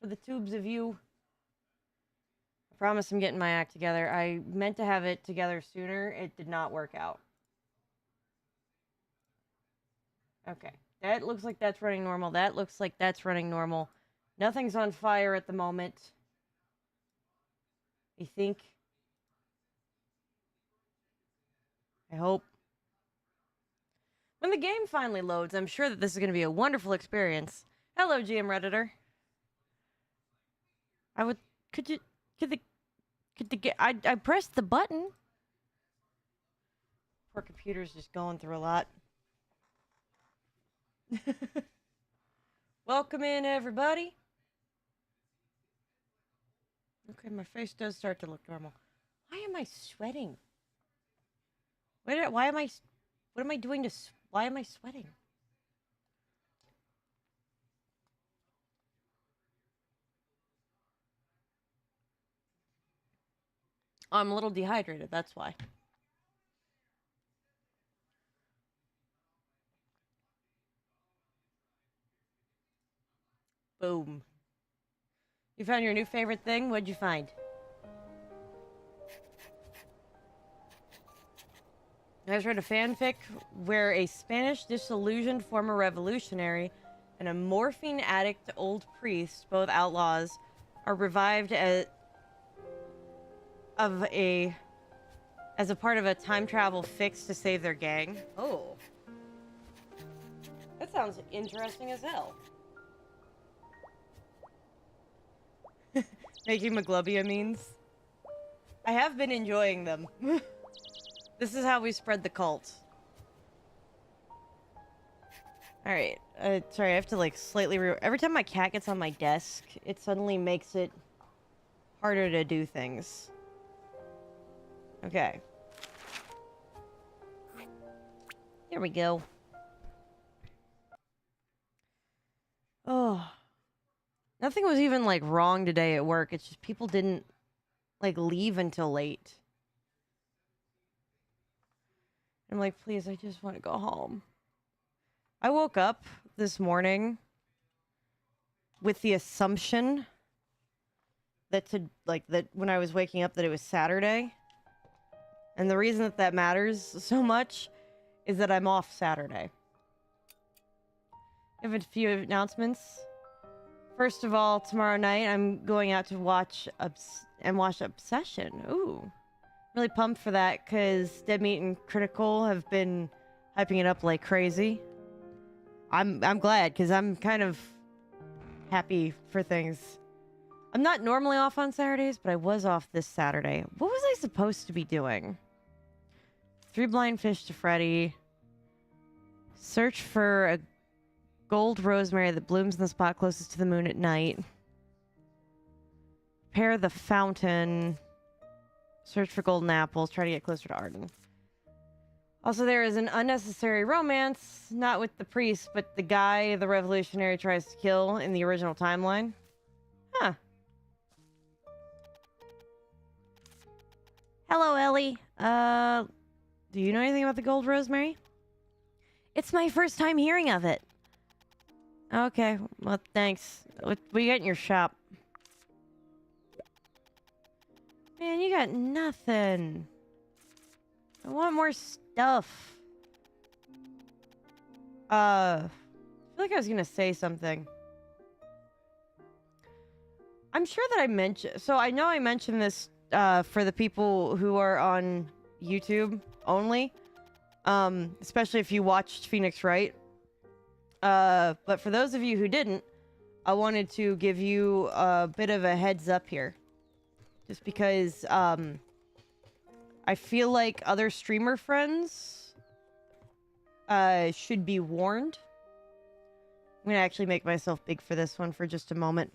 For the tubes of you. I promise I'm getting my act together. I meant to have it together sooner. It did not work out. Okay. That looks like that's running normal. That looks like that's running normal. Nothing's on fire at the moment. I think. I hope. When the game finally loads, I'm sure that this is going to be a wonderful experience. Hello, GM Redditor. I would. Could you. Could the get. I pressed the button. Poor computer's just going through a lot. Welcome in, everybody. Okay, my face does start to look normal. Why am I sweating? Why am I... What am I doing to... Why am I sweating? Oh, I'm a little dehydrated, that's why. Boom. You found your new favorite thing? What'd you find? I just read a fanfic where a Spanish disillusioned former revolutionary and a morphine addict old priest, both outlaws, are revived as a part of a time travel fix to save their gang. Oh. That sounds interesting as hell. Making Maglubia means. I have been enjoying them. This is how we spread the cult. Alright. Sorry, I have to like slightly every time my cat gets on my desk, it suddenly makes it harder to do things. Okay. There we go. Oh. Nothing was even like wrong today at work. It's just people didn't like leave until late. I'm like, please, I just want to go home. I woke up this morning with the assumption that when I was waking up that it was Saturday. And the reason that that matters so much is that I'm off Saturday. I have a few announcements. First of all, tomorrow night I'm going out to watch Obsession. Ooh. Really pumped for that because Dead Meat and Critical have been hyping it up like crazy. I'm glad because I'm kind of happy for things. I'm not normally off on Saturdays, but I was off this Saturday. What was I supposed to be doing? 3 blind fish to Freddy. Search for a gold rosemary that blooms in the spot closest to the moon at night. Repair the fountain. Search for golden apples. Try to get closer to Arden. Also, there is an unnecessary romance, not with the priest, but the guy the revolutionary tries to kill in the original timeline. Huh. Hello, Ellie. Do you know anything about the gold rosemary? It's my first time hearing of it. Okay, well, thanks. What do you got in your shop? Man, you got nothing. I want more stuff. I feel like I was gonna say something. I'm sure that I mentioned... So I know I mentioned this for the people who are on YouTube only. Especially if you watched Phoenix Wright. But for those of you who didn't, I wanted to give you a bit of a heads up here. Just because, I feel like other streamer friends, should be warned. I'm gonna actually make myself big for this one for just a moment.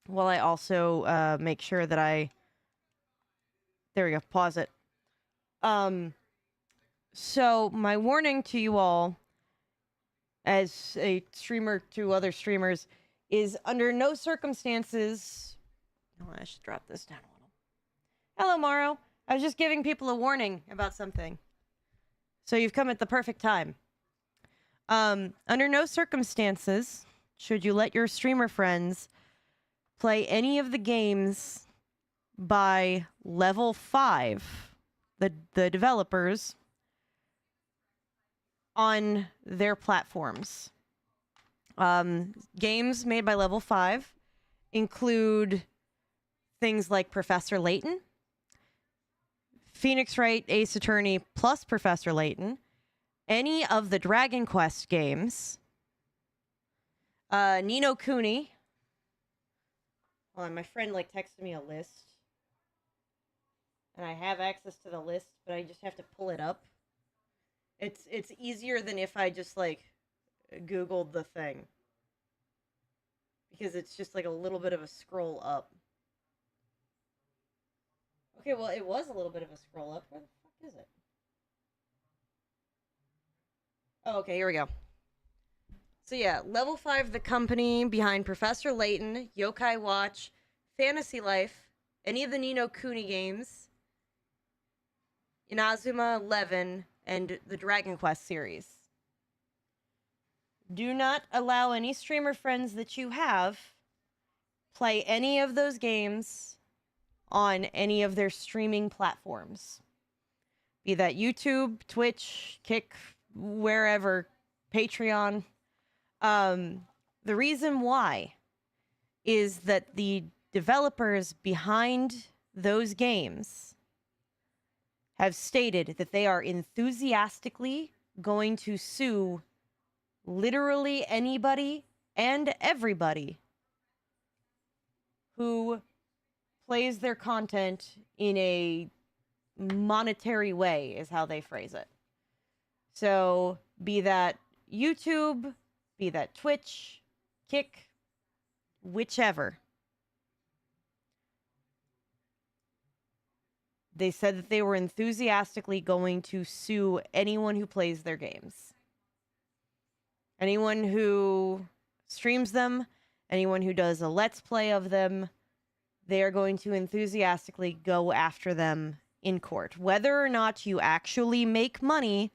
While I also, make sure that there we go, pause it. So, my warning to you all, as a streamer to other streamers, is under no circumstances... Oh, I should drop this down a little. Hello, Morrow. I was just giving people a warning about something. So you've come at the perfect time. Under no circumstances should you let your streamer friends play any of the games by level 5, the developers, on their platforms. Games made by level 5 include things like Professor Layton, Phoenix Wright Ace Attorney plus Professor Layton, any of the Dragon Quest games, Ni no Kuni. Hold on, my friend texted me a list, and I have access to the list, but I just have to pull it up. It's easier than if I just Googled the thing, because it's just a little bit of a scroll up. Okay, well, it was a little bit of a scroll up. Where the fuck is it? Oh, okay, here we go. So yeah, level 5, the company behind Professor Layton, Yokai Watch, Fantasy Life, any of the Ni no Kuni games, Inazuma 11, and the Dragon Quest series. Do not allow any streamer friends that you have play any of those games on any of their streaming platforms. Be that YouTube, Twitch, Kick, wherever, Patreon. The reason why is that the developers behind those games have stated that they are enthusiastically going to sue literally anybody and everybody who plays their content in a monetary way, is how they phrase it. So, be that YouTube, be that Twitch, Kick, whichever. They said that they were enthusiastically going to sue anyone who plays their games. Anyone who streams them, anyone who does a Let's Play of them, they are going to enthusiastically go after them in court, whether or not you actually make money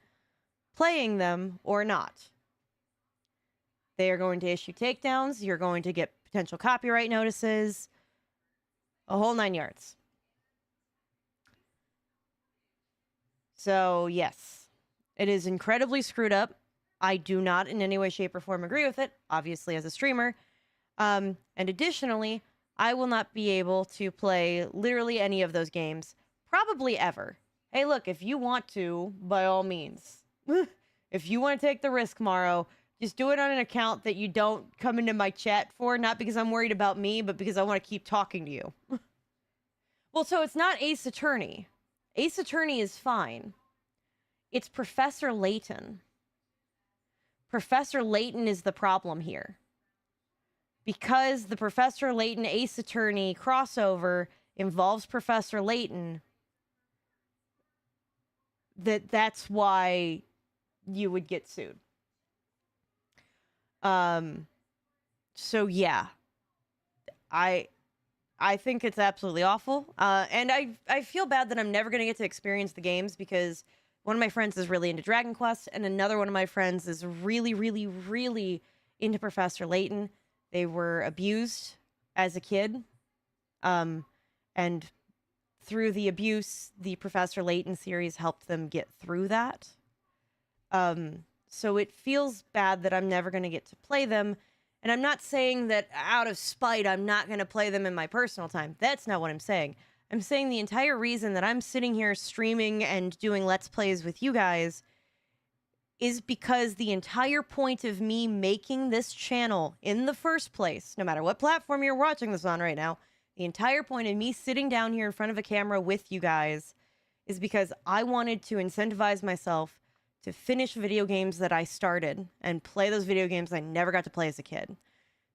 playing them or not. They are going to issue takedowns. You're going to get potential copyright notices. A whole 9 yards. So, yes. It is incredibly screwed up. I do not in any way, shape, or form agree with it, obviously, as a streamer. And additionally, I will not be able to play literally any of those games, probably ever. Hey, look, if you want to, by all means. If you want to take the risk, Morrow, just do it on an account that you don't come into my chat for, not because I'm worried about me, but because I want to keep talking to you. Well, so it's not Ace Attorney. Ace Attorney is fine. It's Professor Layton. Professor Layton is the problem here. Because the Professor Layton Ace Attorney crossover involves Professor Layton, that's why you would get sued. So yeah, I think it's absolutely awful. And I feel bad that I'm never going to get to experience the games, because one of my friends is really into Dragon Quest, and another one of my friends is really, really, really into Professor Layton. They were abused as a kid. And through the abuse, the Professor Layton series helped them get through that. So it feels bad that I'm never going to get to play them. And I'm not saying that out of spite, I'm not going to play them in my personal time. That's not what I'm saying. I'm saying the entire reason that I'm sitting here streaming and doing Let's Plays with you guys is because the entire point of me making this channel in the first place, no matter what platform you're watching this on right now, the entire point of me sitting down here in front of a camera with you guys is because I wanted to incentivize myself to finish video games that I started and play those video games I never got to play as a kid.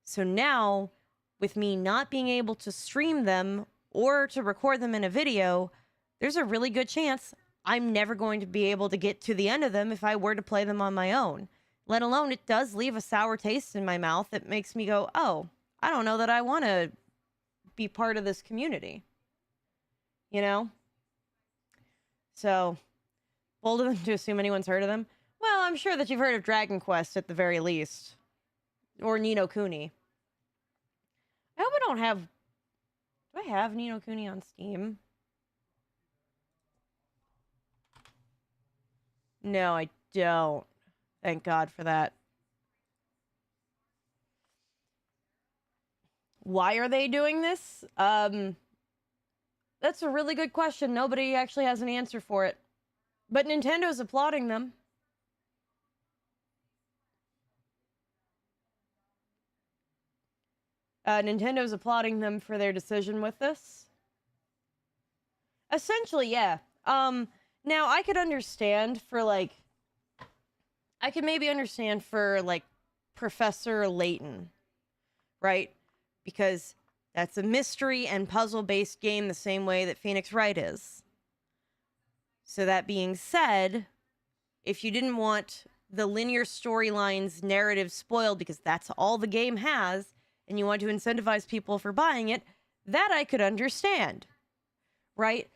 So now, with me not being able to stream them or to record them in a video, there's a really good chance I'm never going to be able to get to the end of them if I were to play them on my own. Let alone, it does leave a sour taste in my mouth that makes me go, oh, I don't know that I want to be part of this community. You know? So, bold of them to assume anyone's heard of them. Well, I'm sure that you've heard of Dragon Quest at the very least. Or Ni no Kuni. I hope I don't have... Do I have Ni no Kuni on Steam? No, I don't. Thank God for that. Why are they doing this? That's a really good question. Nobody actually has an answer for it. But Nintendo's applauding them. Nintendo's applauding them for their decision with this. Essentially, yeah. Now I could understand for like... I could maybe understand for like Professor Layton, right? Because that's a mystery and puzzle-based game the same way that Phoenix Wright is. So that being said, if you didn't want the linear storylines narrative spoiled because that's all the game has, and you want to incentivize people for buying it, that I could understand, right?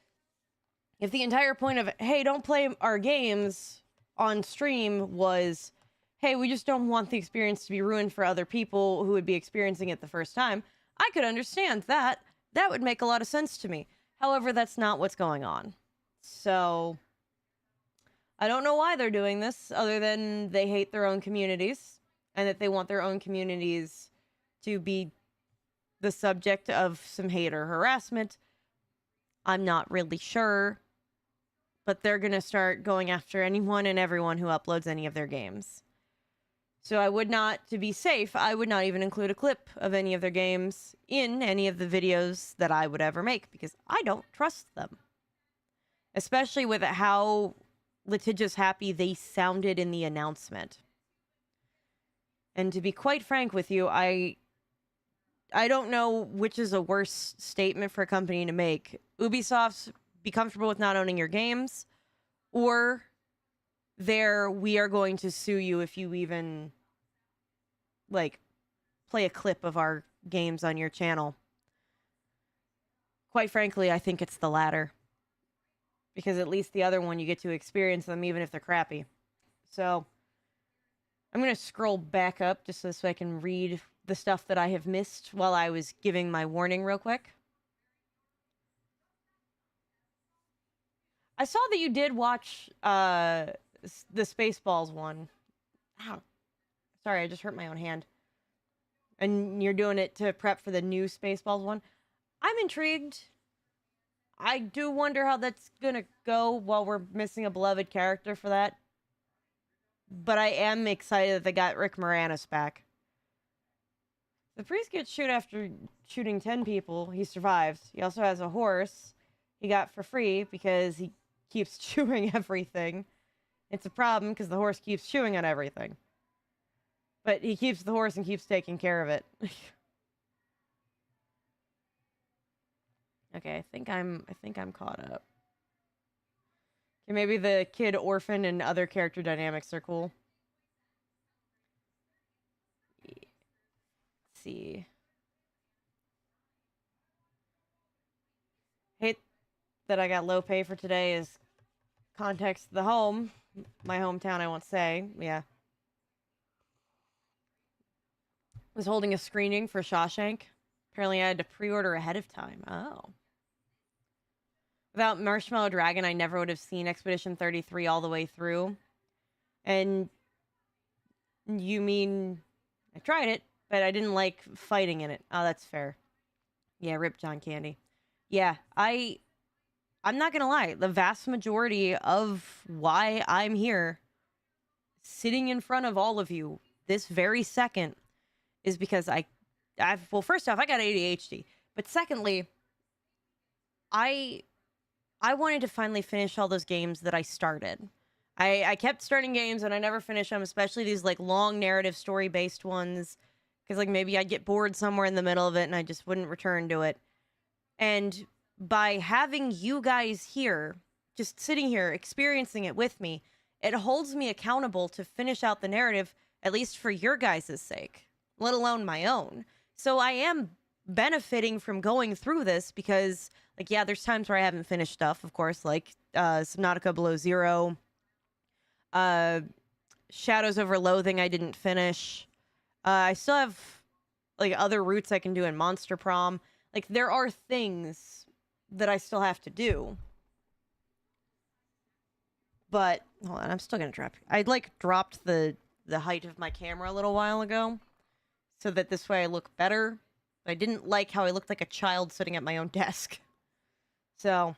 If the entire point of, hey, don't play our games on stream was, hey, we just don't want the experience to be ruined for other people who would be experiencing it the first time, I could understand that. That would make a lot of sense to me. However, that's not what's going on. So, I don't know why they're doing this, other than they hate their own communities, and that they want their own communities to be the subject of some hate or harassment. I'm not really sure. But they're going to start going after anyone and everyone who uploads any of their games. So I would not, to be safe, I would not even include a clip of any of their games in any of the videos that I would ever make, because I don't trust them. Especially with how litigious happy they sounded in the announcement. And to be quite frank with you, I don't know which is a worse statement for a company to make. Ubisoft's be comfortable with not owning your games, or we are going to sue you if you even, like, play a clip of our games on your channel. Quite frankly, I think it's the latter. Because at least the other one, you get to experience them even if they're crappy. So, I'm going to scroll back up just so I can read the stuff that I have missed while I was giving my warning real quick. I saw that you did watch the Spaceballs one. Ow. Sorry, I just hurt my own hand. And you're doing it to prep for the new Spaceballs one. I'm intrigued. I do wonder how that's gonna go while we're missing a beloved character for that. But I am excited that they got Rick Moranis back. The priest gets shot after shooting 10 people. He survives. He also has a horse he got for free because he keeps chewing everything. It's a problem because the horse keeps chewing on everything. But he keeps the horse and keeps taking care of it. Okay, I think I'm caught up. Okay, maybe the kid orphan and other character dynamics are cool. Let's see. Hate that I got low pay for today is context the home. My hometown, I won't say. Yeah. Was holding a screening for Shawshank. Apparently I had to pre-order ahead of time. Oh. Without Marshmallow Dragon, I never would have seen Expedition 33 all the way through. And you mean I tried it, but I didn't like fighting in it. Oh, that's fair. Yeah, rip John Candy. Yeah, I'm not gonna lie. The vast majority of why I'm here, sitting in front of all of you this very second, is because well, first off, I got ADHD. But secondly, I wanted to finally finish all those games that I started. I kept starting games and I never finished them, especially these like long narrative story-based ones. Because like maybe I'd get bored somewhere in the middle of it and I just wouldn't return to it. And by having you guys here, just sitting here, experiencing it with me, it holds me accountable to finish out the narrative, at least for your guys' sake, let alone my own. So I am benefiting from going through this because, like, yeah, there's times where I haven't finished stuff, of course, like Subnautica Below Zero, Shadows Over Loathing I didn't finish. I still have like other routes I can do in Monster Prom. Like, there are things that I still have to do. But, hold on, I'm still gonna drop. I, like, dropped the height of my camera a little while ago, so that this way I look better. I didn't like how I looked like a child sitting at my own desk. So,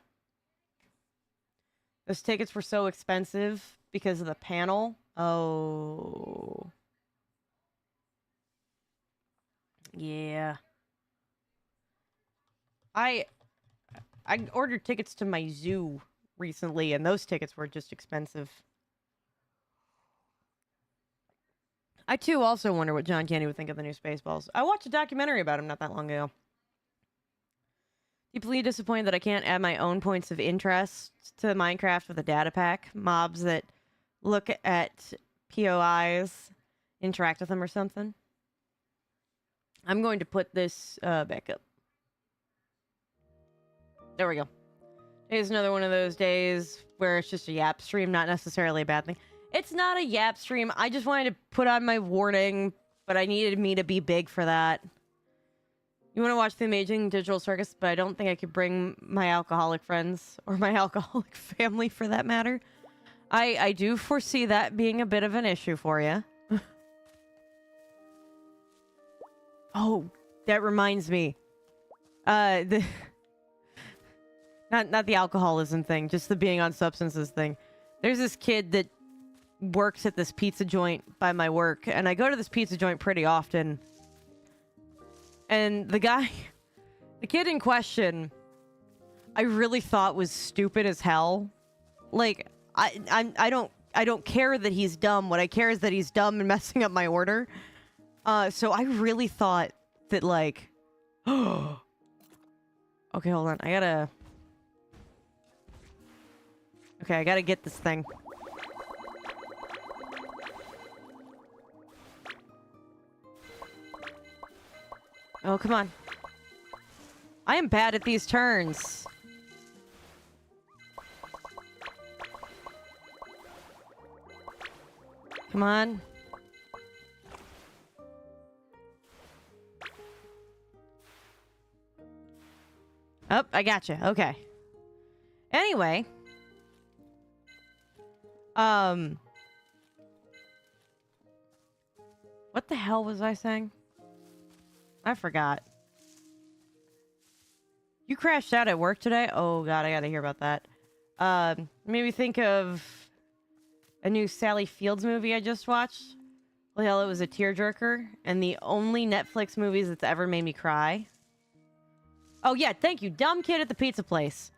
those tickets were so expensive because of the panel. Oh. Yeah. I ordered tickets to my zoo recently, and those tickets were just expensive. I, too, also wonder what John Candy would think of the new Spaceballs. I watched a documentary about him not that long ago. Deeply disappointed that I can't add my own points of interest to Minecraft with a data pack. Mobs that look at POIs, interact with them or something. I'm going to put this back up. There we go. Today's another one of those days where it's just a yap stream, not necessarily a bad thing. It's not a yap stream. I just wanted to put on my warning, but I needed me to be big for that. You want to watch The Amazing Digital Circus, but I don't think I could bring my alcoholic friends, or my alcoholic family for that matter. I do foresee that being a bit of an issue for you. Oh, that reminds me. Not the alcoholism thing, just the being on substances thing. There's this kid that works at this pizza joint by my work, and I go to this pizza joint pretty often. And the kid in question, I really thought was stupid as hell. Like, I don't care that he's dumb. What I care is that he's dumb and messing up my order. So I really thought that, like, okay, hold on. I gotta get this thing. Oh, come on. I am bad at these turns. Come on. Oh, I gotcha. Okay. Anyway. What the hell was I saying? I forgot. You crashed out at work today? Oh god, I gotta hear about that. Made me think of a new Sally Fields movie I just watched. Well, hell, it was a tearjerker, and the only Netflix movies that's ever made me cry. Oh yeah, thank you, dumb kid at the pizza place.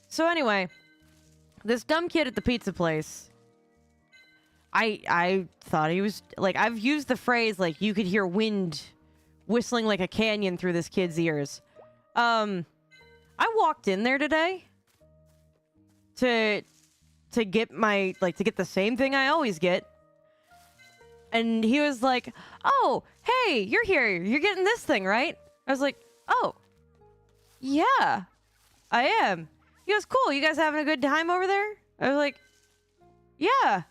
So anyway, this dumb kid at the pizza place, I thought he was, like, I've used the phrase, like, you could hear wind whistling like a canyon through this kid's ears. I walked in there today to get my, like, to get the same thing I always get. And he was like, oh, hey, you're here. You're getting this thing, right? I was like, oh, yeah, I am. He goes, cool. You guys having a good time over there? I was like, yeah.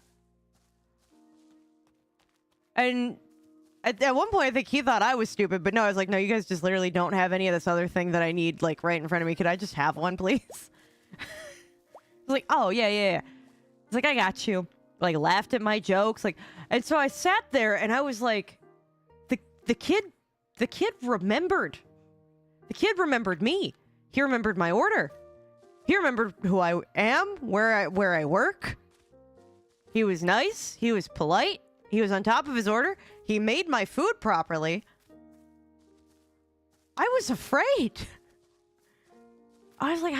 And at one point, I think he thought I was stupid, but no, I was like, no, you guys just literally don't have any of this other thing that I need, like, right in front of me. Could I just have one, please? I was like, oh, yeah. It's like, I got you. Like, laughed at my jokes. Like, and so I sat there and I was like, the kid remembered. The kid remembered me. He remembered my order. He remembered who I am, where I work. He was nice. He was polite. He was on top of his order. He made my food properly. I was afraid. I was like,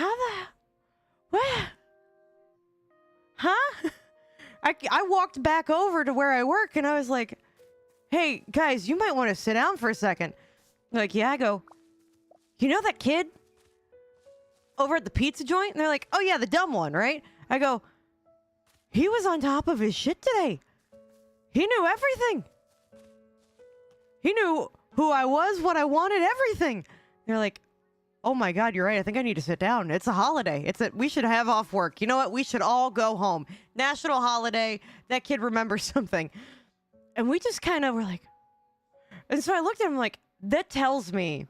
what? Huh? I walked back over to where I work and I was like, hey, guys, you might want to sit down for a second. They're like, yeah. I go, you know that kid over at the pizza joint? And they're like, oh yeah, the dumb one, right? I go, he was on top of his shit today. He knew everything. He knew who I was, what I wanted, everything. They're like, oh my god, you're right. I think I need to sit down. It's a holiday. We should have off work. You know what? We should all go home. National holiday. That kid remembers something. And we just kind of were like, and so I looked at him like, That tells me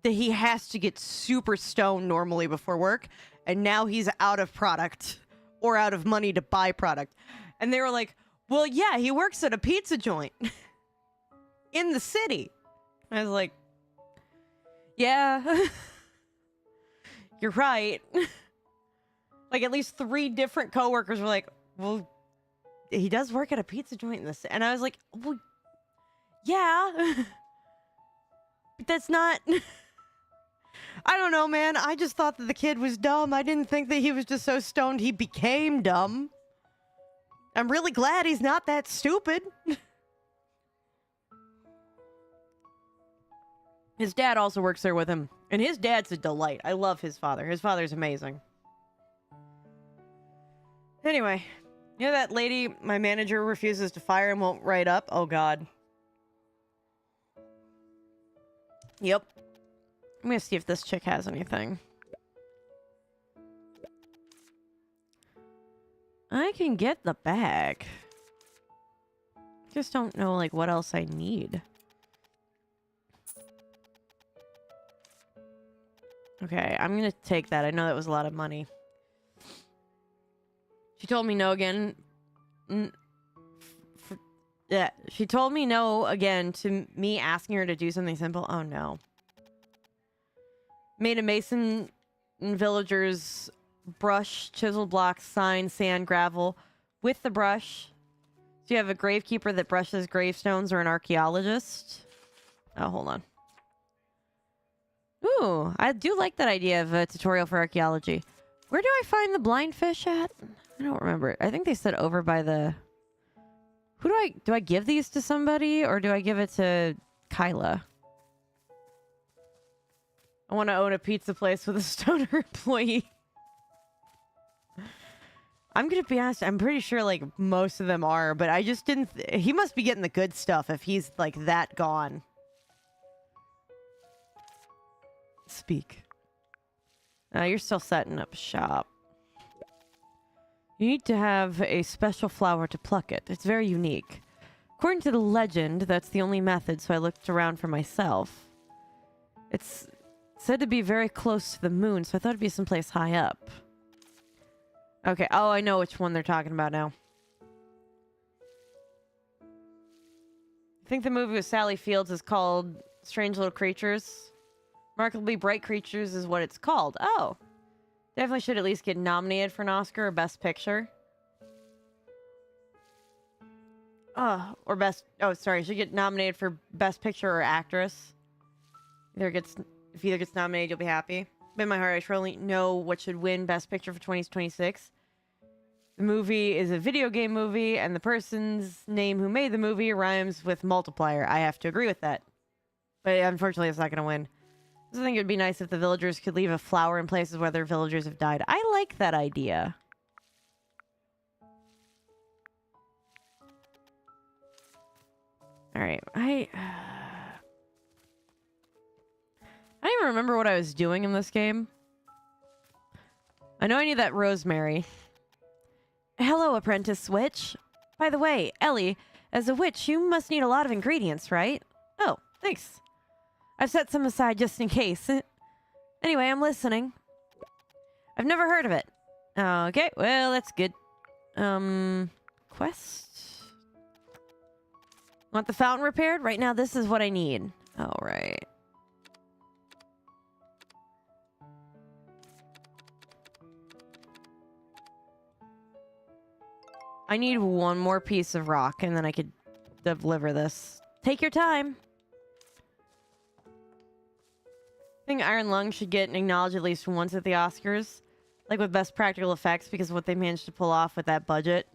that he has to get super stoned normally before work, and now he's out of product or out of money to buy product. And they were like, well, yeah, he works at a pizza joint in the city. I was like, yeah, you're right. Like, at least 3 different coworkers were like, well, he does work at a pizza joint in the city. And I was like, well, yeah, but that's not... I don't know, man. I just thought that the kid was dumb. I didn't think that he was just so stoned he became dumb. I'm really glad he's not that stupid. His dad also works there with him. And his dad's a delight. I love his father. His father's amazing. Anyway, you know that lady my manager refuses to fire and won't write up? Oh, God. Yep. I'm gonna see if this chick has anything. I can get the bag. Just don't know, like, what else I need. Okay, I'm gonna take that. I know that was a lot of money. She told me no again. Yeah, she told me no again to me asking her to do something simple. Oh, no. Made a mason and villagers brush, chisel blocks, sign, sand, gravel with the brush. So you have a gravekeeper that brushes gravestones or an archaeologist. Oh, hold on. Ooh, I do like that idea of a tutorial for archaeology. Where do I find the blind fish at? I don't remember. I think they said over by the... Who do I give these to somebody or do I give it to Kyla? I want to own a pizza place with a stoner employee. I'm going to be honest, I'm pretty sure, like, most of them are, but I just didn't... He must be getting the good stuff if he's, like, that gone. Speak. You're still setting up shop. You need to have a special flower to pluck it. It's very unique. According to the legend, that's the only method, so I looked around for myself. It's said to be very close to the moon, so I thought it'd be someplace high up. Okay, oh, I know which one they're talking about now. I think the movie with Sally Fields is called Strange Little Creatures. Remarkably Bright Creatures is what it's called. Oh. Definitely should at least get nominated for an Oscar or Best Picture. Oh, or Best... Oh, sorry. Should get nominated for Best Picture or Actress. If either gets nominated, you'll be happy. But in my heart, I truly know what should win Best Picture for 2026. The movie is a video game movie, and the person's name who made the movie rhymes with multiplier. I have to agree with that. But unfortunately, it's not going to win. I think it would be nice if the villagers could leave a flower in places where their villagers have died. I like that idea. Alright, I don't even remember what I was doing in this game. I know I need that rosemary. Hello, apprentice witch. By the way, Ellie, as a witch, you must need a lot of ingredients, right? Oh, thanks. I've set some aside just in case. Anyway, I'm listening. I've never heard of it. Okay, well, that's good. Quest? Want the fountain repaired? Right now, this is what I need. All right. I need one more piece of rock, and then I could deliver this. Take your time. I think Iron Lung should get acknowledged at least once at the Oscars. Like with best practical effects because of what they managed to pull off with that budget.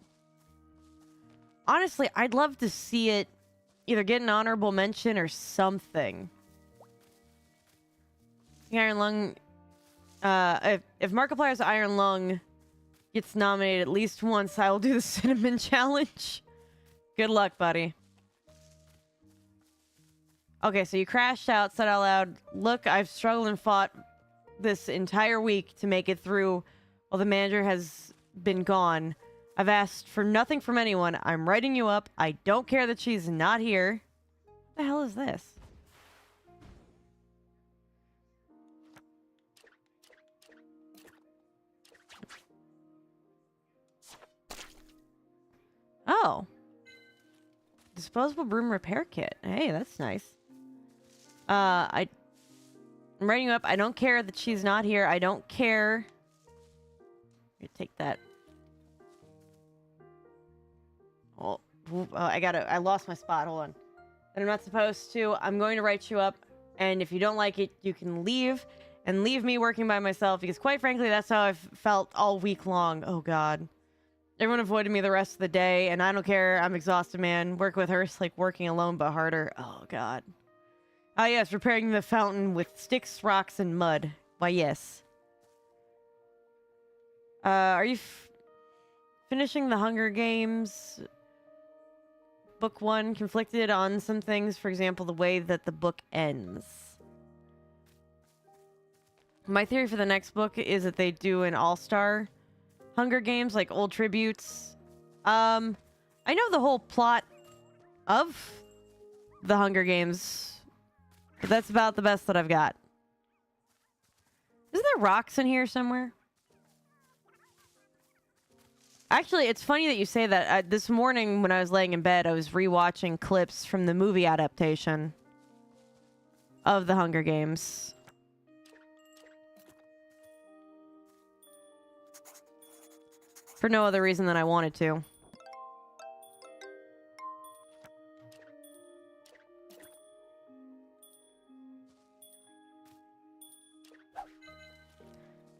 Honestly, I'd love to see it either get an honorable mention or something. I think Iron Lung... if Markiplier's Iron Lung gets nominated at least once, I will do the Cinnamon Challenge. Good luck, buddy. Okay, so you crashed out, said out loud, look, I've struggled and fought this entire week to make it through while the manager has been gone. I've asked for nothing from anyone. I'm writing you up. I don't care that she's not here. the hell is this? Oh. Disposable broom repair kit. Hey, that's nice. I'm writing you up. I don't care that she's not here. I don't care. Here, take that. Oh, I lost my spot. Hold on. And I'm not supposed to. I'm going to write you up. And if you don't like it, you can leave. And leave me working by myself. Because quite frankly, that's how I've felt all week long. Oh, God. Everyone avoided me the rest of the day. And I don't care. I'm exhausted, man. Work with her. It's like working alone, but harder. Oh, God. Ah, yes. Repairing the fountain with sticks, rocks, and mud. Why, yes. Are you finishing the Hunger Games? Book 1 conflicted on some things, for example, the way that the book ends. My theory for the next book is that they do an all-star Hunger Games, like old tributes. I know the whole plot of the Hunger Games, but that's about the best that I've got. Isn't there rocks in here somewhere? Actually, it's funny that you say that. This morning when I was laying in bed, I was rewatching clips from the movie adaptation of the Hunger Games. For no other reason than I wanted to.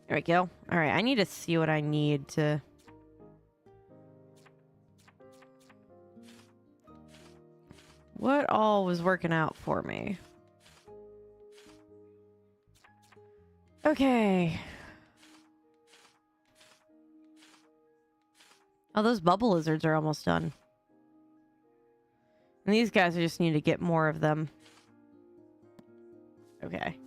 There we go. Alright, I need to see what I need to... What all was working out for me? Okay. Oh, those bubble lizards are almost done. And these guys, I just need to get more of them. Okay.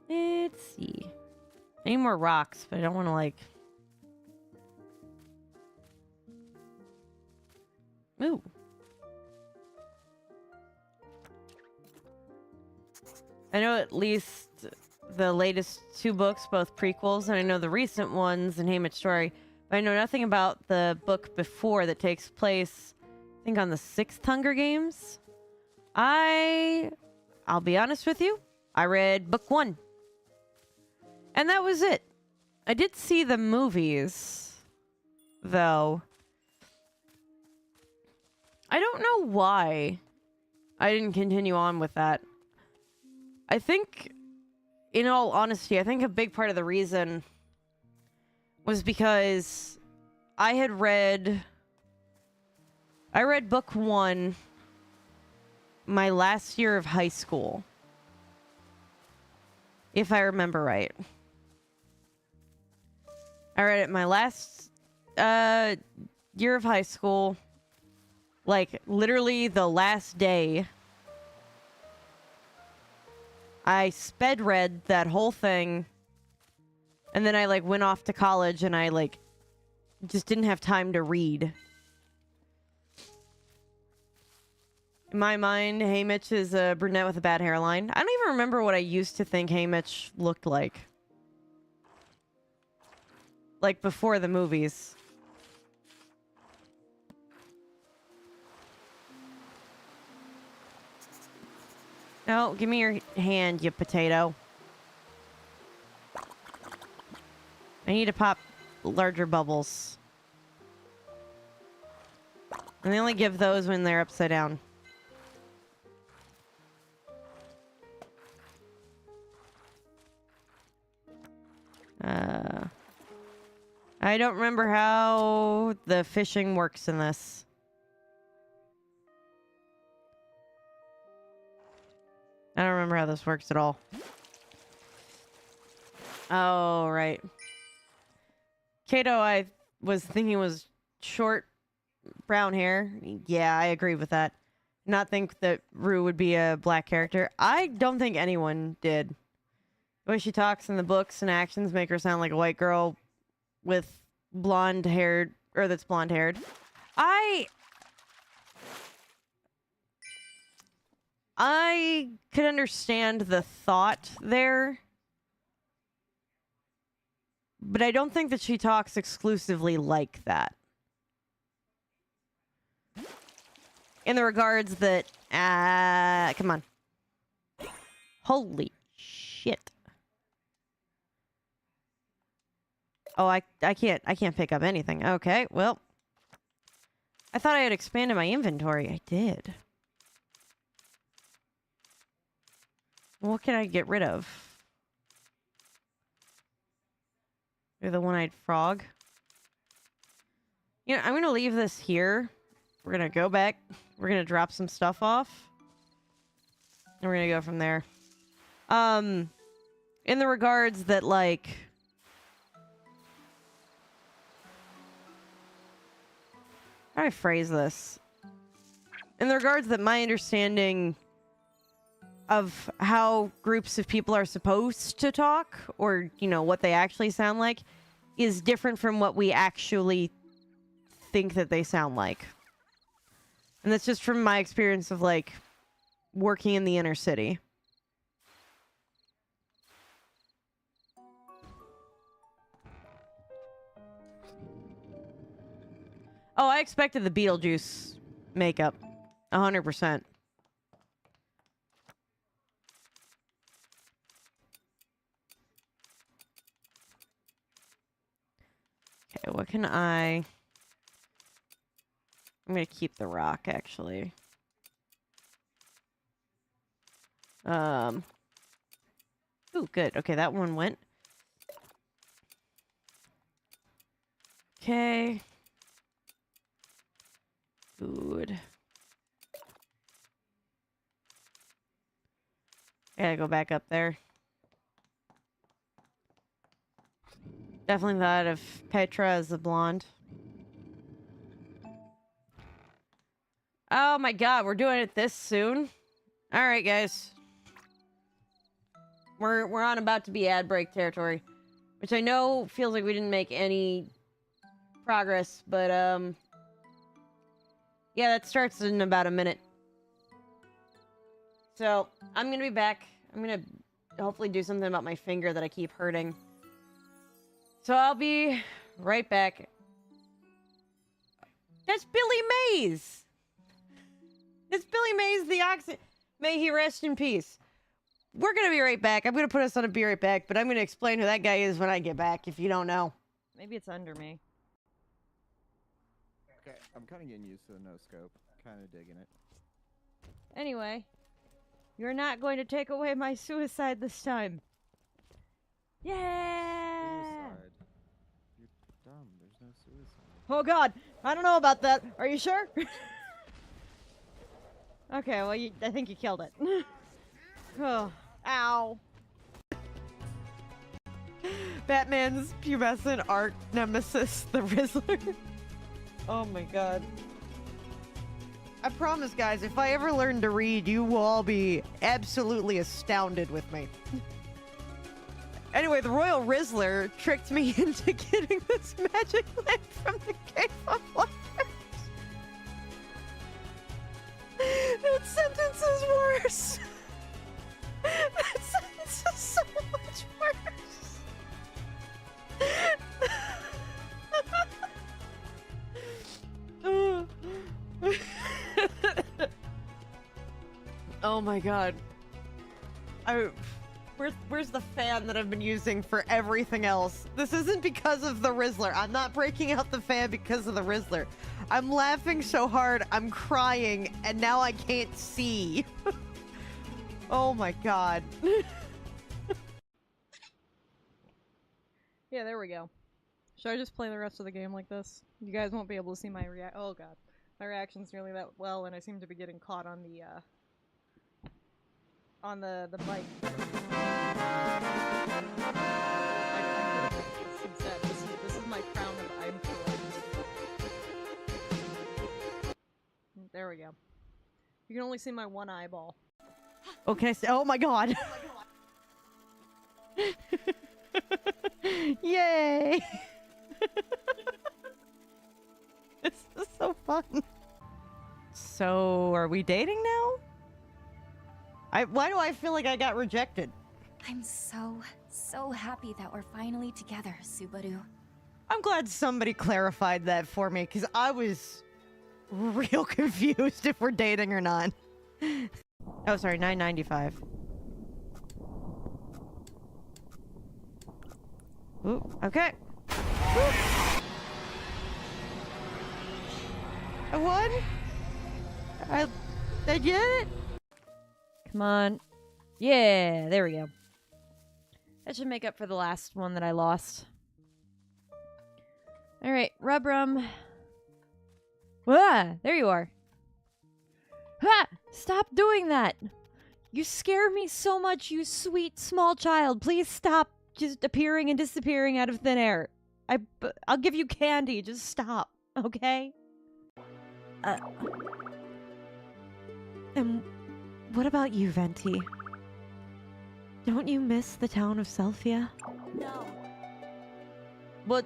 Let's see. I need more rocks, but I don't want to, like... Ooh. I know at least the latest 2 books, both prequels, and I know the recent ones in Haymitch Story, but I know nothing about the book before that takes place, I think, on the 6th Hunger Games. I'll be honest with you, I read book 1. And that was it. I did see the movies, though. I don't know why I didn't continue on with that. I think, in all honesty, I think a big part of the reason was because I read book 1 my last year of high school, if I remember right. I read it my last year of high school. Like, literally the last day. I sped read that whole thing. And then I, like, went off to college and I, like, just didn't have time to read. In my mind, Haymitch is a brunette with a bad hairline. I don't even remember what I used to think Haymitch looked like. Like, before the movies. No, give me your hand, you potato. I need to pop larger bubbles. And they only give those when they're upside down. I don't remember how the fishing works in this. I don't remember how this works at all. Oh, right. Kato, I was thinking was short brown hair. Yeah, I agree with that. Not think that Rue would be a black character. I don't think anyone did. The way she talks in the books and actions make her sound like a white girl with that's blonde-haired. I I could understand the thought there, but I don't think that she talks exclusively like that. In the regards that, come on. Holy shit. Oh, I can't pick up anything. Okay, well. I thought I had expanded my inventory. I did. What can I get rid of? You're the one-eyed frog. You know, I'm gonna leave this here. We're gonna go back. We're gonna drop some stuff off. And we're gonna go from there. In the regards that, like... How do I phrase this? In the regards that my understanding of how groups of people are supposed to talk, or, you know, what they actually sound like, is different from what we actually think that they sound like. And that's just from my experience of, like, working in the inner city. Oh, I expected the Beetlejuice makeup. 100%. Okay, what can I... I'm gonna keep the rock, actually. Ooh, good. Okay, that one went. Okay. Food. I gotta go back up there. Definitely thought of Petra as the blonde. Oh my god, we're doing it this soon? Alright, guys. We're on about to be ad break territory. Which I know feels like we didn't make any progress, but, yeah, that starts in about a minute. So, I'm gonna be back. I'm gonna hopefully do something about my finger that I keep hurting. So I'll be right back. That's Billy Mays! It's Billy Mays, the Oxy. May he rest in peace. We're gonna be right back. I'm gonna put us on a be right back, but I'm gonna explain who that guy is when I get back, if you don't know. Maybe it's under me. Okay, I'm kind of getting used to the no-scope. Kind of digging it. Anyway, you're not going to take away my suicide this time. Yeah! Suicide? You're dumb. There's no suicide. Oh god, I don't know about that. Are you sure? Okay, well, I think you killed it. Oh, ow. Batman's pubescent arch nemesis, the Rizzler. Oh my god. I promise, guys, if I ever learn to read, you will all be absolutely astounded with me. Anyway, the Royal Rizzler tricked me into getting this magic lamp from the Cave of Wonders. That sentence is worse. That sentence is so much worse. Oh my god. Where's the fan that I've been using for everything else? This isn't because of the Rizzler. I'm not breaking out the fan because of the Rizzler. I'm laughing so hard, I'm crying, and now I can't see. Oh my god. Yeah, there we go. Should I just play the rest of the game like this? You guys won't be able to see my oh god. My reaction's nearly that well, and I seem to be getting caught on the mic. This is my crown of I'm correct. There we go. You can only see my one eyeball. Okay, so, oh my god. Yay! This is so fun. So, are we dating now? Why do I feel like I got rejected? I'm so happy that we're finally together, Subaru. I'm glad somebody clarified that for me, because I was real confused if we're dating or not. Oh, sorry, $9.95. Ooh, okay. Ooh. I won? I did it? Come on. Yeah, there we go. That should make up for the last one that I lost. Alright, Rubrum. Ah, there you are. Ha! Stop doing that! You scare me so much, you sweet small child. Please stop just appearing and disappearing out of thin air. I'll give you candy. Just stop, okay? And what about you, Venti? Don't you miss the town of Selphia? No. What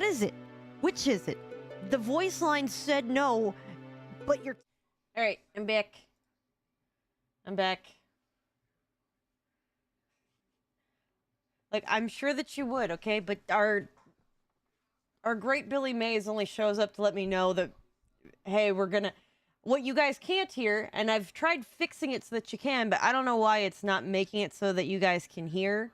is it? Which is it? The voice line said no, but you're... Alright, I'm back. I'm back. Like, I'm sure that you would, okay? But our great Billy Mays only shows up to let me know that, hey, we're gonna... What you guys can't hear, and I've tried fixing it so that you can, but I don't know why it's not making it so that you guys can hear.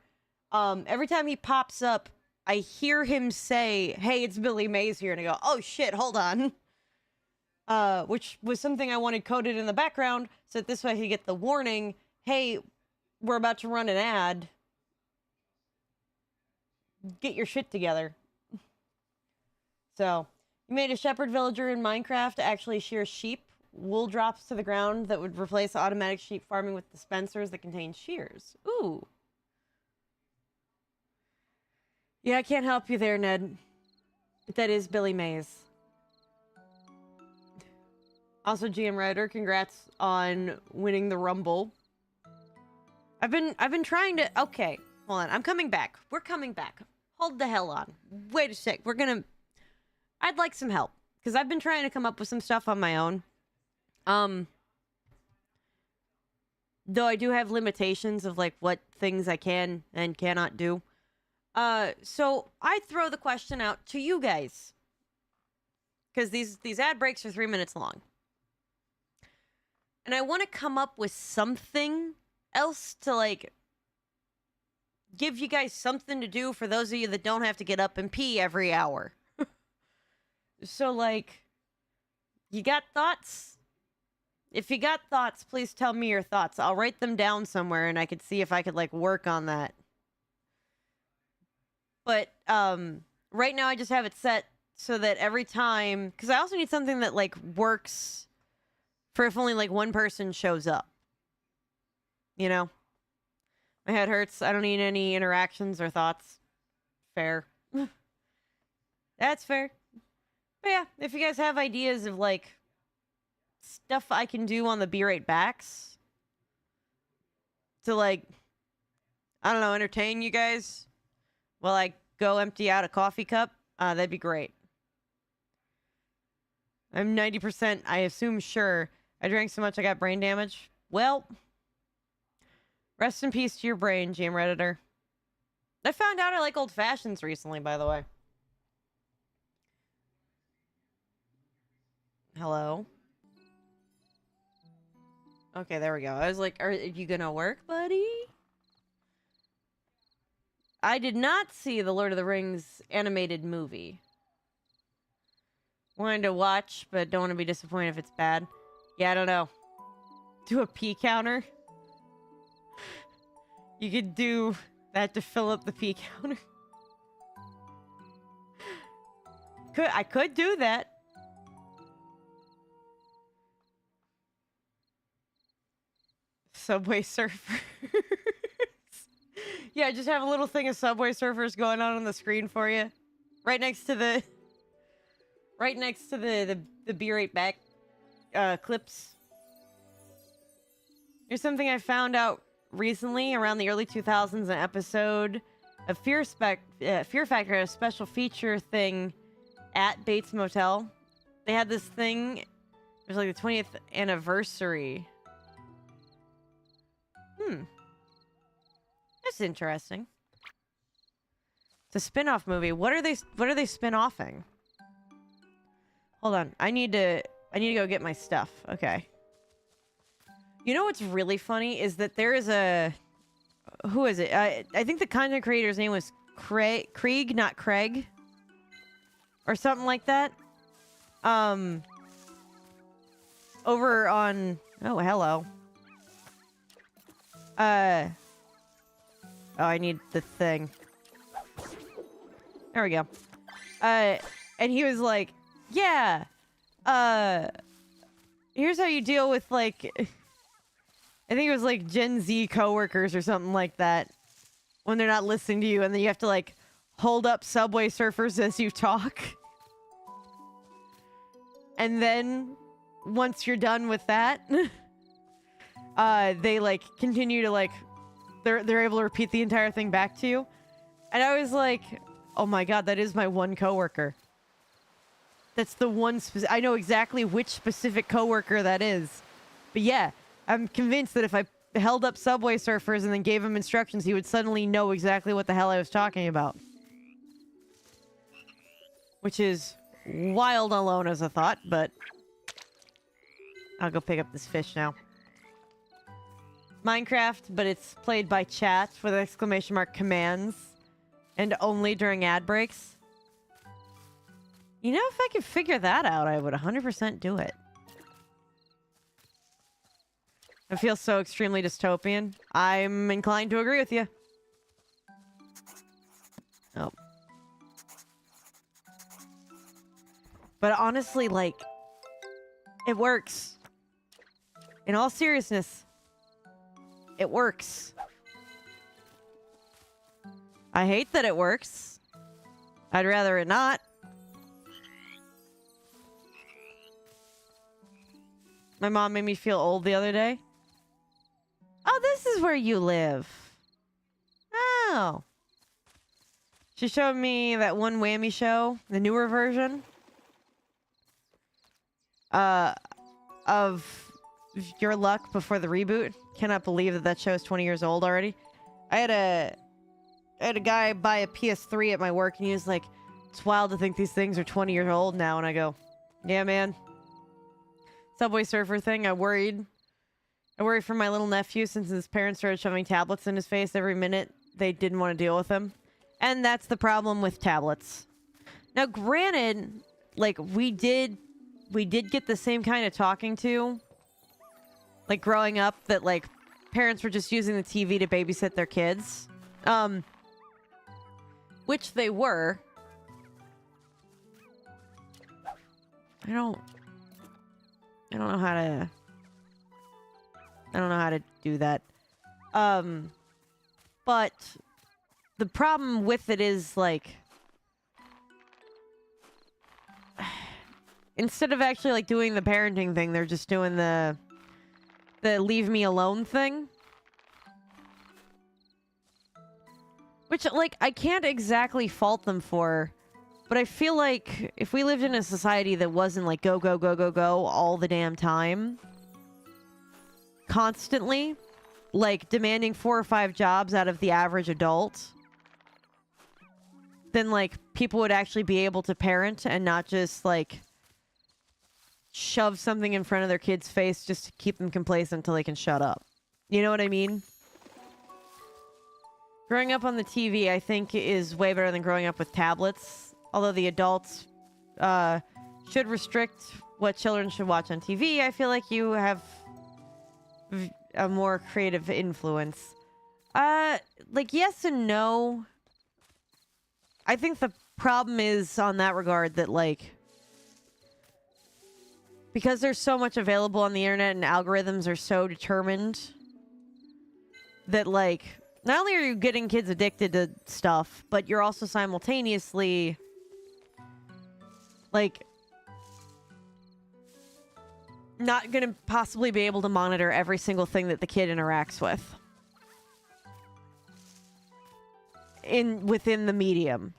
Every time he pops up, I hear him say, hey, it's Billy Mays here, and I go, oh shit, hold on. Which was something I wanted coded in the background, so that this way I could get the warning, hey, we're about to run an ad. Get your shit together. So, you made a shepherd villager in Minecraft to actually shear sheep. Wool drops to the ground that would replace automatic sheep farming with dispensers that contain shears. Ooh. Yeah, I can't help you there, Ned. But that is Billy Mays. Also, GM Ryder, congrats on winning the Rumble. I've been trying to... Okay, hold on. I'm coming back. We're coming back. Hold the hell on. Wait a sec. We're gonna... I'd like some help. Because I've been trying to come up with some stuff on my own. Though I do have limitations of, like, what things I can and cannot do. So I throw the question out to you guys. Because these ad breaks are 3 minutes long. And I want to come up with something else to, like, give you guys something to do for those of you that don't have to get up and pee every hour. So, like, you got thoughts? If you got thoughts, please tell me your thoughts. I'll write them down somewhere and I could see if I could, like, work on that. But, right now I just have it set so that every time... Because I also need something that, like, works for if only, like, one person shows up. You know? My head hurts. I don't need any interactions or thoughts. Fair. That's fair. But yeah, if you guys have ideas of, like, stuff I can do on the B-rate backs to, like, I don't know, entertain you guys while I go empty out a coffee cup, that'd be great. I'm 90%, I assume, sure. I drank so much I got brain damage. Well, rest in peace to your brain, GM Redditor. I found out I like old fashions recently, by the way. Hello? Okay, there we go. I was like, are you gonna work, buddy? I did not see the Lord of the Rings animated movie. Wanted to watch, but don't want to be disappointed if it's bad. Yeah, I don't know. Do a pee counter? You could do that to fill up the pee counter. I could do that. Subway Surfers. Yeah, just have a little thing of Subway Surfers going on the screen for you. Right next to the... Right next to the B-rate back clips. Here's something I found out recently around the early 2000s, an episode of Fear Factor had a special feature thing at Bates Motel. They had this thing, it was like the 20th anniversary That's interesting. It's a spin-off movie. What are they spin-offing? Hold on. I need to go get my stuff. Okay. You know what's really funny is that there is a... Who is it? I think the content creator's name was Krieg, not Craig. Or something like that. Over on... Oh, hello. Oh, I need the thing. There we go. And he was like, yeah, here's how you deal with, like, I think it was, like, Gen Z coworkers or something like that. When they're not listening to you, and then you have to, like, hold up Subway Surfers as you talk. And then, once you're done with that, they, like, continue to, like, they're able to repeat the entire thing back to you. And I was like, oh my god, that is my one coworker. That's the one I know exactly which specific coworker that is. But yeah, I'm convinced that if I held up Subway Surfers and then gave him instructions, he would suddenly know exactly what the hell I was talking about. Which is wild alone as a thought, but I'll go pick up this fish now. Minecraft, but it's played by chat with exclamation mark commands and only during ad breaks. You know, if I could figure that out, I would 100% do it. It feels so extremely dystopian. I'm inclined to agree with you. Oh. But honestly, like, it works. In all seriousness, it works. I hate that it works. I'd rather it not. My mom made me feel old the other day. Oh, this is where you live. Oh. She showed me that one Whammy show, the newer version. Of Your Luck before the reboot. Cannot believe that that show is 20 years old already. I had a guy buy a PS3 at my work, and he was like, it's wild to think these things are 20 years old now. And I go, yeah, man. Subway Surfer thing, I worried for my little nephew since his parents started shoving tablets in his face every minute. They didn't want to deal with him. And that's the problem with tablets. Now, granted, like, we did get the same kind of talking to, like, growing up, that, like, parents were just using the TV to babysit their kids. Which they were. I don't know how to do that. But the problem with it is, like, instead of actually, like, doing the parenting thing, they're just doing the leave me alone thing. Which, like, I can't exactly fault them for. But I feel like if we lived in a society that wasn't like go, go, go, go, go all the damn time, constantly, like demanding 4 or 5 jobs out of the average adult, then like people would actually be able to parent and not just like shove something in front of their kid's face just to keep them complacent until they can shut up. You know what I mean? Growing up on the TV, I think, is way better than growing up with tablets. Although the adults should restrict what children should watch on TV, I feel like you have a more creative influence. Like, yes and no. I think the problem is, on that regard, that, like, because there's so much available on the internet and algorithms are so determined that, like, not only are you getting kids addicted to stuff, but you're also simultaneously, like, not gonna possibly be able to monitor every single thing that the kid interacts with within the medium.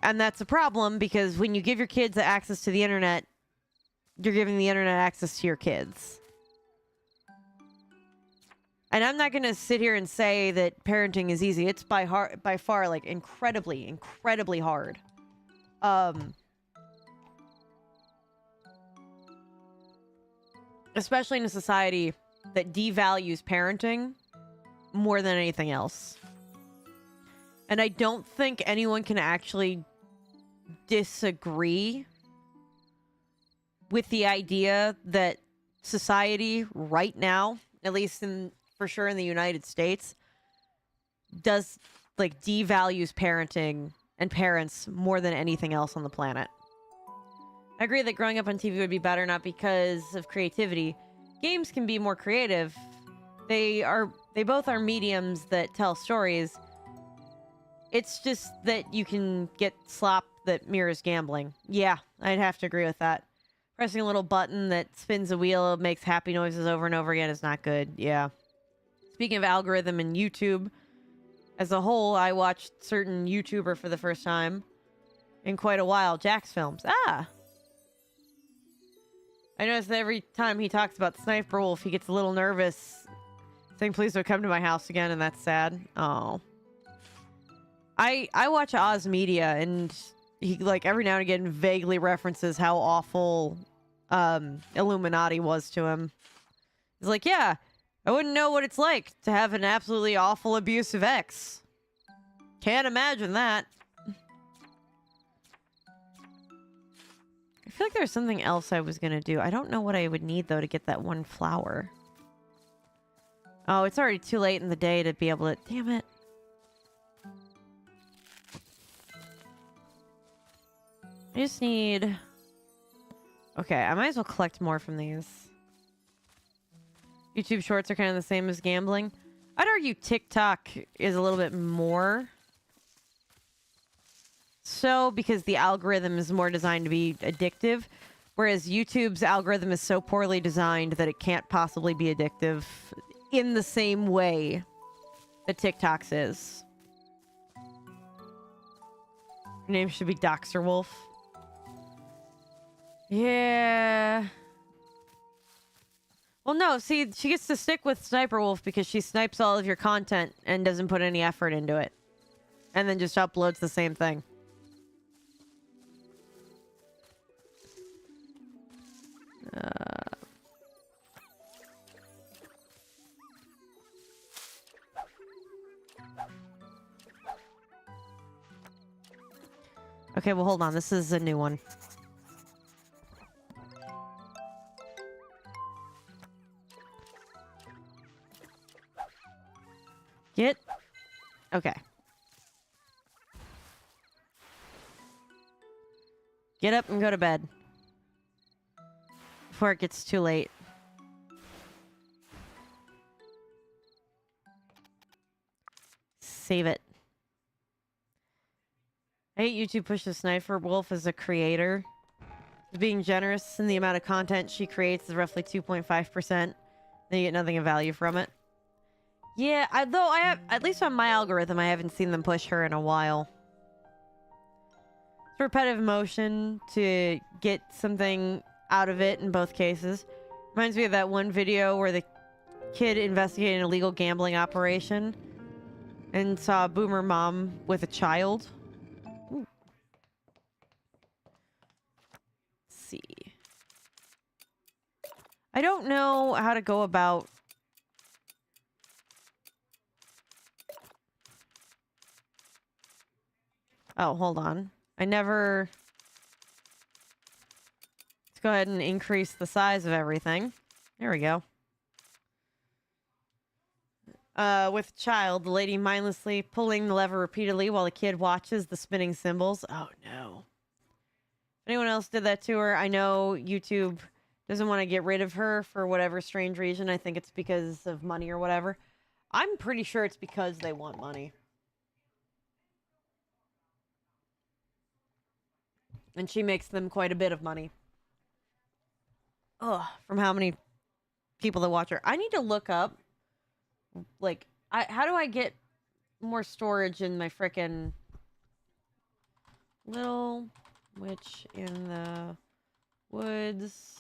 And that's a problem, because when you give your kids access to the internet, you're giving the internet access to your kids. And I'm not going to sit here and say that parenting is easy. It's by far like incredibly hard. Especially in a society that devalues parenting more than anything else. And I don't think anyone can actually disagree with the idea that society right now, at least for sure in the United States, does like devalues parenting and parents more than anything else on the planet. I agree that growing up on TV would be better, not because of creativity. Games can be more creative. They both are mediums that tell stories. It's just that you can get slop that mirrors gambling. Yeah, I'd have to agree with that. Pressing a little button that spins a wheel, makes happy noises over and over again is not good. Yeah. Speaking of algorithm and YouTube, as a whole, I watched certain YouTuber for the first time in quite a while. Jack's Films. Ah! I noticed that every time he talks about Sniper Wolf, he gets a little nervous, saying, please don't come to my house again, and that's sad. Oh. I watch Oz Media, and he, like, every now and again vaguely references how awful Illuminati was to him. He's like, yeah, I wouldn't know what it's like to have an absolutely awful, abusive ex. Can't imagine that. I feel like there's something else I was gonna do. I don't know what I would need, though, to get that one flower. Oh, it's already too late in the day to be able to... Damn it. I just need... Okay, I might as well collect more from these. YouTube Shorts are kind of the same as gambling. I'd argue TikTok is a little bit more so, because the algorithm is more designed to be addictive, whereas YouTube's algorithm is so poorly designed that it can't possibly be addictive in the same way that TikTok's is. Your name should be Doxer Wolf. Yeah. Well, no, see, she gets to stick with Sniper Wolf because she snipes all of your content and doesn't put any effort into it. And then just uploads the same thing. Okay, well, hold on. This is a new one. Get... Okay. Get up and go to bed. Before it gets too late. Save it. I hate YouTube pushes Sniper Wolf as a creator. Being generous in the amount of content she creates is roughly 2.5%. Then you get nothing of value from it. Yeah, though I have, at least on my algorithm, I haven't seen them push her in a while. It's repetitive motion to get something out of it in both cases. Reminds me of that one video where the kid investigated an illegal gambling operation and saw a boomer mom with a child. Ooh. Let's see. I don't know how to go about... Oh, hold on. I never... Let's go ahead and increase the size of everything. There we go. With child, the lady mindlessly pulling the lever repeatedly while the kid watches the spinning symbols. Oh, no. If anyone else did that to her, I know YouTube doesn't want to get rid of her for whatever strange reason. I think it's because of money or whatever. I'm pretty sure it's because they want money. And she makes them quite a bit of money. Ugh, from how many people that watch her. I need to look up, like, how do I get more storage in my frickin' Little Witch in the Woods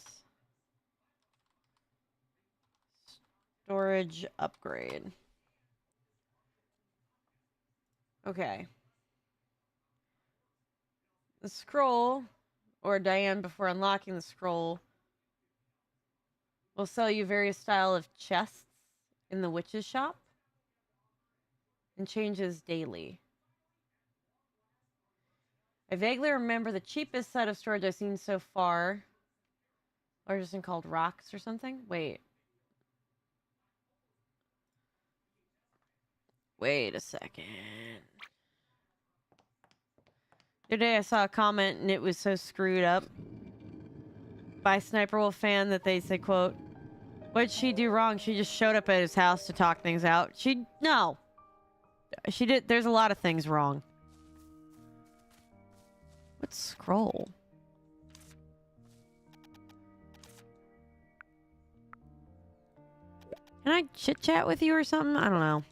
storage upgrade. Okay. The scroll, or Diane before unlocking the scroll, will sell you various style of chests in the witch's shop and changes daily. I vaguely remember the cheapest set of storage I've seen so far. Or just called rocks or something? Wait. Wait a second. Today I saw a comment and it was so screwed up by Sniper Wolf fan that they said, quote, "What'd she do wrong? She just showed up at his house to talk things out." No. She did. There's a lot of things wrong. What scroll? Can I chit-chat with you or something? I don't know.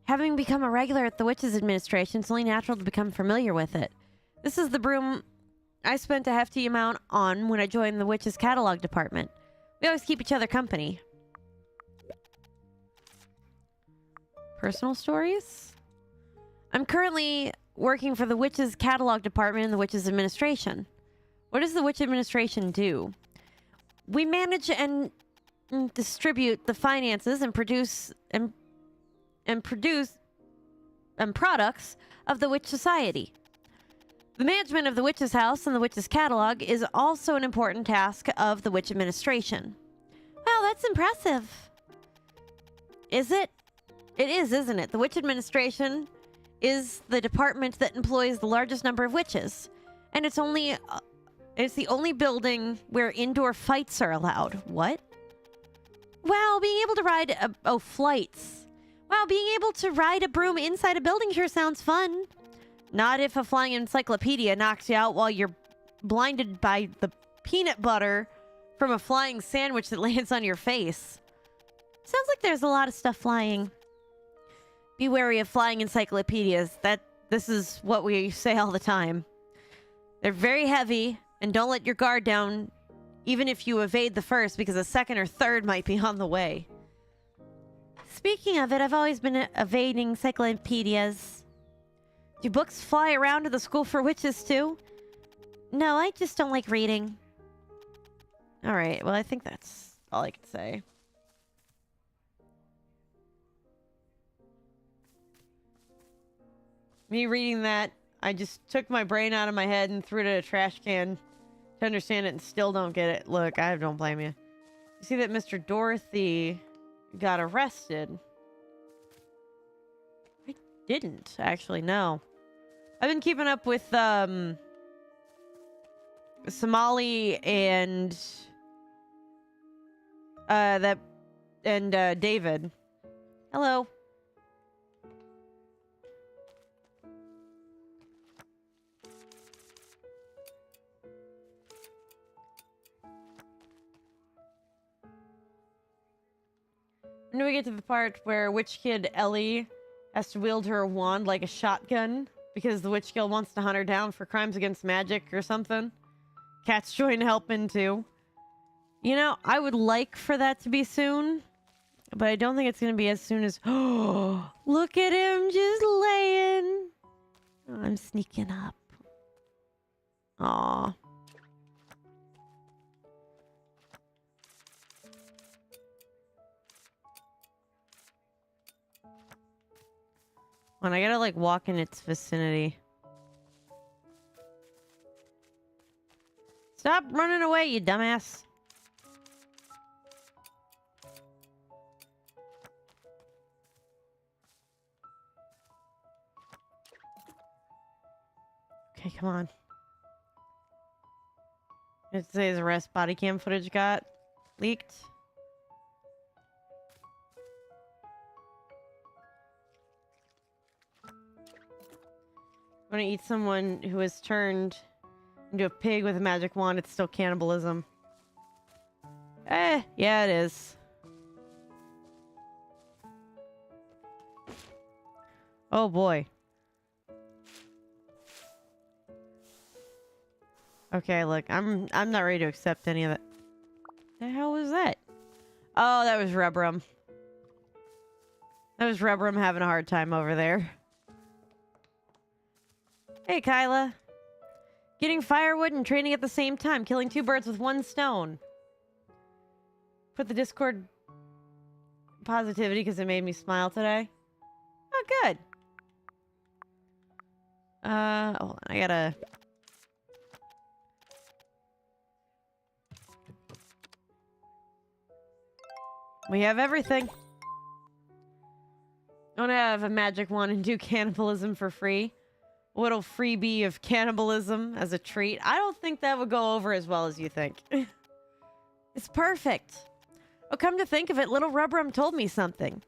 Having become a regular at the Witches Administration, it's only natural to become familiar with it. This is the broom I spent a hefty amount on when I joined the Witches Catalog Department. We always keep each other company. Personal stories? I'm currently working for the Witches Catalog Department in the Witches Administration. What does the Witch Administration do? We manage and distribute the finances and produce products of the Witch Society. The management of the Witch's House and the Witch's Catalog is also an important task of the Witch Administration. Wow, that's impressive. Is it? It is, isn't it? The Witch Administration is the department that employs the largest number of witches, and it's the only building where indoor fights are allowed. What? Wow, being able to ride flights. Wow, being able to ride a broom inside a building sure sounds fun. Not if a flying encyclopedia knocks you out while you're blinded by the peanut butter from a flying sandwich that lands on your face. Sounds like there's a lot of stuff flying. Be wary of flying encyclopedias. This is what we say all the time. They're very heavy, and don't let your guard down even if you evade the first, because a second or third might be on the way. Speaking of it, I've always been evading encyclopedias. Do books fly around to the school for witches too? No, I just don't like reading. Alright, well I think that's all I can say. Me reading that, I just took my brain out of my head and threw it in a trash can to understand it and still don't get it. Look, I don't blame you. You see that Mr. Dorothy got arrested? I didn't, actually, no. I've been keeping up with, Somali and, David. Hello. When do we get to the part where Witch Kid Ellie has to wield her wand like a shotgun because the Witch Guild wants to hunt her down for crimes against magic or something? Cats join helping too. You know, I would like for that to be soon, but I don't think it's going to be as soon as... Oh, look at him just laying. Oh, I'm sneaking up. Aw. When I gotta, like, walk in its vicinity. Stop running away, you dumbass. Okay, come on. It says arrest body cam footage got leaked. When I eat someone who has turned into a pig with a magic wand, it's still cannibalism. Yeah, it is. Oh boy. Okay, look, I'm not ready to accept any of that. The hell was that? Oh, that was Rubrum. That was Rubrum having a hard time over there. Hey, Kyla. Getting firewood and training at the same time. Killing 2 birds with 1 stone. Put the Discord positivity because it made me smile today. Oh, good. Hold on. I gotta... We have everything. I want to have a magic wand and do cannibalism for free. A little freebie of cannibalism as a treat. I don't think that would go over as well as you think. It's perfect. Oh, come to think of it, little Rubrum told me something.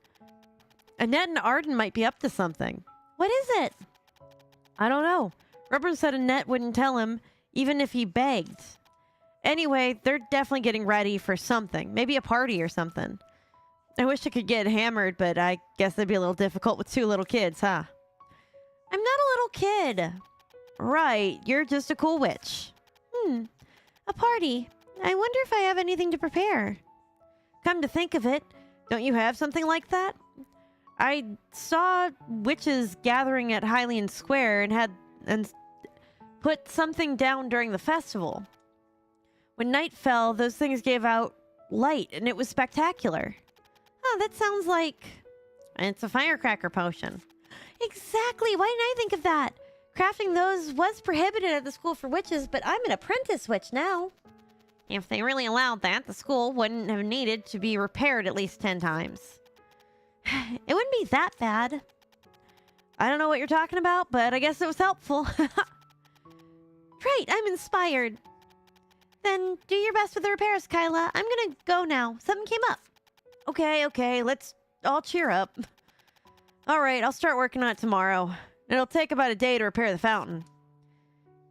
Annette and Arden might be up to something. What is it? I don't know. Rubrum said Annette wouldn't tell him, even if he begged. Anyway, they're definitely getting ready for something. Maybe a party or something. I wish I could get hammered, but I guess that'd be a little difficult with 2 little kids, huh? I'm not a little kid. Right, you're just a cool witch. A party. I wonder if I have anything to prepare. Come to think of it, don't you have something like that? I saw witches gathering at Hylian Square and put something down during the festival. When night fell, those things gave out light, and it was spectacular. Oh, that sounds like... It's a firecracker potion. Exactly! Why didn't I think of that? Crafting those was prohibited at the school for witches, but I'm an apprentice witch now. If they really allowed that, the school wouldn't have needed to be repaired at least 10 times. It wouldn't be that bad. I don't know what you're talking about, but I guess it was helpful. Great, I'm inspired. Then do your best with the repairs, Kyla. I'm gonna go now. Something came up. Okay, let's all cheer up. Alright, I'll start working on it tomorrow. It'll take about a day to repair the fountain.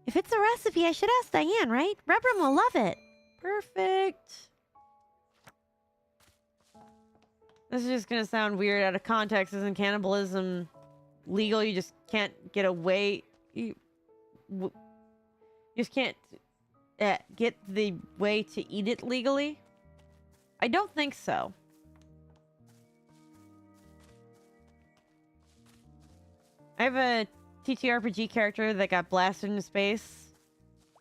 If it's a recipe, I should ask Diane, right? Rubrum will love it. Perfect. This is just gonna sound weird out of context. Isn't cannibalism legal? You just can't get away. You just can't get the way to eat it legally? I don't think so. I have a TTRPG character that got blasted into space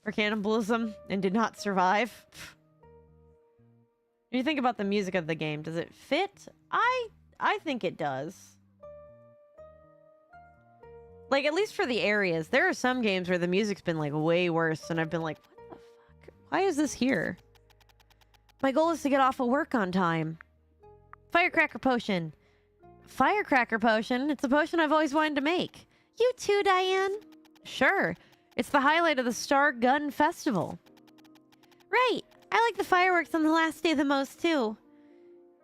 for cannibalism and did not survive. When you think about the music of the game, does it fit? I think it does. Like, at least for the areas. There are some games where the music's been, like, way worse, and I've been like, what the fuck? Why is this here? My goal is to get off of work on time. Firecracker potion. Firecracker potion? It's a potion I've always wanted to make. You too, Diane? Sure. It's the highlight of the Star Gun Festival. Right. I like the fireworks on the last day the most, too.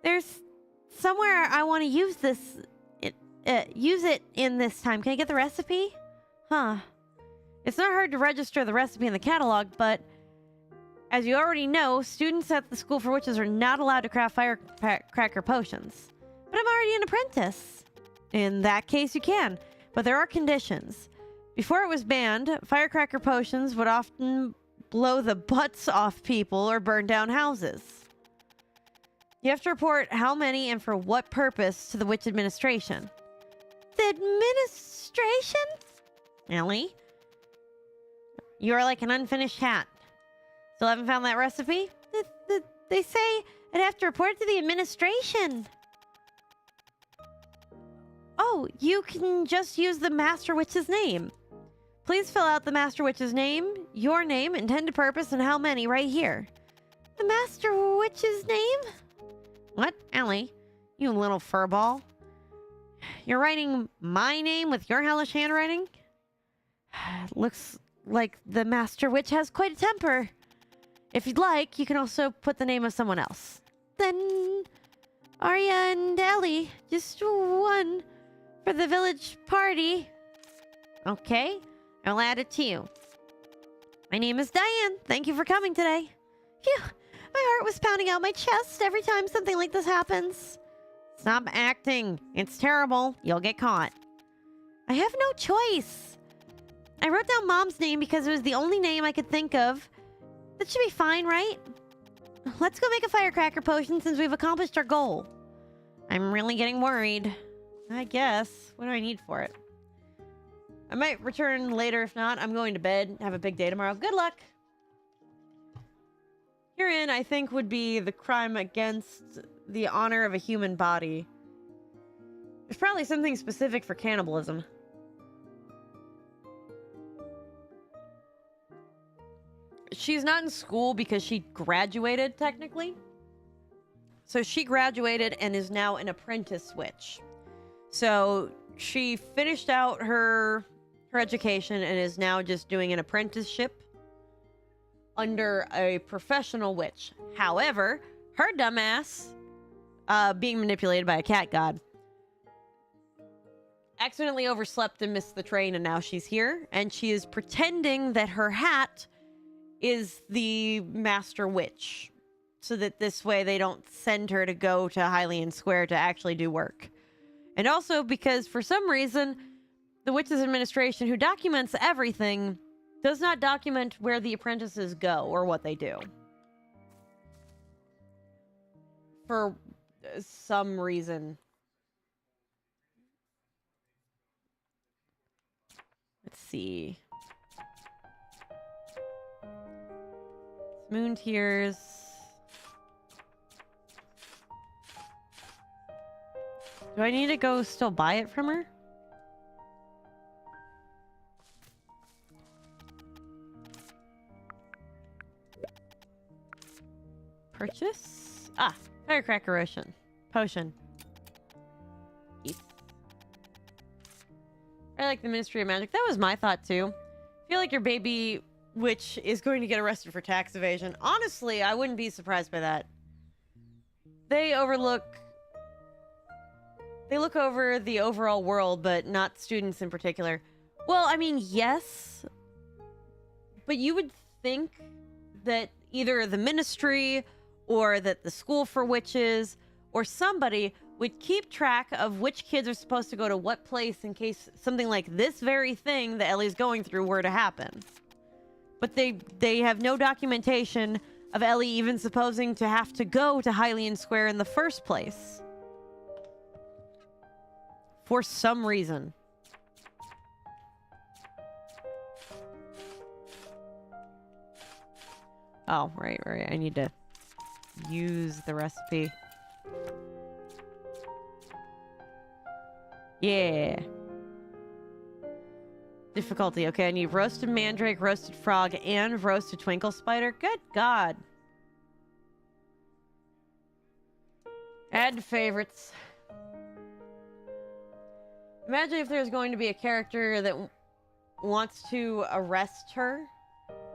There's somewhere I want to use this... use it in this time. Can I get the recipe? Huh. It's not hard to register the recipe in the catalog, but... as you already know, students at the School for Witches are not allowed to craft firecracker potions. But I'm already an apprentice. In that case, you can. But there are conditions. Before it was banned, firecracker potions would often blow the butts off people or burn down houses. You have to report how many and for what purpose to the witch administration. The administration? Ellie? You are like an unfinished hat. Still haven't found that recipe? They say I'd have to report it to the administration. Oh, you can just use the Master Witch's name. Please fill out the Master Witch's name, your name, intended purpose, and how many right here. The Master Witch's name? What? Ellie, you little furball. You're writing my name with your hellish handwriting? Looks like the Master Witch has quite a temper. If you'd like, you can also put the name of someone else. Then, Arya and Ellie, just one for the village party. Okay, I'll add it to you. My name is Diane. Thank you for coming today. Phew, my heart was pounding out my chest every time something like this happens. Stop acting. It's terrible. You'll get caught. I have no choice. I wrote down Mom's name because it was the only name I could think of. That should be fine, right? Let's go make a firecracker potion since we've accomplished our goal. I'm really getting worried. I guess. What do I need for it? I might return later. If not, I'm going to bed. Have a big day tomorrow. Good luck. Herein, I think, would be the crime against the honor of a human body. There's probably something specific for cannibalism. She's not in school because she graduated, technically. So she graduated and is now an apprentice witch. So she finished out her education and is now just doing an apprenticeship under a professional witch. However, her dumbass, being manipulated by a cat god, accidentally overslept and missed the train, and now she's here, and she is pretending that her hat is the master witch, so that this way they don't send her to go to Hylian Square to actually do work. And also because for some reason the Witches Administration, who documents everything, does not document where the apprentices go or what they do. For some reason. Let's see. Moon Tears. Do I need to go still buy it from her? Purchase? Ah, Firecracker Potion. Yes. I like the Ministry of Magic. That was my thought too. I feel like your baby witch is going to get arrested for tax evasion. Honestly, I wouldn't be surprised by that. They look over the overall world, but not students in particular. Well, I mean, yes. But you would think that either the ministry or that the school for witches or somebody would keep track of which kids are supposed to go to what place in case something like this very thing that Ellie's going through were to happen. But they have no documentation of Ellie even supposing to have to go to Hylian Square in the first place. For some reason. Oh, right. I need to use the recipe. Yeah. Difficulty. Okay, I need roasted mandrake, roasted frog, and roasted twinkle spider. Good God. Add to favorites. Imagine if there's going to be a character that wants to arrest her.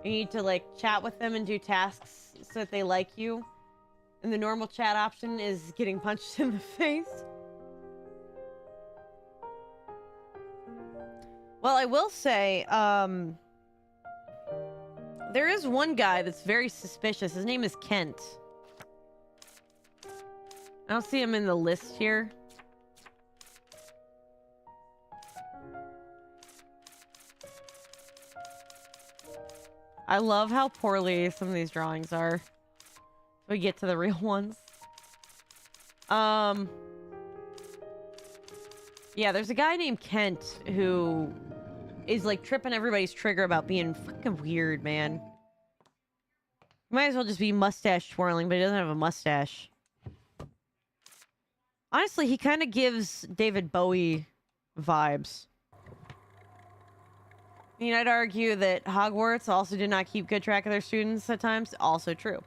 You need to, like, chat with them and do tasks so that they like you. And the normal chat option is getting punched in the face. Well, I will say, there is one guy that's very suspicious. His name is Kent. I don't see him in the list here. I love how poorly some of these drawings are. We get to the real ones. Yeah, there's a guy named Kent who is like tripping everybody's trigger about being fucking weird, man. Might as well just be mustache twirling, but he doesn't have a mustache. Honestly, he kind of gives David Bowie vibes. I mean, I'd argue that Hogwarts also did not keep good track of their students at times. Also true.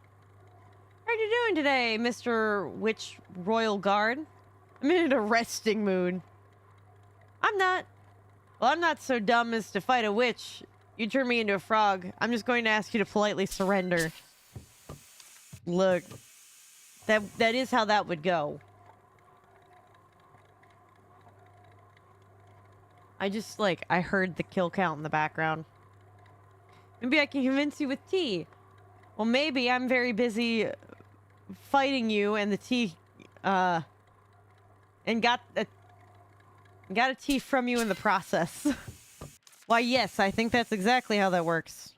How are you doing today, Mr. Witch Royal Guard? I'm in a resting mood. I'm not. Well, I'm not so dumb as to fight a witch. You turn me into a frog. I'm just going to ask you to politely surrender. Look. That is how that would go. I heard the kill count in the background. Maybe I can convince you with tea. Well, maybe I'm very busy fighting you and the tea, and got a tea from you in the process. Why, yes, I think that's exactly how that works.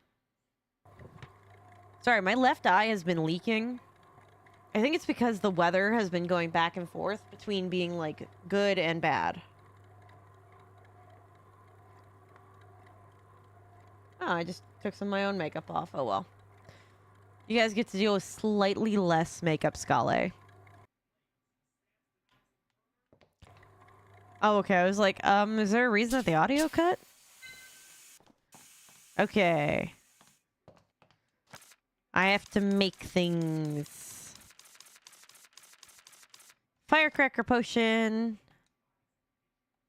Sorry, my left eye has been leaking I think it's because the weather has been going back and forth between being, like, good and bad. Oh, I just took some of my own makeup off. Oh, well. You guys get to deal with slightly less makeup, Scale. Oh, okay. I was like, is there a reason that the audio cut? Okay. I have to make things. Firecracker potion.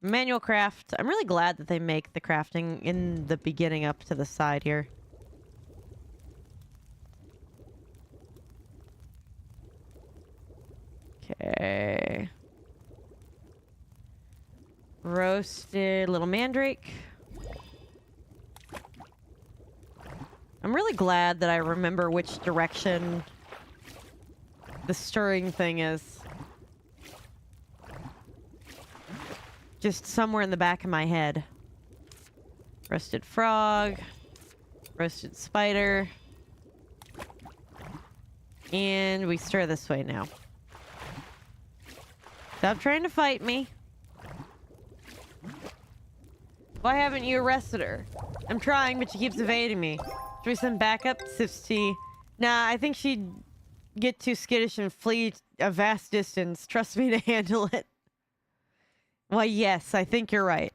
Manual craft. I'm really glad that they make the crafting in the beginning up to the side here. Okay. Roasted little mandrake. I'm really glad that I remember which direction the stirring thing is. Just somewhere in the back of my head. Roasted frog. Roasted spider. And we stir this way now. Stop trying to fight me. Why haven't you arrested her? I'm trying, but she keeps evading me. Should we send backup? Sips tea. Nah, I think she'd get too skittish and flee a vast distance. Trust me to handle it. Why, yes, I think you're right.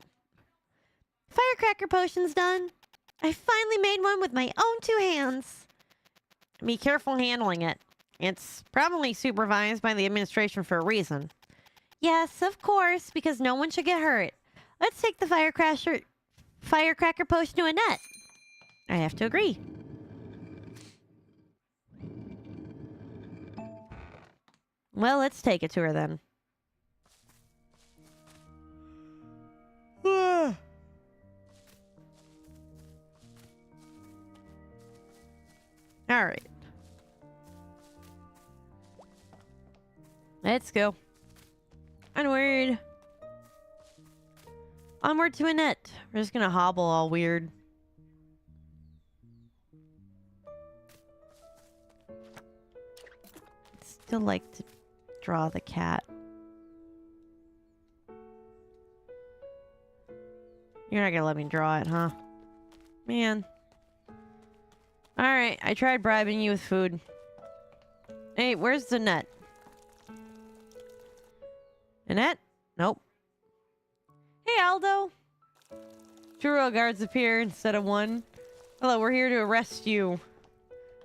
Firecracker potion's done. I finally made one with my own 2 hands. Be careful handling it. It's probably supervised by the administration for a reason. Yes, of course, because no one should get hurt. Let's take the firecracker potion to Annette. I have to agree. Well, let's take it to her then. All right. Let's go. Onward. Onward to Annette. We're just gonna hobble all weird. I'd still like to draw the cat. You're not gonna let me draw it, huh? Man. Alright, I tried bribing you with food. Hey, where's Annette? Annette? Nope. Hey, Aldo. 2 royal guards appear instead of 1. Hello, we're here to arrest you.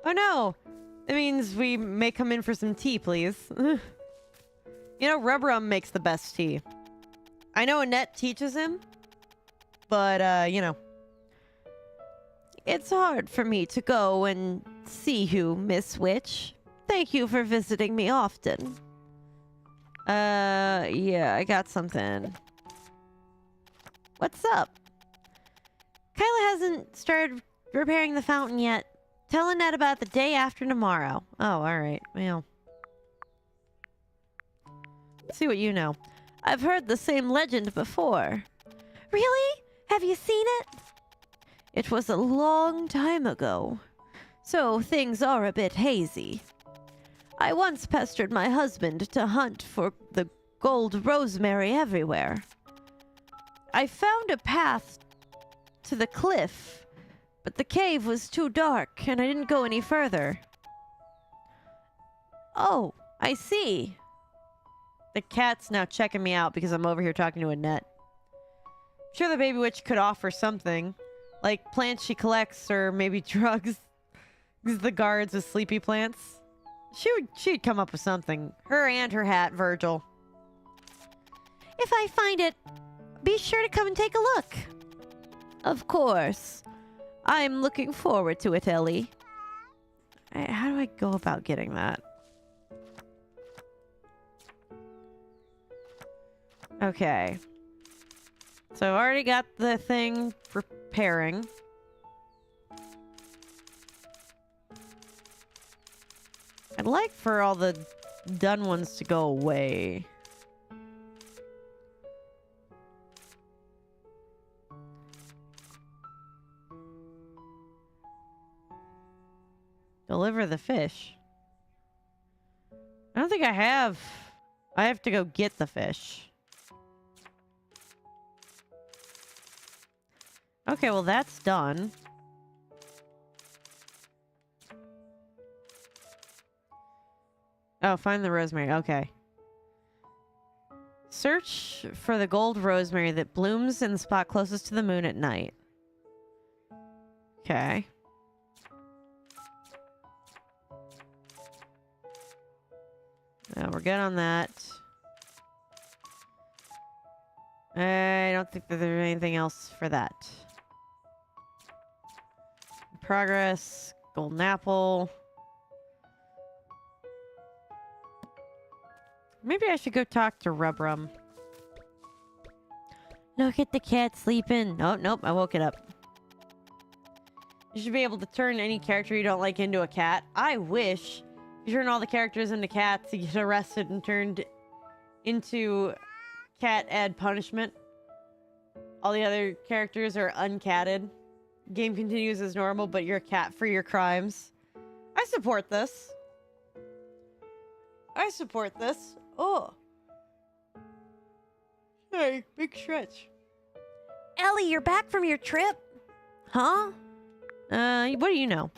Oh no! That means we may come in for some tea, please. You know, Rub Rum makes the best tea. I know Annette teaches him, but, you know. It's hard for me to go and see you, Miss Witch. Thank you for visiting me often. Yeah, I got something. What's up? Kyla hasn't started repairing the fountain yet. Tell Annette about the day after tomorrow. Oh, alright. Well. Let's see what you know. I've heard the same legend before. Really? Have you seen it? It was a long time ago, so things are a bit hazy. I once pestered my husband to hunt for the gold rosemary everywhere. I found a path to the cliff, but the cave was too dark and I didn't go any further. Oh, I see. The cat's now checking me out because I'm over here talking to Annette. I'm sure the baby witch could offer something. Like plants she collects, or maybe drugs. The guards with sleepy plants. She'd come up with something. Her and her hat, Virgil. If I find it, be sure to come and take a look. Of course. I'm looking forward to it, Ellie. How do I go about getting that? Okay. So I've already got the thing preparing. I'd like for all the done ones to go away. Deliver the fish. I don't think I have. I have to go get the fish. Okay, well that's done. Oh, find the rosemary. Okay. Search for the gold rosemary that blooms in the spot closest to the moon at night. Okay. We're good on that. I don't think that there's anything else for that. Progress. Golden apple. Maybe I should go talk to Rubrum. Look at the cat sleeping. Oh, nope, I woke it up. You should be able to turn any character you don't like into a cat. I wish. You turn all the characters into cats, you get arrested and turned into cat ad punishment. All the other characters are uncatted. Game continues as normal, but you're a cat for your crimes. I support this. I support this. Oh. Hey, big stretch. Ellie, you're back from your trip? Huh? What do you know?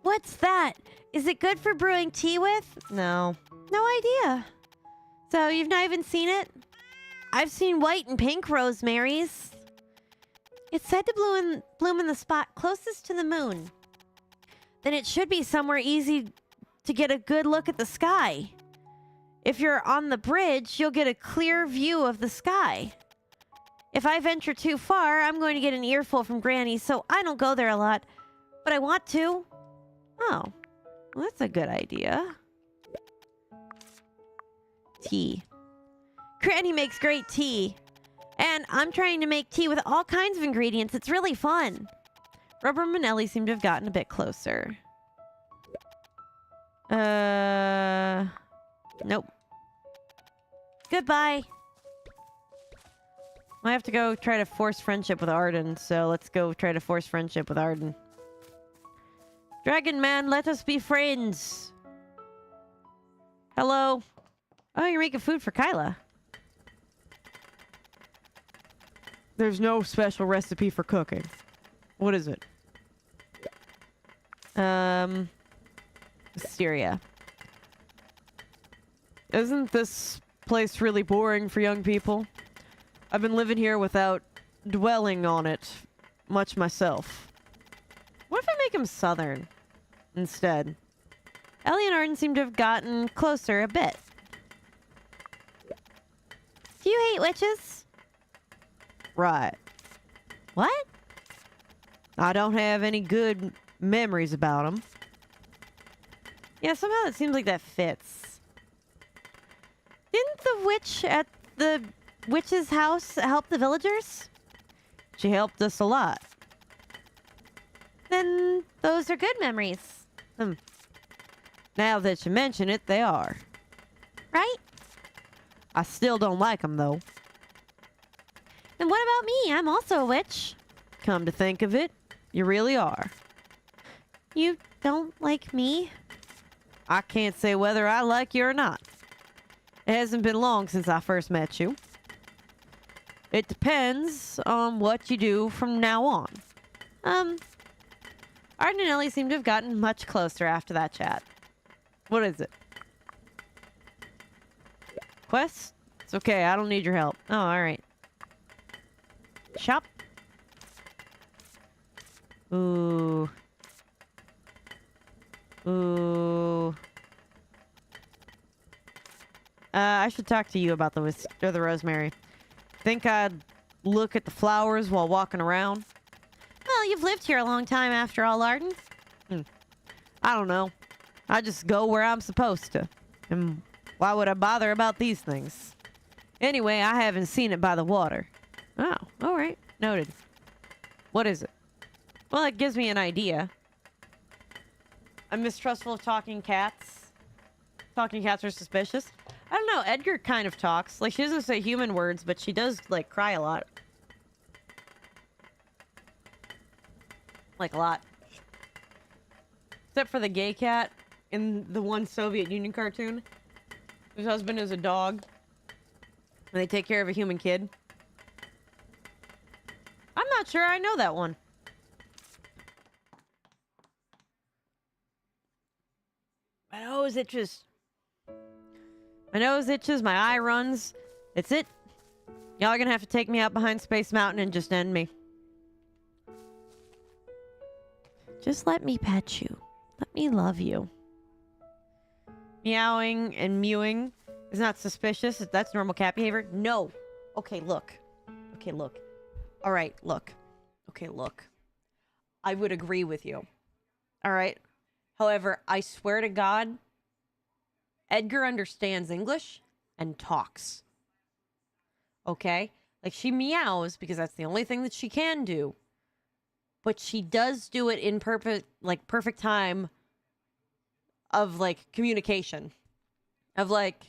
What's that? Is it good for brewing tea with? No. No idea. So you've not even seen it? I've seen white and pink rosemaries. It's said to bloom in the spot closest to the moon. Then it should be somewhere easy to get a good look at the sky. If you're on the bridge, you'll get a clear view of the sky. If I venture too far, I'm going to get an earful from Granny, so I don't go there a lot. But I want to. Oh. Well, that's a good idea. Tea. Granny makes great tea. And I'm trying to make tea with all kinds of ingredients. It's really fun. Rubrum and Ellie seem to have gotten a bit closer. Nope. Goodbye. I have to go try to force friendship with Arden, so let's go try to force friendship with Arden. Dragon Man, let us be friends. Hello. Oh, you're making food for Kyla. There's no special recipe for cooking. What is it? Wisteria. Isn't this place really boring for young people? I've been living here without dwelling on it much myself. What if I make him southern instead? Ellie and Arden seem to have gotten closer a bit. Do you hate witches? Right. What? I don't have any good memories about them. Yeah, somehow it seems like that fits. Didn't the witch at the witch's house help the villagers? She helped us a lot. Then those are good memories. Now that you mention it, they are. Right? I still don't like them, though. And what about me? I'm also a witch. Come to think of it, you really are. You don't like me? I can't say whether I like you or not. It hasn't been long since I first met you. It depends on what you do from now on. Arden and Ellie seem to have gotten much closer after that chat. What is it? Quest? It's okay, I don't need your help. Oh, alright. Shop. Ooh. Ooh. I should talk to you about the rosemary. Think I'd look at the flowers while walking around? Well, you've lived here a long time after all, Arden. I don't know. I just go where I'm supposed to. And why would I bother about these things? Anyway, I haven't seen it by the water. Oh, alright. Noted. What is it? Well, it gives me an idea. I'm mistrustful of talking cats. Talking cats are suspicious. I don't know, Edgar kind of talks. Like, she doesn't say human words, but she does, like, cry a lot. Like, a lot. Except for the gay cat in the one Soviet Union cartoon. Whose husband is a dog. And they take care of a human kid. I'm not sure I know that one. My nose itches. My nose itches, my eye runs. It's it. Y'all are gonna have to take me out behind Space Mountain and just end me. Just let me pet you. Let me love you. Meowing and mewing is not suspicious. That's normal cat behavior. No. Okay, look. Okay, look. All right, look. Okay, look. I would agree with you. All right. However, I swear to God, Edgar understands English and talks. Okay? Like, she meows because that's the only thing that she can do. But she does do it in perfect time of, like, communication. Of, like,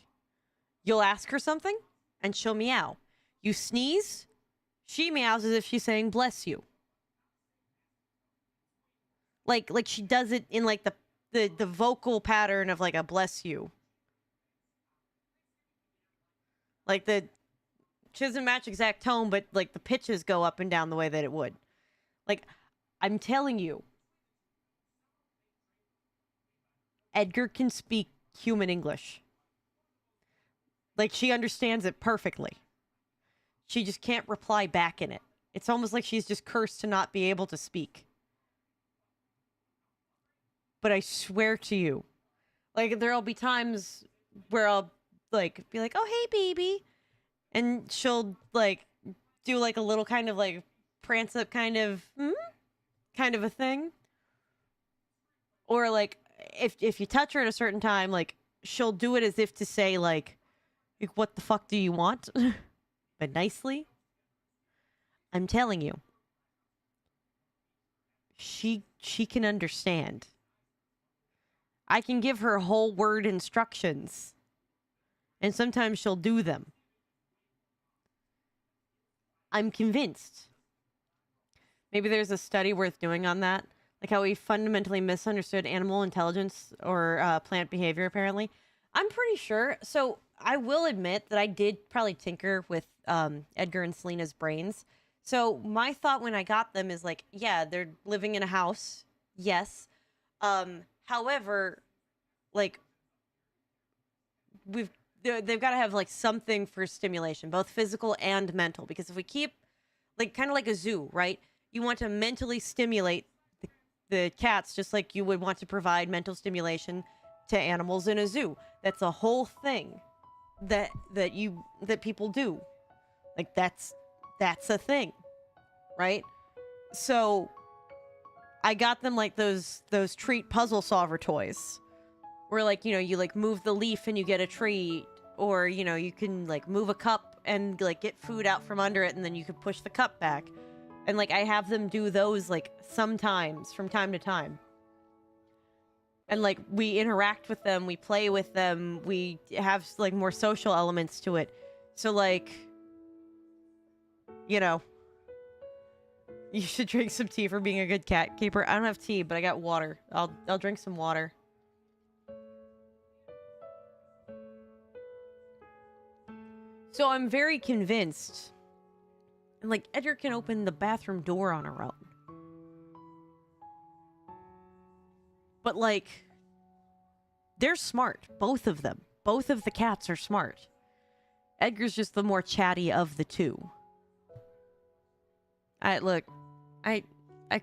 you'll ask her something and she'll meow. You sneeze, she meows as if she's saying bless you. Like she does it in, like, the vocal pattern of, like, a bless you. Like, she doesn't match exact tone, but, like, the pitches go up and down the way that it would. Like, I'm telling you, Edgar can speak human English. Like, she understands it perfectly. She just can't reply back in it. It's almost like she's just cursed to not be able to speak. But I swear to you, like, there'll be times where I'll, like, be like, oh, hey, baby. And she'll, like, do, like, a little kind of, like, prance up kind of a thing. Or, like, if you touch her at a certain time, like, she'll do it as if to say, like, what the fuck do you want? But nicely. I'm telling you. She can understand. I can give her whole word instructions. And sometimes she'll do them. I'm convinced. Maybe there's a study worth doing on that. Like how we fundamentally misunderstood animal intelligence or plant behavior, apparently. I'm pretty sure. So I will admit that I did probably tinker with Edgar and Selena's brains. So my thought when I got them is like, yeah, they're living in a house. Yes. However, like, they've got to have, like, something for stimulation, both physical and mental. Because if we keep, like, kind of like a zoo, right? You want to mentally stimulate the cats just like you would want to provide mental stimulation to animals in a zoo. That's a whole thing that people do. Like, that's a thing, right? So I got them, like, those treat puzzle solver toys where, like, you know, you, like, move the leaf and you get a treat, or, you know, you can, like, move a cup and, like, get food out from under it, and then you can push the cup back. And, like, I have them do those, like, sometimes from time to time. And, like, we interact with them, we play with them, we have, like, more social elements to it. So, like, you know, you should drink some tea for being a good cat keeper. I don't have tea, but I got water. I'll drink some water. So I'm very convinced. And, like, Edgar can open the bathroom door on her own. But, like, they're smart. Both of them. Both of the cats are smart. Edgar's just the more chatty of the two. Look, I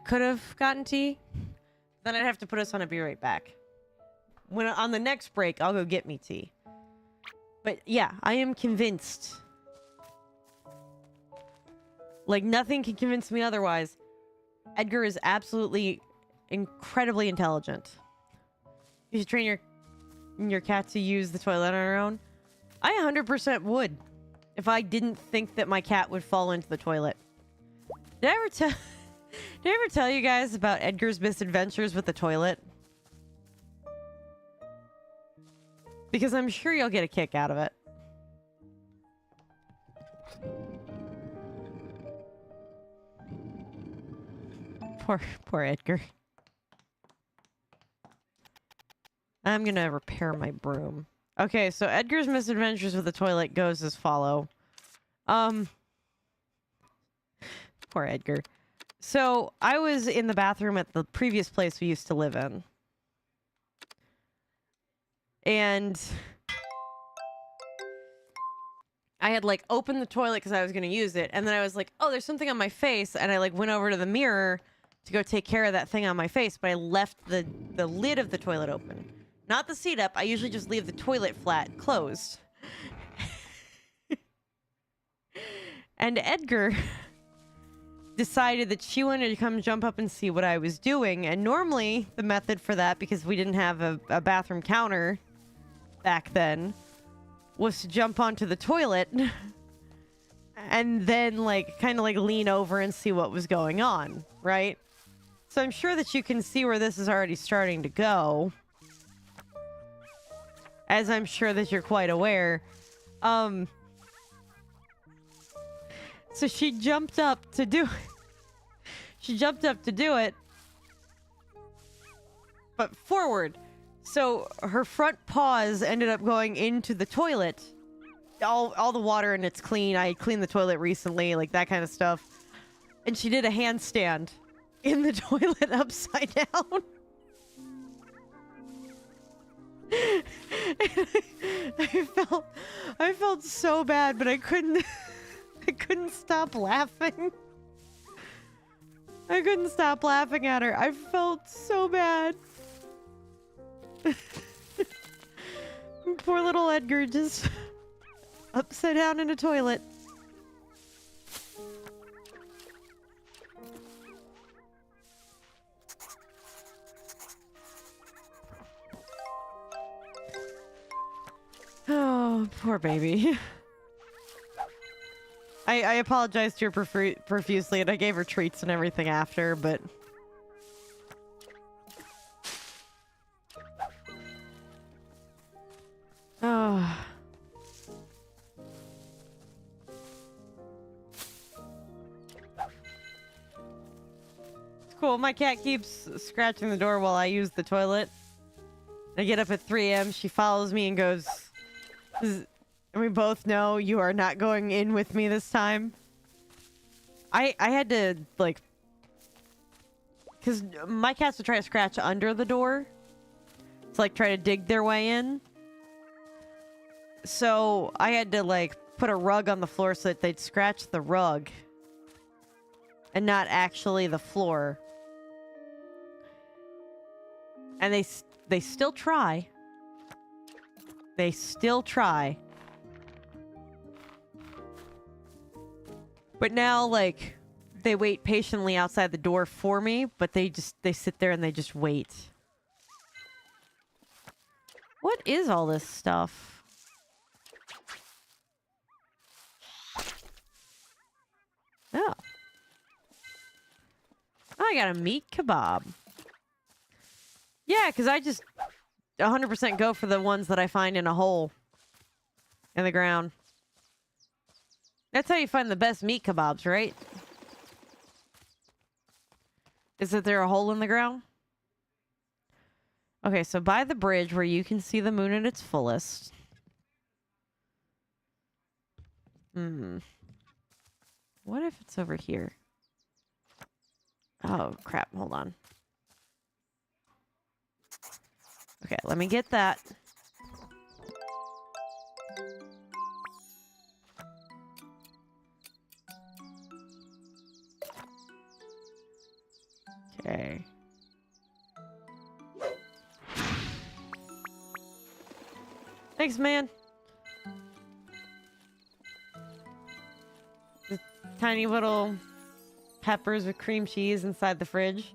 could have gotten tea. Then I'd have to put us on a be right back. On the next break, I'll go get me tea. But yeah, I am convinced. Like, nothing can convince me otherwise. Edgar is absolutely incredibly intelligent. You should train your cat to use the toilet on her own. I 100% would. If I didn't think that my cat would fall into the toilet. Did I ever tell you guys about Edgar's misadventures with the toilet? Because I'm sure you'll get a kick out of it. Poor Edgar. I'm gonna repair my broom. Okay, so Edgar's misadventures with the toilet goes as follow. Poor Edgar. So, I was in the bathroom at the previous place we used to live in. And I had, like, opened the toilet because I was going to use it. And then I was like, oh, there's something on my face. And I, like, went over to the mirror to go take care of that thing on my face. But I left the lid of the toilet open. Not the seat up. I usually just leave the toilet flat closed. And Edgar decided that she wanted to come jump up and see what I was doing. And normally the method for that, because we didn't have a bathroom counter back then, was to jump onto the toilet and then like kind of like lean over and see what was going on, right? So I'm sure that you can see where this is already starting to go. As I'm sure that you're quite aware. So she jumped up to do it. She jumped up to do it. But forward. So her front paws ended up going into the toilet. All the water and it's clean. I cleaned the toilet recently, like that kind of stuff. And she did a handstand in the toilet upside down. I felt so bad, but I couldn't stop laughing. I couldn't stop laughing at her. I felt so bad. Poor little Edgar just upside down in a toilet. Oh, poor baby. I apologized to her profusely, and I gave her treats and everything after, but... Oh. It's cool. My cat keeps scratching the door while I use the toilet. I get up at 3 a.m. She follows me and goes... We both know you are not going in with me this time. I had to, like... Because my cats would try to scratch under the door. To, like, try to dig their way in. So, I had to, like, put a rug on the floor so that they'd scratch the rug. And not actually the floor. And they still try. They still try. But now, like, they wait patiently outside the door for me, but they sit there and they just wait. What is all this stuff? Oh. I got a meat kebab. Yeah, because I just 100% go for the ones that I find in a hole in the ground. That's how you find the best meat kebabs, right? Is that there a hole in the ground? Okay, so by the bridge where you can see the moon at its fullest. What if it's over here? Oh, crap. Hold on. Okay, let me get that. Okay. Thanks, man. The tiny little peppers with cream cheese inside the fridge.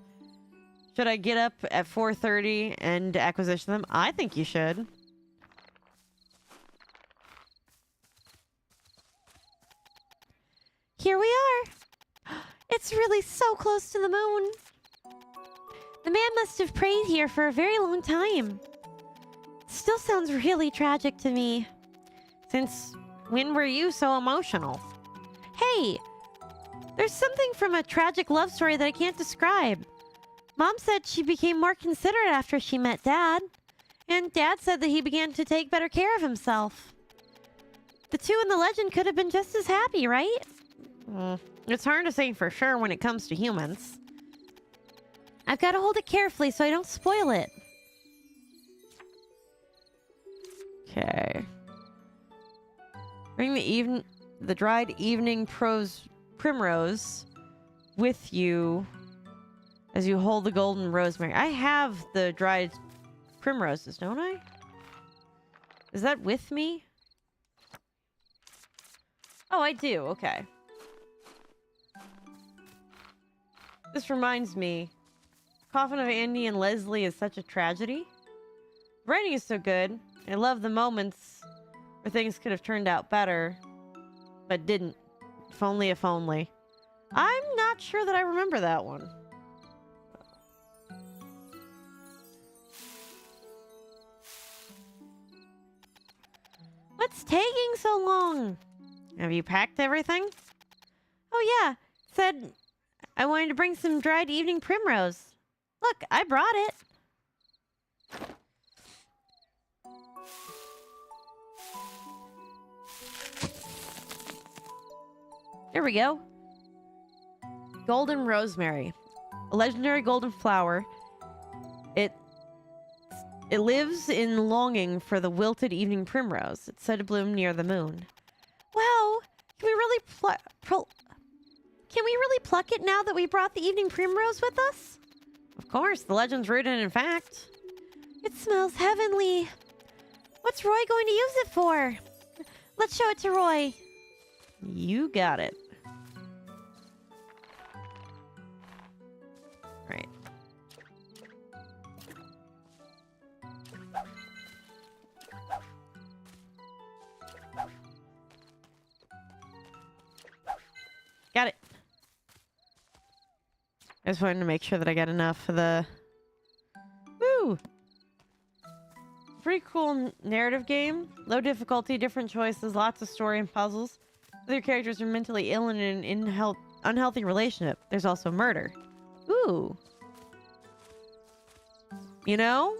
Should I get up at 4:30 and acquisition them? I think you should. Here we are. It's really so close to the moon. The man must have prayed here for a very long time. Still sounds really tragic to me. Since when were you so emotional? Hey, there's something from a tragic love story that I can't describe. Mom said she became more considerate after she met Dad. And Dad said that he began to take better care of himself. The two in the legend could have been just as happy, right? It's hard to say for sure when it comes to humans. I've got to hold it carefully so I don't spoil it. Okay. Bring the dried evening primrose with you as you hold the golden rosemary. I have the dried primroses, don't I? Is that with me? Oh, I do. Okay. This reminds me. Coffin of Andy and Leslie is such a tragedy. The writing is so good. I love the moments where things could have turned out better, but didn't. If only, if only. I'm not sure that I remember that one. What's taking so long? Have you packed everything? Oh yeah, said I wanted to bring some dried evening primrose. Look, I brought it. Here we go. Golden rosemary. A legendary golden flower. It lives in longing for the wilted evening primrose. It's said to bloom near the moon. Wow, can we really pluck it now that we brought the evening primrose with us? Of course, the legend's rooted in fact. It smells heavenly. What's Roy going to use it for? Let's show it to Roy. You got it. Right. Got it. I just wanted to make sure that I got enough for the... Woo! Pretty cool narrative game. Low difficulty, different choices, lots of story and puzzles. Other characters are mentally ill and in an unhealthy relationship. There's also murder. Ooh. You know?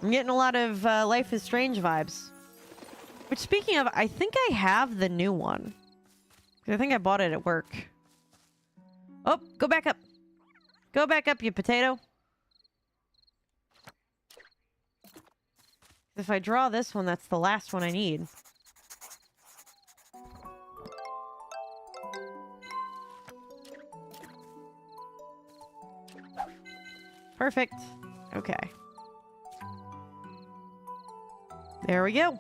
I'm getting a lot of Life is Strange vibes. Which, speaking of, I think I have the new one. I think I bought it at work. Oh, go back up. Go back up, you potato. If I draw this one, that's the last one I need. Perfect. Okay. There we go.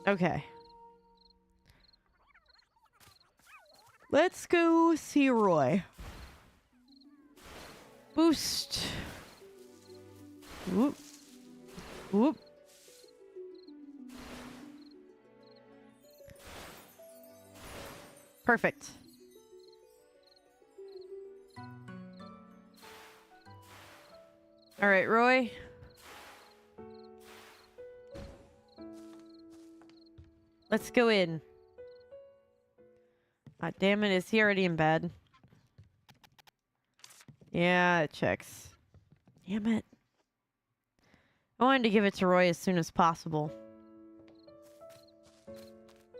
Okay. Let's go see Roy. Boost. Whoop. Whoop. Perfect. All right, Roy. Let's go in. God damn it, is he already in bed? Yeah, it checks. Damn it. I wanted to give it to Roy as soon as possible.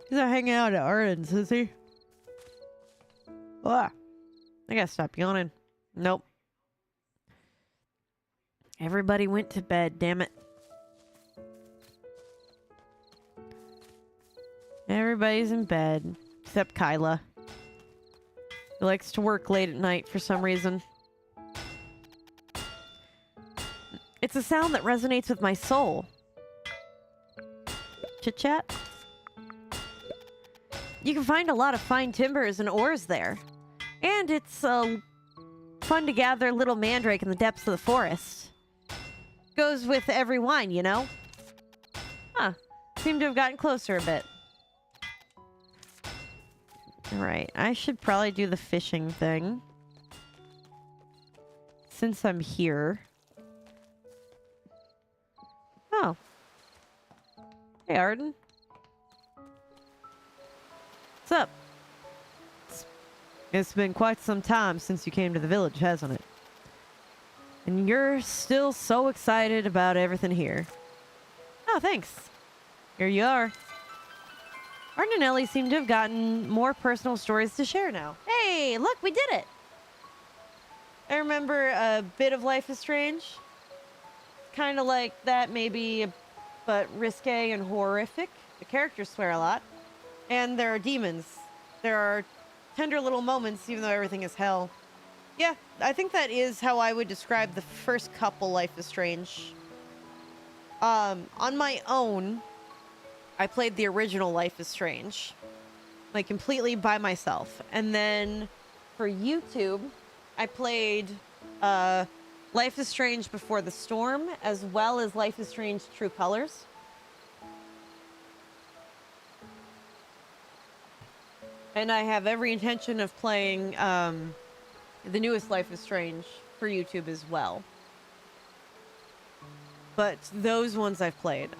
He's not hanging out at Arden's, is he? Ah, I gotta stop yawning. Nope. Everybody went to bed, damn it. Everybody's in bed, except Kyla. He likes to work late at night for some reason. It's a sound that resonates with my soul. Chit-chat? You can find a lot of fine timbers and ores there. And it's fun to gather little mandrake in the depths of the forest. Goes with every wine, you know? Huh. Seem to have gotten closer a bit. Alright, I should probably do the fishing thing. Since I'm here. Oh. Hey, Arden. What's up? It's been quite some time since you came to the village, hasn't it? And you're still so excited about everything here. Oh, thanks. Here you are. Art and Ellie seem to have gotten more personal stories to share now. Hey, look, we did it. I remember a bit of Life is Strange. Kind of like that, maybe, but risque and horrific. The characters swear a lot. And there are demons. There are tender little moments, even though everything is hell. Yeah, I think that is how I would describe the first couple Life is Strange. On my own, I played the original Life is Strange. Like, completely by myself. And then, for YouTube, I played, Life is Strange Before the Storm, as well as Life is Strange True Colors. And I have every intention of playing the newest Life is Strange for YouTube as well. But those ones I've played.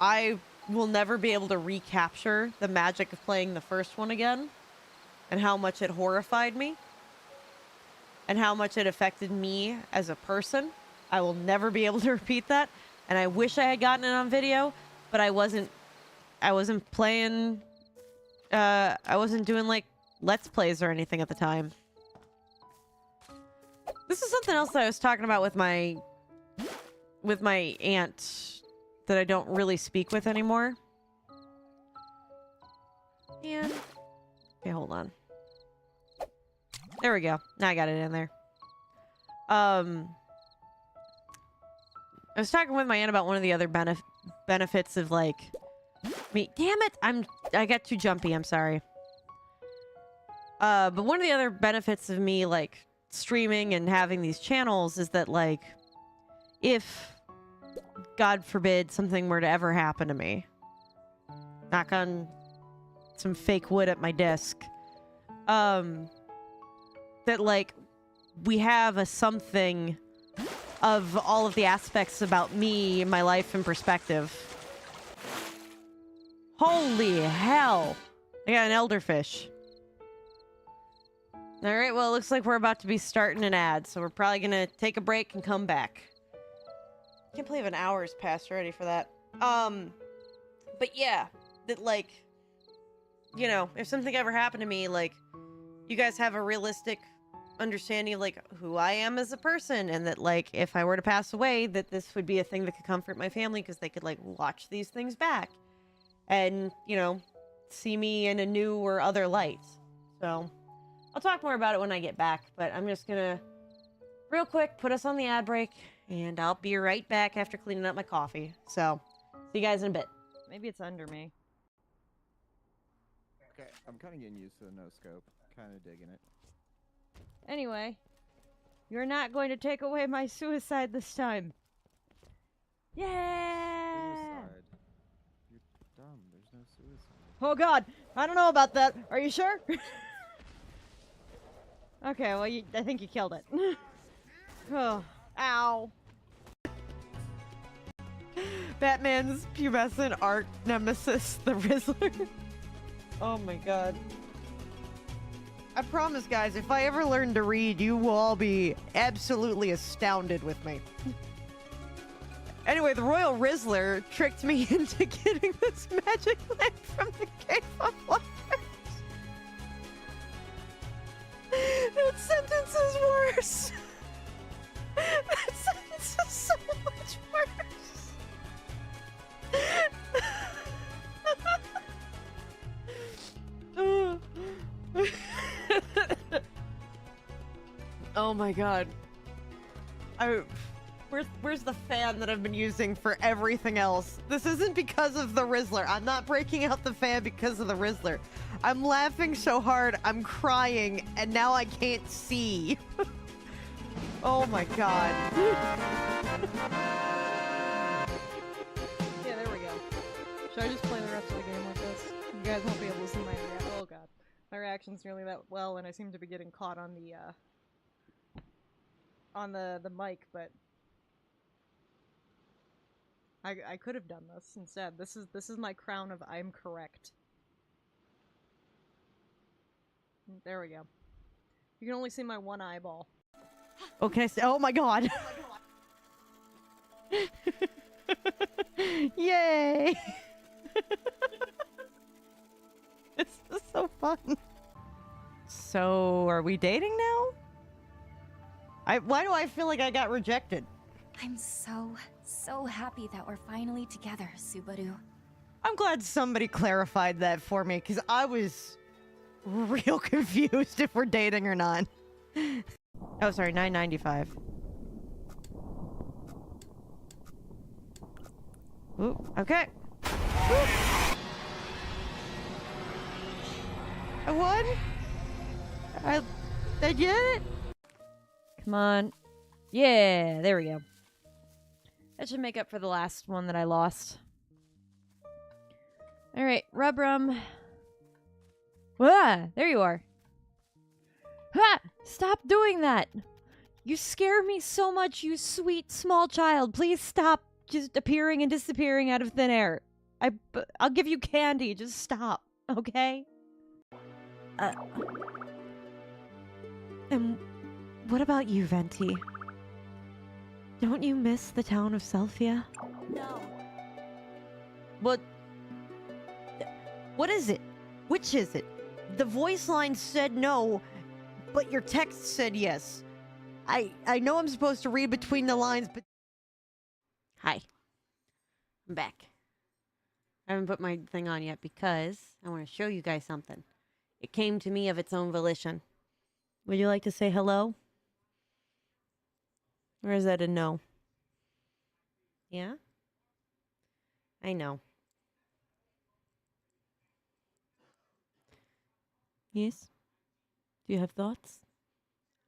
I will never be able to recapture the magic of playing the first one again, and how much it horrified me, and how much it affected me as a person. I will never be able to repeat that, and I wish I had gotten it on video, but I wasn't playing, I wasn't doing like Let's Plays or anything at the time. This is something else that I was talking about with my aunt that I don't really speak with anymore. And okay, hold on. There we go. Now I got it in there. I was talking with my aunt about one of the other benefits of like me. Damn it! I got too jumpy. I'm sorry. But one of the other benefits of me like streaming and having these channels is that like if God forbid something were to ever happen to me, knock on some fake wood at my desk, that like we have a something of all of the aspects about me, my life in perspective. Holy hell! I got an elderfish. Alright, well, it looks like we're about to be starting an ad, so we're probably gonna take a break and come back. Can't believe an hour's passed already for that. But yeah, that like, you know, if something ever happened to me, like, you guys have a realistic understanding of like who I am as a person, and that like if I were to pass away, that this would be a thing that could comfort my family because they could like watch these things back and, you know, see me in a new or other light. So I'll talk more about it when I get back, but I'm just gonna real quick put us on the ad break, and I'll be right back after cleaning up my coffee. So see you guys in a bit. Maybe it's under me. Okay, I'm kind of getting used to the no scope. Kind of digging it. Anyway, you're not going to take away my suicide this time. Yeah! Suicide. You're dumb. There's no suicide. Oh god, I don't know about that. Are you sure? Okay, well, I think you killed it. Oh, ow. Batman's pubescent arch nemesis, the Rizzler. Oh my god. I promise, guys, if I ever learn to read, you will all be absolutely astounded with me. Anyway, the Royal Rizzler tricked me into getting this magic lamp from the Cave of Wonders. That sentence is worse. That sentence is so much worse. Oh my god. Where's the fan that I've been using for everything else? This isn't because of the Rizzler. I'm not breaking out the fan because of the Rizzler. I'm laughing so hard, I'm crying, and now I can't see. Oh my god. Yeah, there we go. Should I just play the rest of the game like this? You guys won't be able to see my reaction. Oh god. My reaction's nearly that well, and I seem to be getting caught on the mic, but I could have done this instead. This is my crown of I'm correct. There we go. You can only see my one eyeball. Oh, can I say? Oh my god! Yay! This is so fun. So, are we dating now? Why do I feel like I got rejected? I'm so happy that we're finally together, Subaru. I'm glad somebody clarified that for me, because I was real confused if we're dating or not. Oh, sorry, $9.95. Ooh, okay. Ooh. I won? I did it? Come on. Yeah, there we go. That should make up for the last one that I lost. Alright, Rubrum. Ah, there you are. Ha! Stop doing that! You scare me so much, you sweet small child. Please stop just appearing and disappearing out of thin air. I'll give you candy. Just stop, okay? And what about you, Venti? Don't you miss the town of Selphia? No. What is it? Which is it? The voice line said no, but your text said yes. I know I'm supposed to read between the lines, but... Hi. I'm back. I haven't put my thing on yet because I want to show you guys something. It came to me of its own volition. Would you like to say hello? Or is that a no? Yeah? I know. Yes? Do you have thoughts?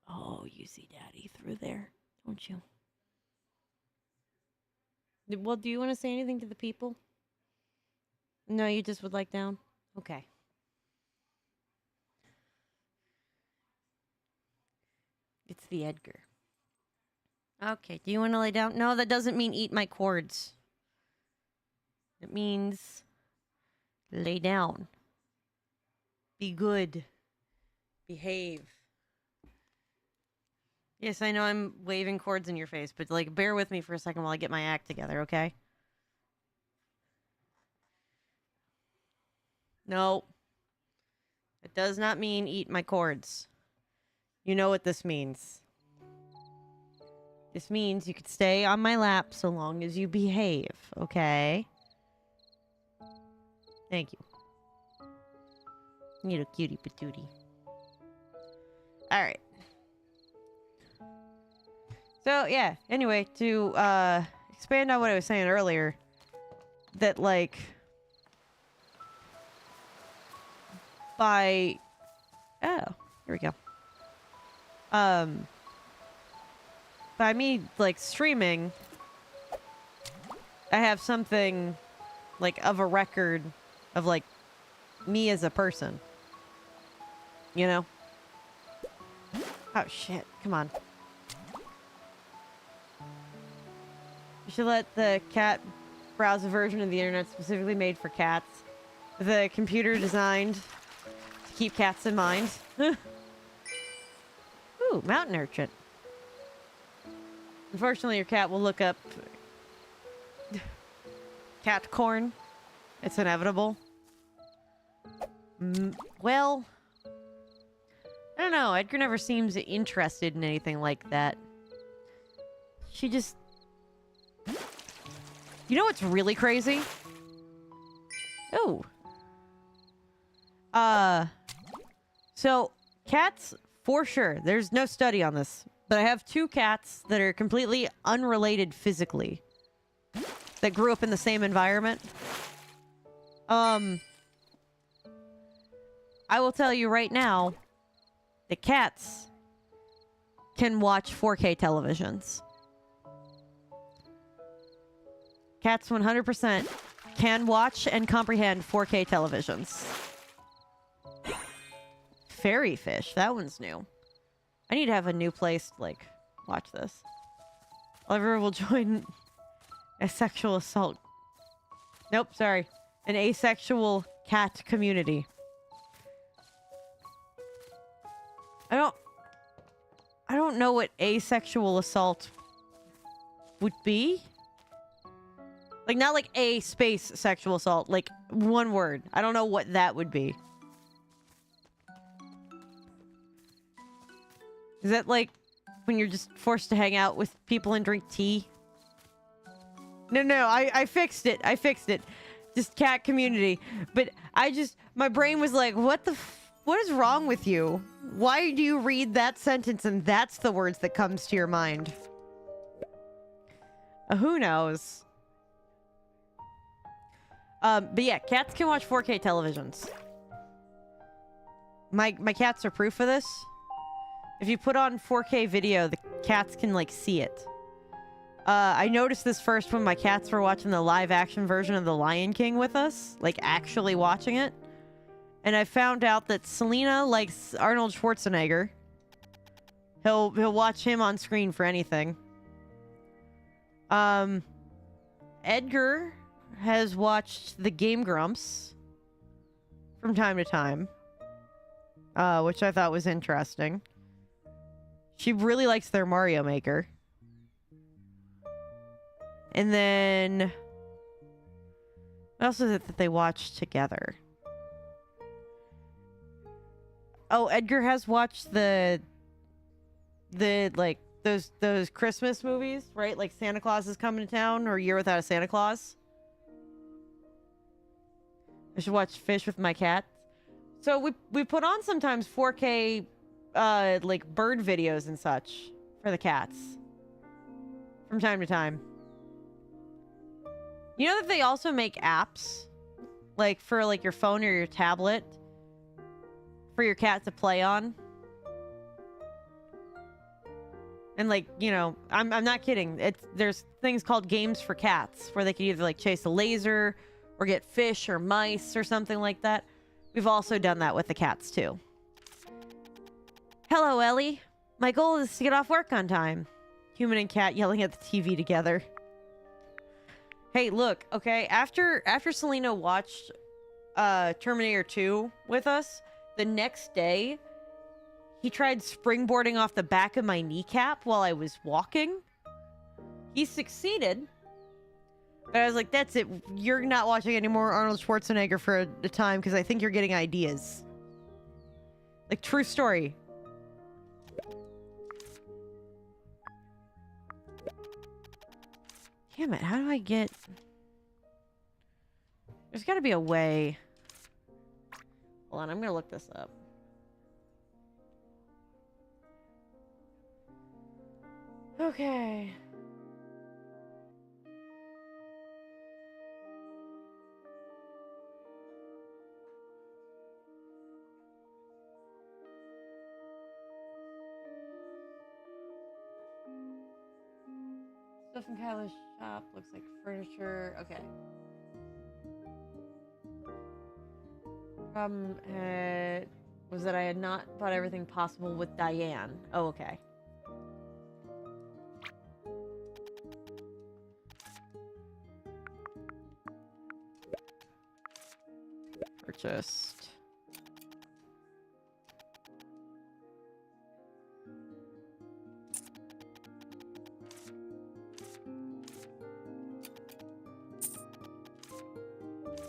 Oh, you see Daddy through there, don't you? Well, do you want to say anything to the people? No, you just would like down? Okay. It's the Edgar. Okay, do you want to lay down? No, that doesn't mean eat my cords. It means lay down. Be good. Behave. Yes, I know I'm waving cords in your face, but like bear with me for a second while I get my act together, okay? No. It does not mean eat my cords. You know what this means. This means you could stay on my lap so long as you behave, okay? Thank you. You cutie patootie. Alright. So, yeah, anyway, to expand on what I was saying earlier, that, like, by... Oh, here we go. By me, like, streaming, I have something, like, of a record of, like, me as a person. You know? Oh, shit. Come on. You should let the cat browse a version of the internet specifically made for cats. The computer designed to keep cats in mind. Ooh, mountain urchin. Unfortunately, your cat will look up cat corn. It's inevitable. Well, I don't know. Edgar never seems interested in anything like that. She just... You know what's really crazy? Oh. So, cats, for sure. There's no study on this. But I have two cats that are completely unrelated physically. That grew up in the same environment. I will tell you right now, the cats can watch 4K televisions. Cats 100% can watch and comprehend 4K televisions. Fairy fish, that one's new. I need to have a new place to, like, watch this. Oliver will join a sexual assault. Nope, sorry. An asexual cat community. I don't know what asexual assault would be. Like, not like a space sexual assault, like one word. I don't know what that would be. Is that like when you're just forced to hang out with people and drink tea? No, I fixed it. I fixed it. Just cat community. But my brain was like, what is wrong with you? Why do you read that sentence and that's the words that comes to your mind? Who knows? But yeah, cats can watch 4K televisions. My cats are proof of this. If you put on 4K video, the cats can, like, see it. I noticed this first when my cats were watching the live-action version of The Lion King with us. Like, actually watching it. And I found out that Selena likes Arnold Schwarzenegger. He'll watch him on screen for anything. Edgar has watched the Game Grumps from time to time. Which I thought was interesting. She really likes their Mario Maker. And then... what else is it that they watch together? Oh, Edgar has watched the like, those Christmas movies, right? Like Santa Claus is Coming to Town or Year Without a Santa Claus. I should watch Fish with my cat. So we put on sometimes 4K like bird videos and such for the cats from time to time. You know that they also make apps like for like your phone or your tablet for your cat to play on? And like, you know, I'm not kidding. There's things called games for cats where they can either like chase a laser or get fish or mice or something like that. We've also done that with the cats too. Hello, Ellie. My goal is to get off work on time. Human and cat yelling at the TV together. Hey, look, okay, after Selena watched Terminator 2 with us, the next day, he tried springboarding off the back of my kneecap while I was walking. He succeeded. But I was like, that's it. You're not watching any more Arnold Schwarzenegger for a time because I think you're getting ideas. Like, true story. Damn it, how do I get... There's gotta be a way. Hold on, I'm gonna look this up. Okay. Stuff in Kyla's shop looks like furniture. Okay. Problem was that I had not bought everything possible with Diane. Oh, okay. Purchased.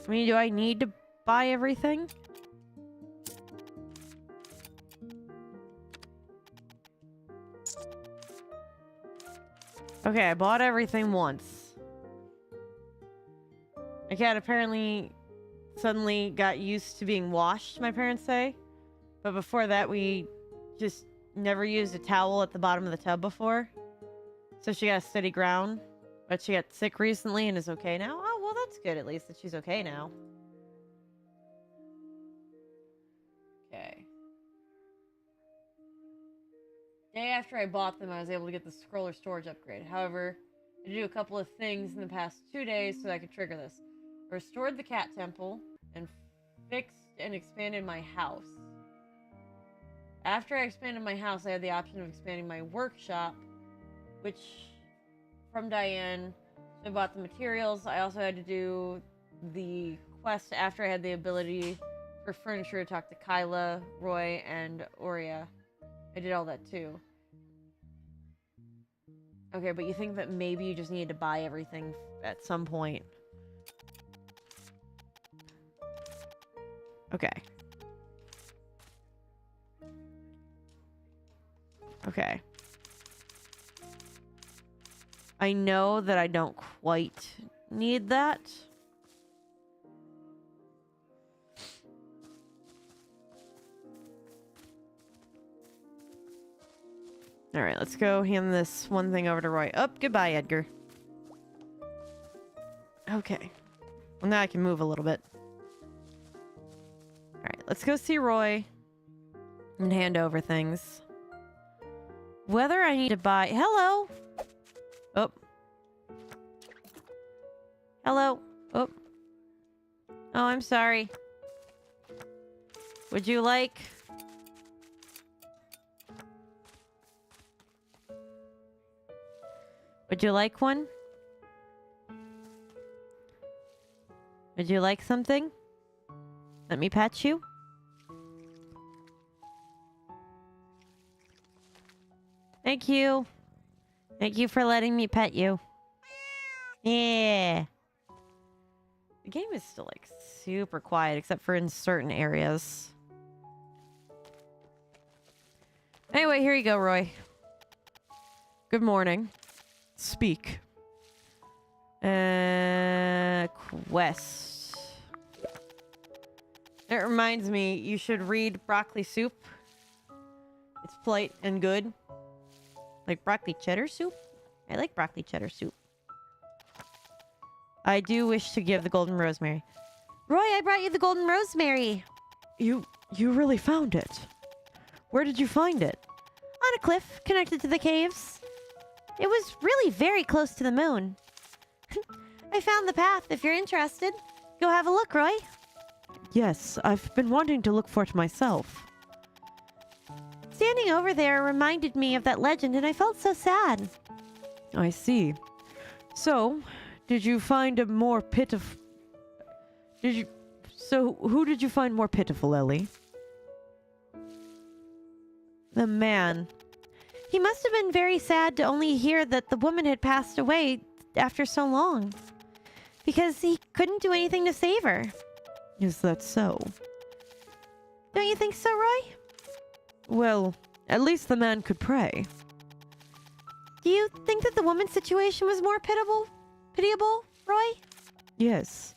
I mean, do I need to buy everything? Okay, I bought everything once. My cat apparently suddenly got used to being washed, my parents say. But before that, we just never used a towel at the bottom of the tub before. So she got a steady ground. But she got sick recently and is okay now. Oh, well, that's good at least that she's okay now. Okay. Day after I bought them, I was able to get the scroller storage upgrade. However, I had to do a couple of things in the past 2 days so that I could trigger this. I restored the cat temple and fixed and expanded my house. After I expanded my house, I had the option of expanding my workshop, which... from Diane. So I bought the materials. I also had to do the quest after I had the ability for furniture to talk to Kyla, Roy, and Aurea. I did all that too. Okay, but you think that maybe you just need to buy everything at some point. Okay. Okay. I know that I don't quite need that. Alright, let's go hand this one thing over to Roy. Oh, goodbye, Edgar. Okay. Well, now I can move a little bit. Alright, let's go see Roy and hand over things. Whether I need to buy... Hello! Oh. Hello. Oh. Oh, I'm sorry. Would you like... Would you like one? Would you like something? Let me pet you? Thank you. Thank you for letting me pet you. Yeah. The game is still like super quiet except for in certain areas. Anyway, here you go, Roy. Good morning. Speak. Quest. It reminds me, you should read Broccoli Soup. It's polite and good. Like broccoli cheddar soup? I like broccoli cheddar soup. I do wish to give the golden rosemary. Roy, I brought you the golden rosemary. You really found it. Where did you find it? On a cliff connected to the caves. It was really very close to the moon. I found the path if you're interested. Go have a look, Roy. Yes, I've been wanting to look for it myself. Standing over there reminded me of that legend and I felt so sad. I see. So, did you find a more pitiful... So, who did you find more pitiful, Ellie? The man. He must have been very sad to only hear that the woman had passed away after so long. Because he couldn't do anything to save her. Is that so? Don't you think so, Roy? Well, at least the man could pray. Do you think that the woman's situation was more pitiable, Roy? Yes,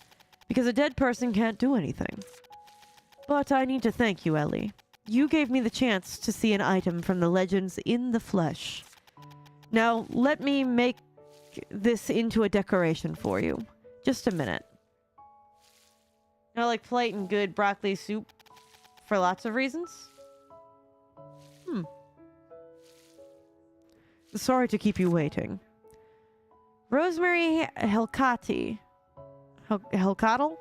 because a dead person can't do anything. But I need to thank you, Ellie. You gave me the chance to see an item from the legends in the flesh. Now, let me make this into a decoration for you. Just a minute. I like polite and good broccoli soup for lots of reasons. Sorry to keep you waiting. Rosemary Helcati. Helcatl?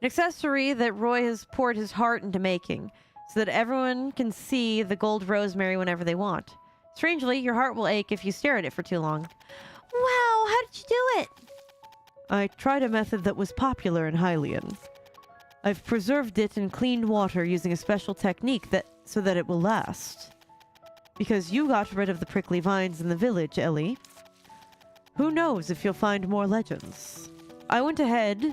An accessory that Roy has poured his heart into making, so that everyone can see the gold rosemary whenever they want. Strangely, your heart will ache if you stare at it for too long. Wow, how did you do it? I tried a method that was popular in Hylian. I've preserved it in clean water using a special technique so that it will last. Because you got rid of the prickly vines in the village, Ellie. Who knows if you'll find more legends? I went ahead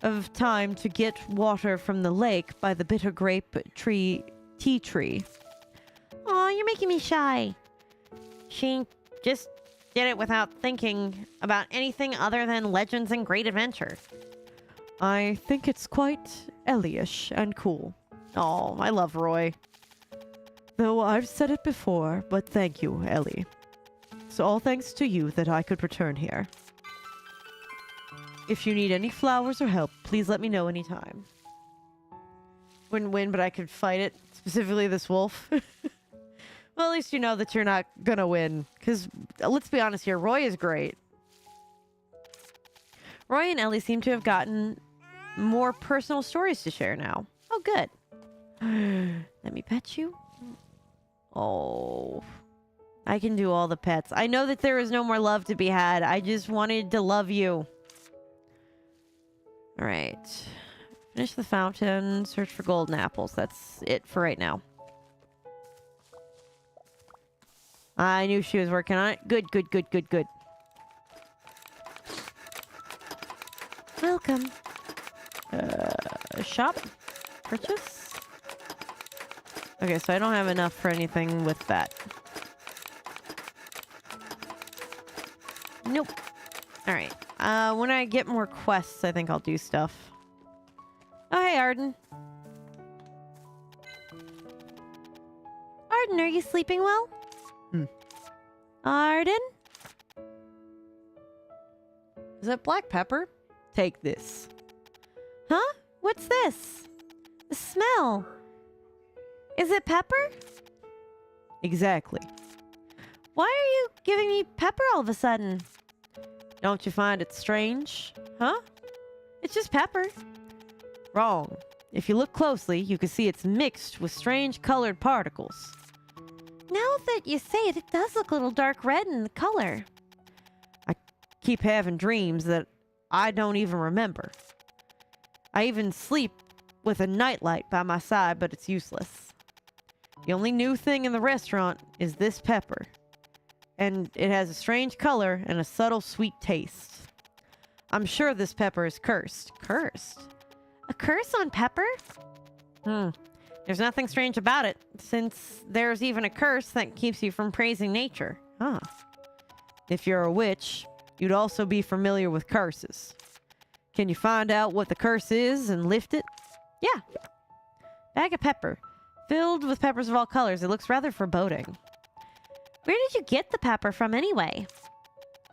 of time to get water from the lake by the bitter grape tea tree. Aw, you're making me shy. She just did it without thinking about anything other than legends and great adventure. I think it's quite Ellie-ish and cool. Oh, I love Roy. Though I've said it before, but thank you, Ellie. It's all thanks to you that I could return here. If you need any flowers or help, please let me know anytime. Wouldn't win, but I could fight it. Specifically this wolf. Well, at least you know that you're not gonna win. Because, let's be honest here, Roy is great. Roy and Ellie seem to have gotten more personal stories to share now. Oh, good. Let me pet you. Oh. I can do all the pets. I know that there is no more love to be had. I just wanted to love you. Alright. Finish the fountain. Search for golden apples. That's it for right now. I knew she was working on it. Good, good, good, good, good. Welcome. Shop? Purchase? Okay, so I don't have enough for anything with that. Nope. Alright. When I get more quests, I think I'll do stuff. Oh, hey, Arden. Arden, are you sleeping well? Arden? Is that black pepper? Take this. Huh? What's this? The smell. Is it pepper? Exactly. Why are you giving me pepper all of a sudden? Don't you find it strange? Huh? It's just pepper. Wrong. If you look closely, you can see it's mixed with strange colored particles. Now that you say it, it does look a little dark red in the color. Keep having dreams that I don't even remember. I even sleep with a nightlight by my side, but it's useless. The only new thing in the restaurant is this pepper. And it has a strange color and a subtle sweet taste. I'm sure this pepper is cursed. Cursed? A curse on pepper? There's nothing strange about it, since there's even a curse that keeps you from praising nature. Huh. If you're a witch, you'd also be familiar with curses. Can you find out what the curse is and lift it? Yeah. Bag of pepper. Filled with peppers of all colors. It looks rather foreboding. Where did you get the pepper from anyway?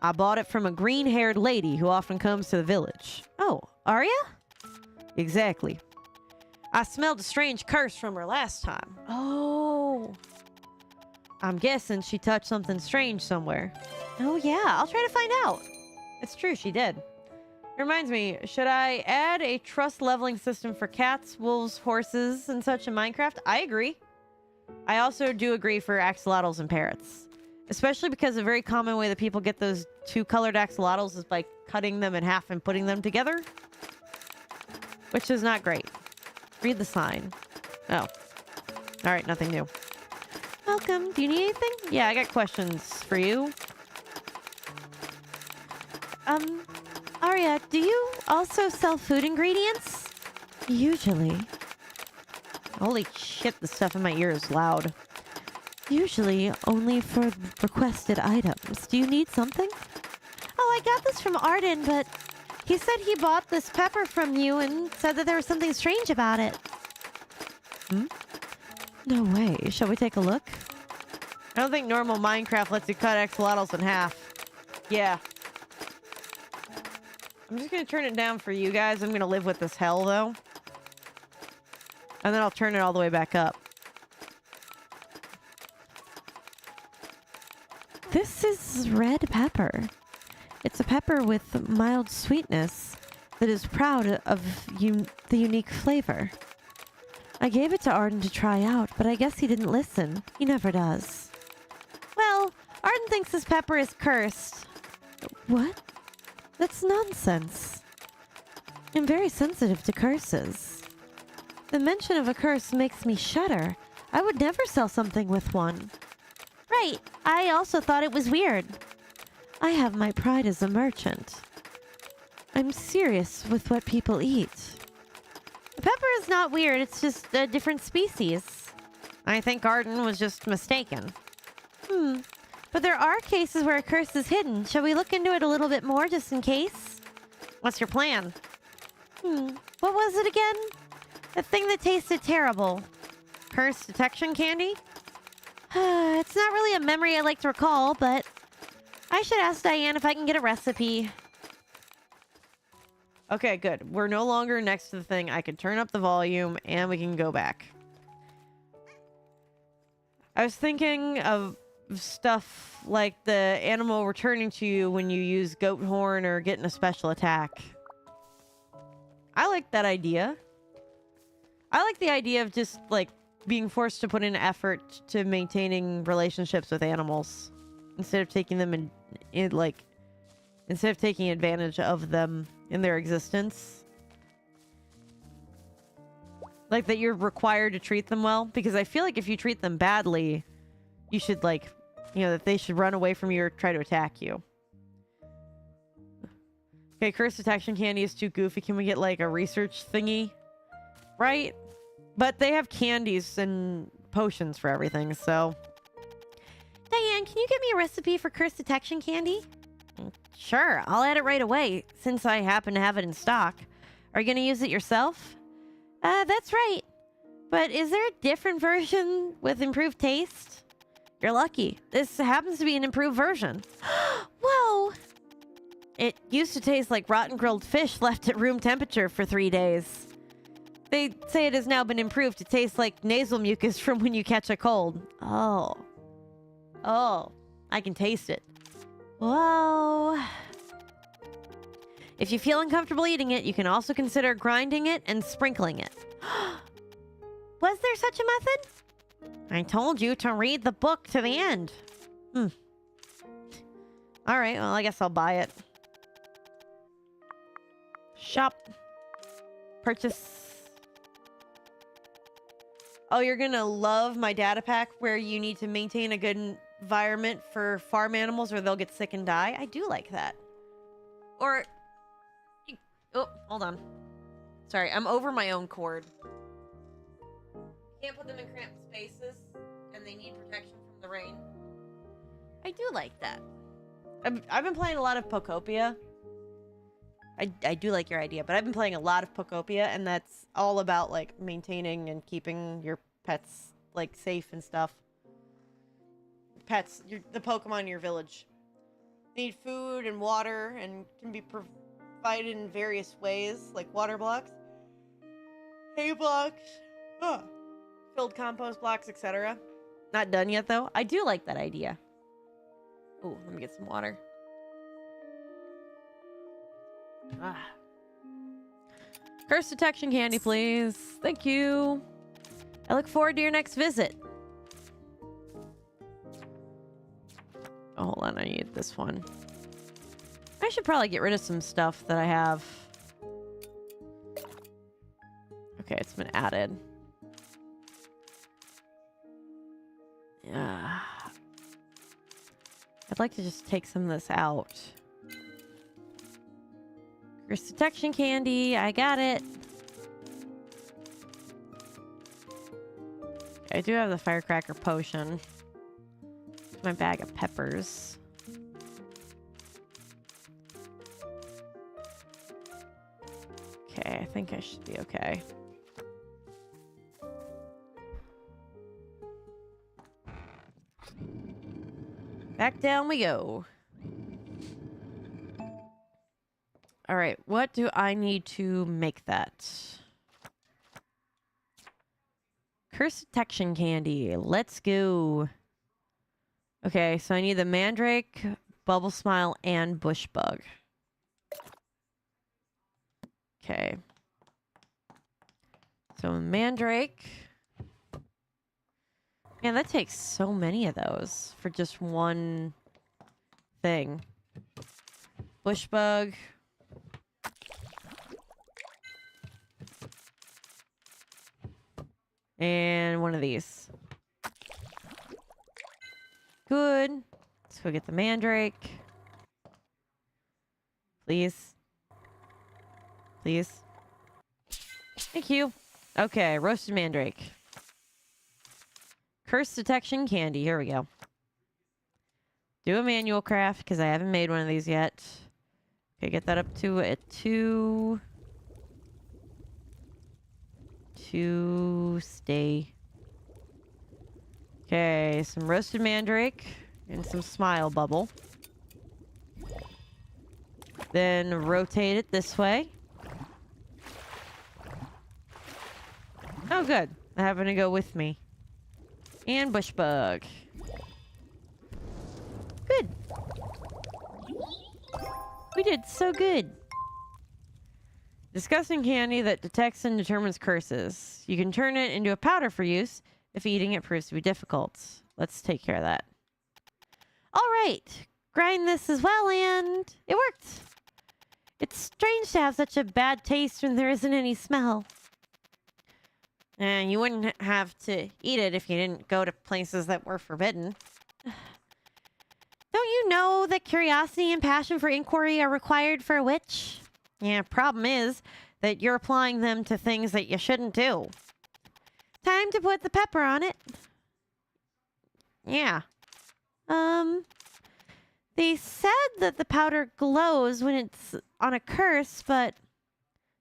I bought it from a green-haired lady who often comes to the village. Oh, Arya? Exactly. I smelled a strange curse from her last time. Oh. I'm guessing she touched something strange somewhere. Oh, yeah. I'll try to find out. It's true, she did. It reminds me, should I add a trust leveling system for cats, wolves, horses, and such in Minecraft? I agree. I also do agree for axolotls and parrots. Especially because a very common way that people get those two colored axolotls is by cutting them in half and putting them together. Which is not great. Read the sign. Oh. Alright, nothing new. Welcome. Do you need anything? Yeah, I got questions for you. Arya, do you also sell food ingredients? Usually. Holy shit, the stuff in my ear is loud. Usually only for requested items. Do you need something? Oh, I got this from Arden, but he said he bought this pepper from you and said that there was something strange about it. No way. Shall we take a look? I don't think normal Minecraft lets you cut axolotls in half. Yeah. I'm just gonna turn it down for you guys. I'm gonna live with this hell, though. And then I'll turn it all the way back up. This is red pepper. It's a pepper with mild sweetness that is proud of the unique flavor. I gave it to Arden to try out, but I guess he didn't listen. He never does. Well, Arden thinks this pepper is cursed. What? That's nonsense. I'm very sensitive to curses. The mention of a curse makes me shudder. I would never sell something with one. Right. I also thought it was weird. I have my pride as a merchant. I'm serious with what people eat. The pepper is not weird. It's just a different species. I think Arden was just mistaken. But there are cases where a curse is hidden. Shall we look into it a little bit more just in case? What's your plan? What was it again? The thing that tasted terrible. Curse detection candy? It's not really a memory I like to recall, but I should ask Diane if I can get a recipe. Okay, good. We're no longer next to the thing. I can turn up the volume and we can go back. I was thinking of stuff like the animal returning to you when you use goat horn or getting a special attack. I like that idea. I like the idea of just like being forced to put in effort to maintaining relationships with animals instead of taking them instead of taking advantage of them in their existence. Like that you're required to treat them well, because I feel like if you treat them badly, you should like You know, that they should run away from you or try to attack you. Okay, curse detection candy is too goofy. Can we get like a research thingy? Right? But they have candies and potions for everything, so. Diane, can you get me a recipe for curse detection candy? Sure, I'll add it right away, since I happen to have it in stock. Are you gonna use it yourself? That's right. But is there a different version with improved taste? You're lucky. This happens to be an improved version. Whoa! It used to taste like rotten grilled fish left at room temperature for 3 days. They say it has now been improved to taste like nasal mucus from when you catch a cold. Oh. Oh, I can taste it. Whoa. If you feel uncomfortable eating it, you can also consider grinding it and sprinkling it. Was there such a method? I told you to read the book to the end. All right, well, I guess I'll buy it. Shop. Purchase. Oh, you're gonna love my data pack where you need to maintain a good environment for farm animals or they'll get sick and die. I do like that. Or... Oh, hold on. Sorry, I'm over my own cord. Can't put them in cramped spaces, and they need protection from the rain. I do like that. I've been playing a lot of Pokopia. I do like your idea, but I've been playing a lot of Pokopia, and that's all about, like, maintaining and keeping your pets, like, safe and stuff. Pets, the Pokemon in your village. Need food and water, and can be provided in various ways, like water blocks, hay blocks, filled compost blocks, etc. Not done yet, though. I do like that idea. Ooh, let me get some water. Curse detection candy, please. Thank you. I look forward to your next visit. Oh, hold on. I need this one. I should probably get rid of some stuff that I have. Okay, it's been added. Yeah. I'd like to just take some of this out. Curse detection candy. I got it. Okay, I do have the firecracker potion. My bag of peppers. Okay, I think I should be okay. Back down we go. All right, what do I need to make that? Curse detection candy. Let's go. Okay, so I need the mandrake, bubble smile, and bush bug. Okay. So mandrake. Man, that takes so many of those for just one thing. Bush bug. And one of these. Good. Let's go get the mandrake. Please. Please. Thank you. Okay, roasted mandrake. Curse detection candy. Here we go. Do a manual craft because I haven't made one of these yet. Okay, get that up to a 2. 2 stay. Okay, some roasted mandrake and some smile bubble. Then rotate it this way. Oh, good. I happen to go with me. And bush bug. Good. We did so good. Disgusting candy that detects and determines curses. You can turn it into a powder for use if eating it proves to be difficult. Let's take care of that. All right. Grind this as well, and it worked. It's strange to have such a bad taste when there isn't any smell. And you wouldn't have to eat it if you didn't go to places that were forbidden. you know that curiosity and passion for inquiry are required for a witch? Yeah, problem is that you're applying them to things that you shouldn't do. Time to put the pepper on it. Yeah. They said that the powder glows when it's on a curse, but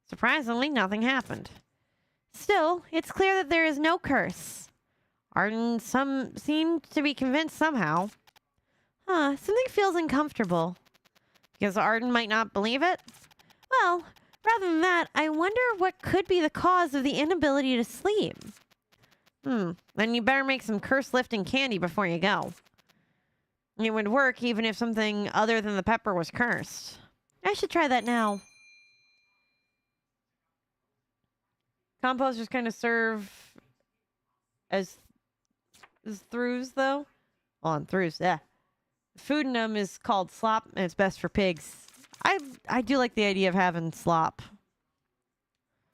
surprisingly, nothing happened. Still, it's clear that there is no curse. Arden seemed to be convinced somehow. Something feels uncomfortable. Because Arden might not believe it? Well, rather than that, I wonder what could be the cause of the inability to sleep. Then you better make some curse-lifting candy before you go. It would work even if something other than the pepper was cursed. I should try that now. Composters kind of serve as throughs, though. On throughs, yeah. Food in them is called slop, and it's best for pigs. I do like the idea of having slop.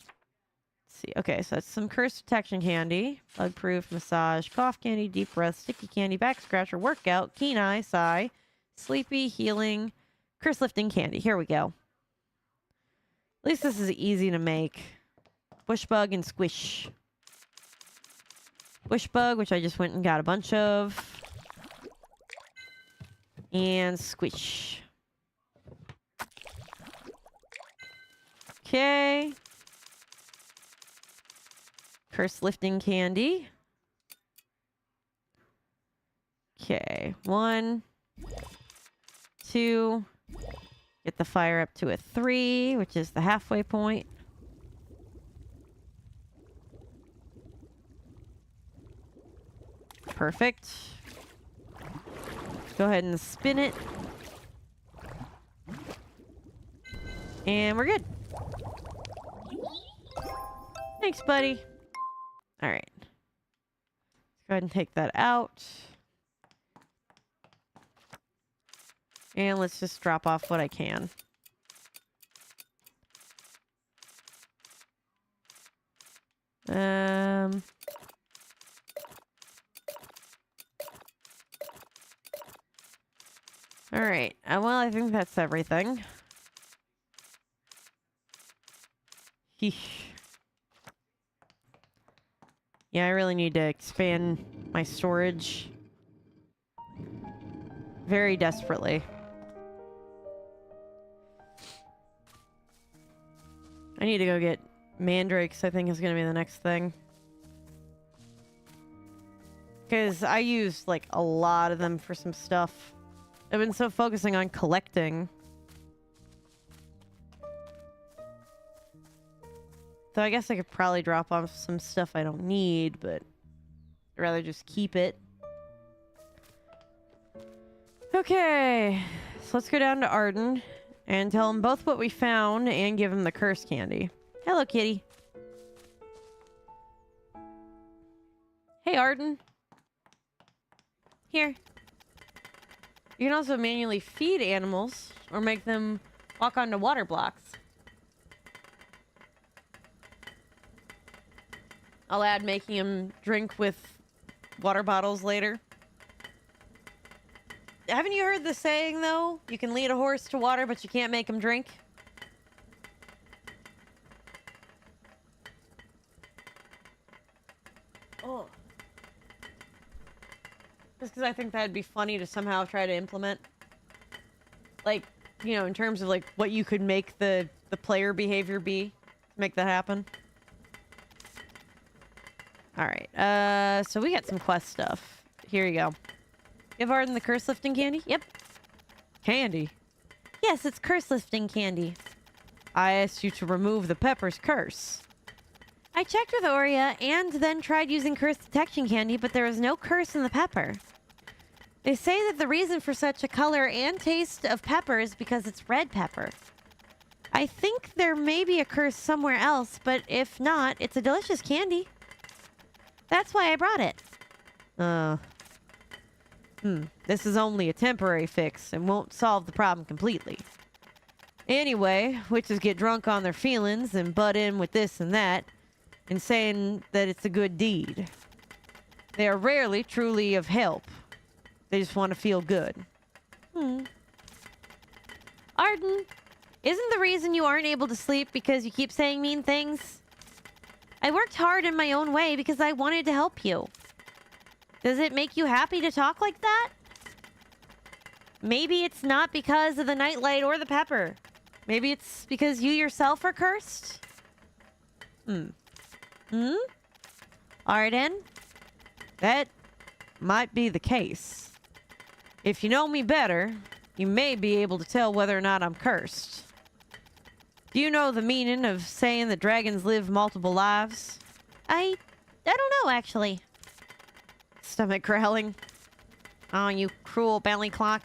Let's see. Okay, so that's some curse detection candy, bug-proof, massage, cough candy, deep breath, sticky candy, back scratcher, workout, keen eye, sigh, sleepy, healing, curse lifting candy. Here we go. At least this is easy to make. Bushbug and squish. Bushbug, which I just went and got a bunch of. And squish. Okay. Curse lifting candy. Okay. 1, 2. Get the fire up to a 3, which is the halfway point. Perfect. Go ahead and spin it. And we're good. Thanks, buddy. All right. Let's go ahead and take that out. And let's just drop off what I can. All right. Well, I think that's everything. Yeesh. Yeah, I really need to expand my storage. Very desperately. I need to go get mandrakes, I think is going to be the next thing. Because I used, like, a lot of them for some stuff. I've been so focusing on collecting. So I guess I could probably drop off some stuff I don't need, but I'd rather just keep it. Okay, so let's go down to Arden and tell him both what we found and give him the curse candy. Hello, kitty. Hey, Arden. Here. You can also manually feed animals or make them walk onto water blocks. I'll add making them drink with water bottles later. Haven't you heard the saying, though? You can lead a horse to water, but you can't make him drink? Oh. Just because I think that'd be funny to somehow try to implement. Like, you know, in terms of, like, what you could make the player behavior be to make that happen. Alright, so we got some quest stuff. Here you go. Give Arden the curse lifting candy? Yep. Candy? Yes, it's curse lifting candy. I asked you to remove the pepper's curse. I checked with Aurea and then tried using curse detection candy, but there was no curse in the pepper. They say that the reason for such a color and taste of pepper is because it's red pepper. I think there may be a curse somewhere else, but if not, it's a delicious candy. That's why I brought it. This is only a temporary fix and won't solve the problem completely. Anyway, witches get drunk on their feelings and butt in with this and that, and saying that it's a good deed. They are rarely truly of help. They just want to feel good. Arden, isn't the reason you aren't able to sleep because you keep saying mean things? I worked hard in my own way because I wanted to help you. Does it make you happy to talk like that? Maybe it's not because of the nightlight or the pepper. Maybe it's because you yourself are cursed? Arden? That might be the case. If you know me better, you may be able to tell whether or not I'm cursed. Do you know the meaning of saying that dragons live multiple lives? I don't know, actually. Stomach growling. Oh, you cruel belly clock.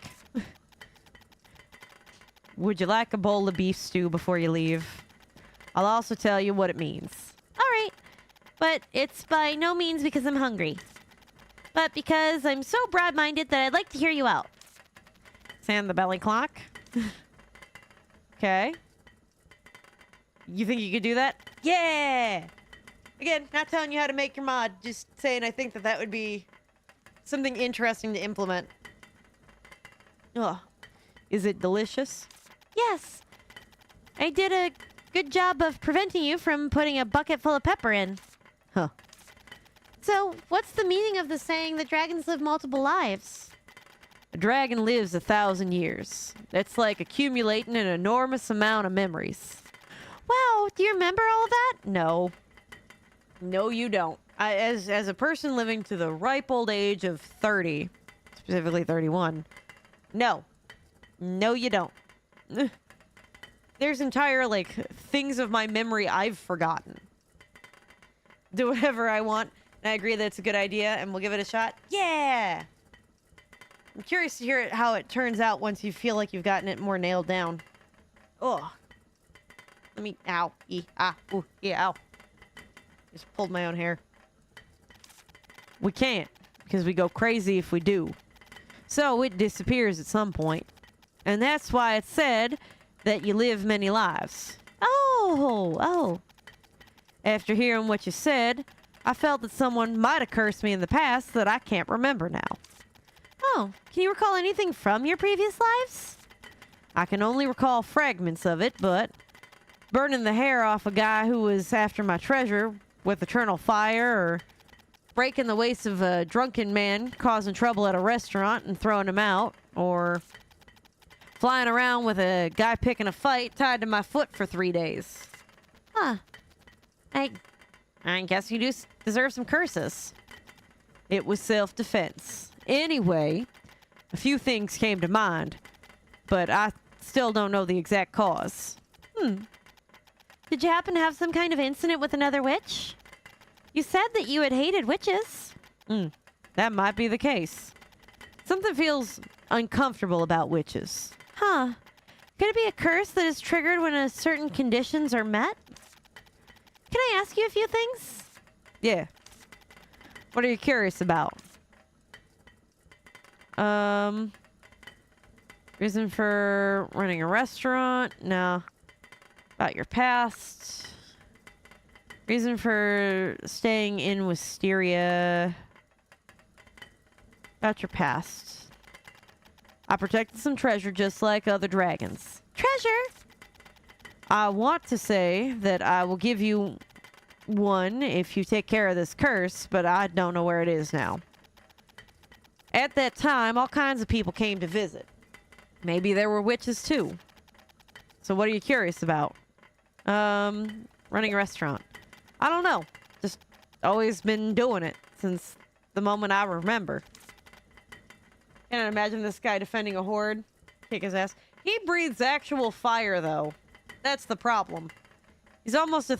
Would you like a bowl of beef stew before you leave? I'll also tell you what it means. All right, but it's by no means because I'm hungry. But because I'm so broad-minded that I'd like to hear you out. Sand the belly clock. Okay. You think you could do that? Yeah! Again, not telling you how to make your mod, just saying I think that would be something interesting to implement. Ugh. Is it delicious? Yes. I did a good job of preventing you from putting a bucket full of pepper in. Huh. So, what's the meaning of the saying that dragons live multiple lives? A dragon lives 1,000 years. That's like accumulating an enormous amount of memories. Wow, do you remember all of that? No. No, you don't. As a person living to the ripe old age of 30, specifically 31, no. No, you don't. There's entire, things of my memory I've forgotten. Do whatever I want, and I agree that it's a good idea, and we'll give it a shot. Yeah! I'm curious to hear how it turns out once you feel like you've gotten it more nailed down. Ugh. Let me... Ow. Ooh. Yeah, ow. Just pulled my own hair. We can't, because we go crazy if we do. So it disappears at some point. And that's why it's said that you live many lives. Oh. After hearing what you said, I felt that someone might have cursed me in the past that I can't remember now. Oh, can you recall anything from your previous lives? I can only recall fragments of it, but burning the hair off a guy who was after my treasure with eternal fire, or breaking the waist of a drunken man causing trouble at a restaurant and throwing him out, or flying around with a guy picking a fight tied to my foot for 3 days. Huh. I guess you do deserve some curses. It was self-defense. Anyway, a few things came to mind, but I still don't know the exact cause. Did you happen to have some kind of incident with another witch? You said that you had hated witches. That might be the case. Something feels uncomfortable about witches. Huh. Could it be a curse that is triggered when certain conditions are met? Can I ask you a few things? Yeah. What are you curious about? Reason for running a restaurant? No. About your past? Reason for staying in Wisteria? About your past. I protected some treasure just like other dragons. Treasure? I want to say that I will give you one if you take care of this curse, but I don't know where it is now. At that time, all kinds of people came to visit. Maybe there were witches too. So what are you curious about? Running a restaurant. I don't know. Just always been doing it since the moment I remember. Can't imagine this guy defending a horde. Kick his ass. He breathes actual fire, though. That's the problem. He's almost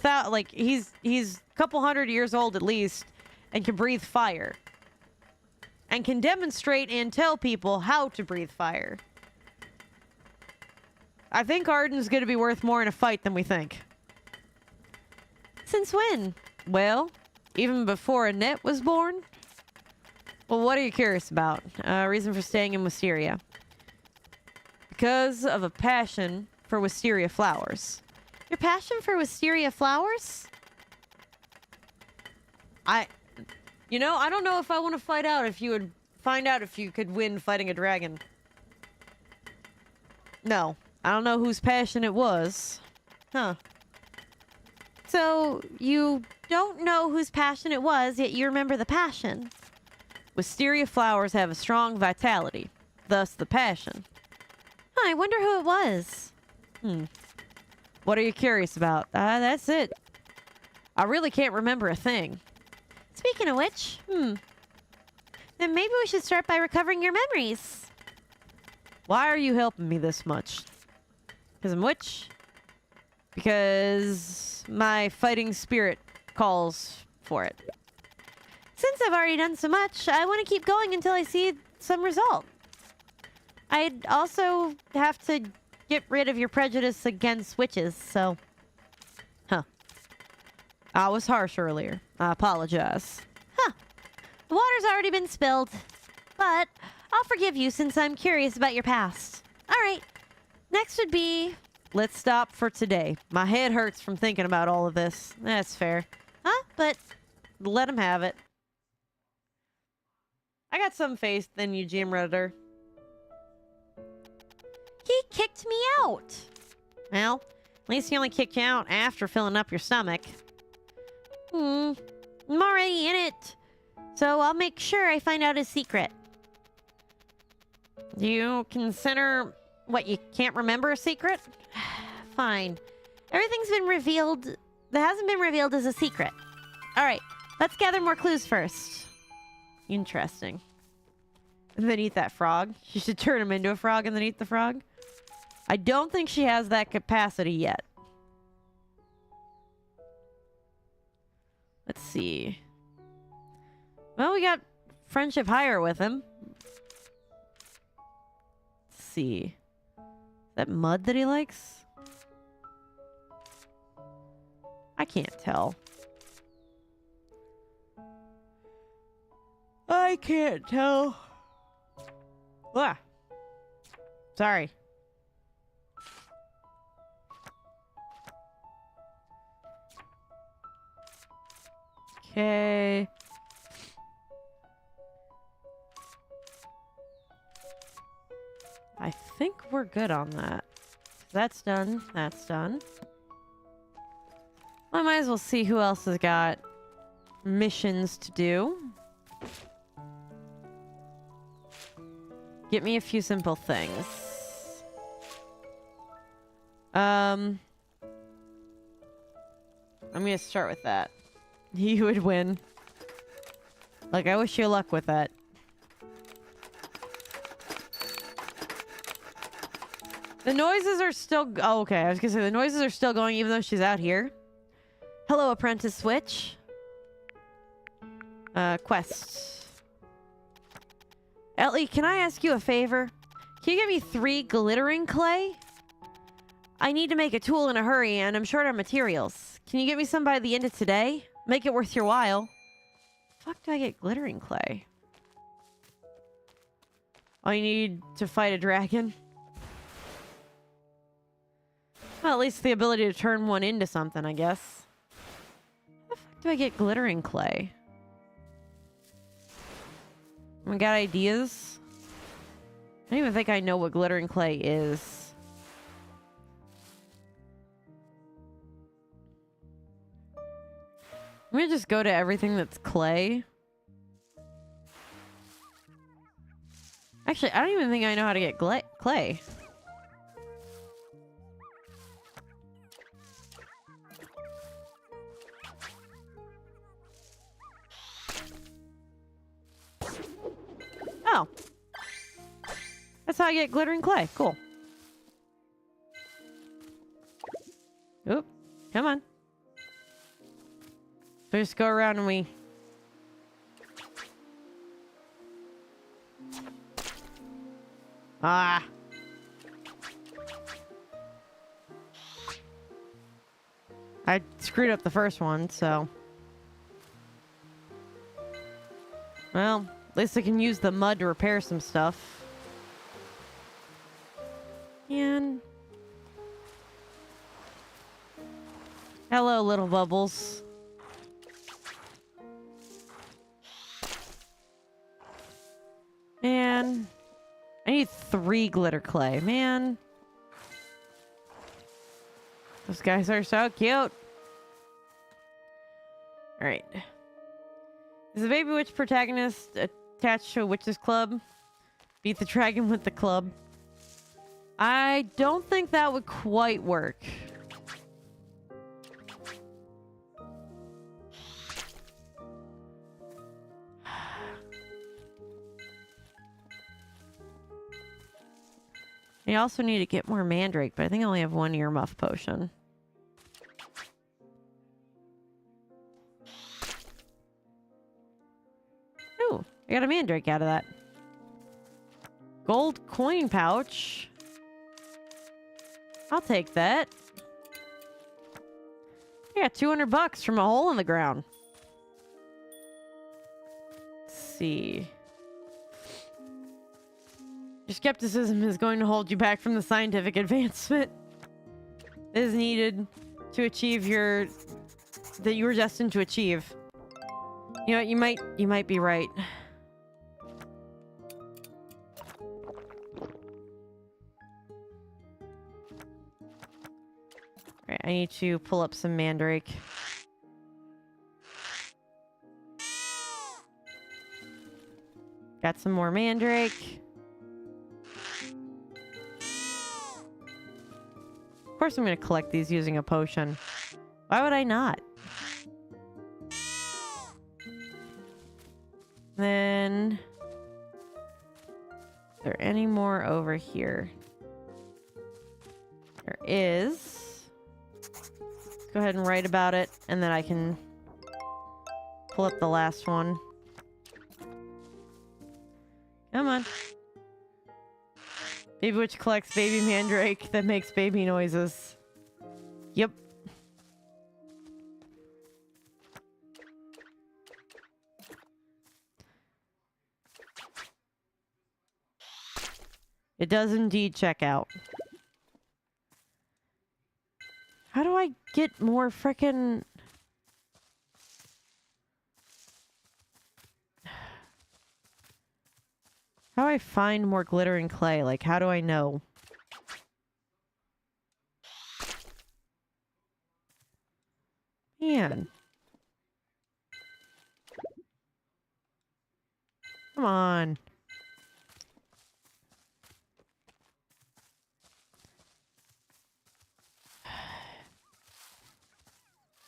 he's a couple hundred years old at least, and can breathe fire. And can demonstrate and tell people how to breathe fire. I think Arden's gonna be worth more in a fight than we think. Since when? Well, even before Annette was born. Well, what are you curious about? Reason for staying in Wisteria. Because of a passion for wisteria flowers. Your passion for wisteria flowers? I don't know if I want to find out if you could win fighting a dragon. No. I don't know whose passion it was. Huh. So, you don't know whose passion it was, yet you remember the passion. Wisteria flowers have a strong vitality, thus the passion. Huh, I wonder who it was. What are you curious about? That's it. I really can't remember a thing. Speaking of which, then maybe we should start by recovering your memories. Why are you helping me this much? Because I'm which? Because my fighting spirit calls for it. Since I've already done so much, I want to keep going until I see some result. I'd also have to get rid of your prejudice against witches, so... I was harsh earlier. I apologize. The water's already been spilled, but I'll forgive you since I'm curious about your past. All right, next would be... Let's stop for today. My head hurts from thinking about all of this. That's fair. Huh? But Let him have it. I got some faith in you, GM Redditor. he kicked me out. Well, at least he only kicked you out after filling up your stomach. I'm already in it, so I'll make sure I find out his secret. Do you consider what you can't remember a secret? Fine. Everything's been revealed that hasn't been revealed as a secret. All right, let's gather more clues first. Interesting. And then eat that frog. She should turn him into a frog and then eat the frog. I don't think she has that capacity yet. Let's see. Well, we got friendship higher with him. Let's see. Is that mud that he likes? I can't tell. I can't tell. Ah. Sorry. Okay. I think we're good on that. That's done. That's done. I might as well see who else has got missions to do. Get me a few simple things. I'm gonna start with that. You would win. Like, I wish you luck with that. The noises are still... Oh, okay. I was gonna say, the noises are still going even though she's out here. Hello, Apprentice Switch. Quests. Ellie, can I ask you a favor? Can you give me 3 glittering clay? I need to make a tool in a hurry, and I'm short on materials. Can you get me some by the end of today? Make it worth your while. Fuck do I get glittering clay? Oh, you need to fight a dragon? Well, at least the ability to turn one into something, I guess. How the fuck do I get glittering clay? We got ideas? I don't even think I know what glittering clay is. I'm gonna just go to everything that's clay. Actually, I don't even think I know how to get clay. Oh. That's how I get glittering clay. Cool. Oop. Come on. So just go around and we... Ah. I screwed up the first one, so... Well, at least I can use the mud to repair some stuff. And... Hello, little bubbles. Man, I need 3 glitter clay. Man, Those guys are so cute. Alright. Is the baby witch protagonist attached to a witch's club? Beat the dragon with the club. I don't think that would quite work. I also need to get more mandrake, but I think I only have one earmuff potion. Ooh, I got a mandrake out of that. Gold coin pouch. I'll take that. I got 200 bucks from a hole in the ground. Let's see. Your skepticism is going to hold you back from the scientific advancement that is needed to achieve that you were destined to achieve. You know what, you might be right. Alright, I need to pull up some mandrake. Got some more mandrake. Of course I'm going to collect these using a potion. Why would I not? Then... Is there any more over here? There is. Let's go ahead and write about it, and then I can pull up the last one. Come on. Baby witch collects baby mandrake that makes baby noises. Yep. It does indeed check out. How do I get more frickin'... How do I find more glittering clay? Like, how do I know? Man. Come on.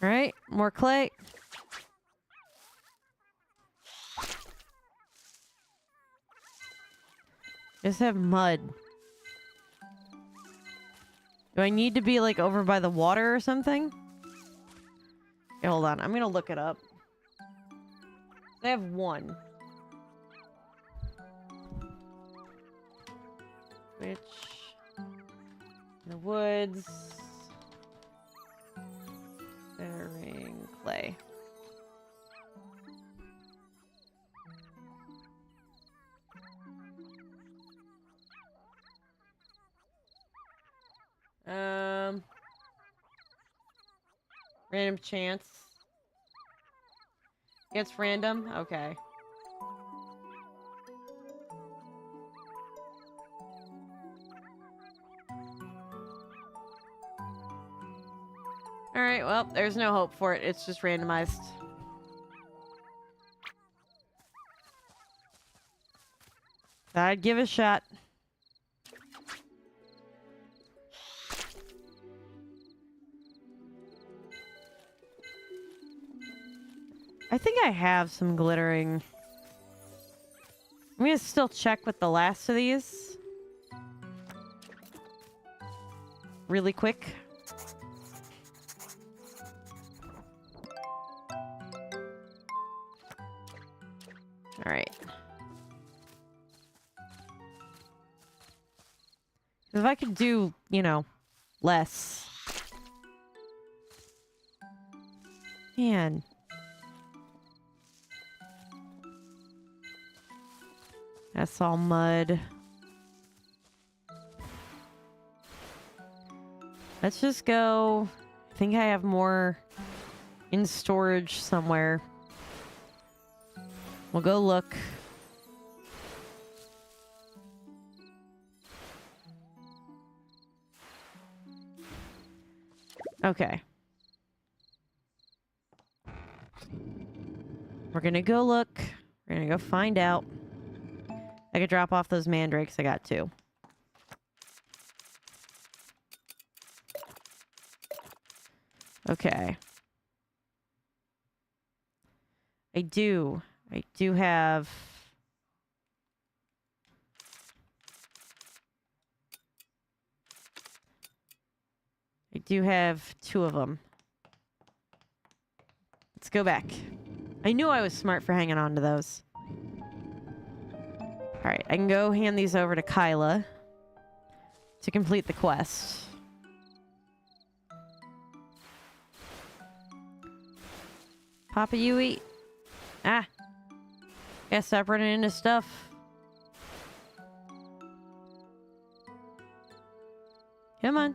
Alright, more clay. Just have mud. Do I need to be like over by the water or something? Okay, hold on. I'm gonna look it up. I have one. Which... In the woods... Glittering clay. Random chance. It's random? Okay. Alright, well, there's no hope for it. It's just randomized. I'd give it a shot. I think I have some glittering. I'm gonna still check with the last of these. Really quick. Alright. If I could do, you know, less. Man. That's all mud. Let's just go. I think I have more in storage somewhere. We'll go look. Okay. We're gonna go look. We're gonna go find out. I could drop off those mandrakes. I got 2. Okay. I do have... I do have 2 of them. Let's go back. I knew I was smart for hanging on to those. Alright, I can go hand these over to Kyla to complete the quest. Papa, you eat. Ah. Gotta stop running into stuff. Come on.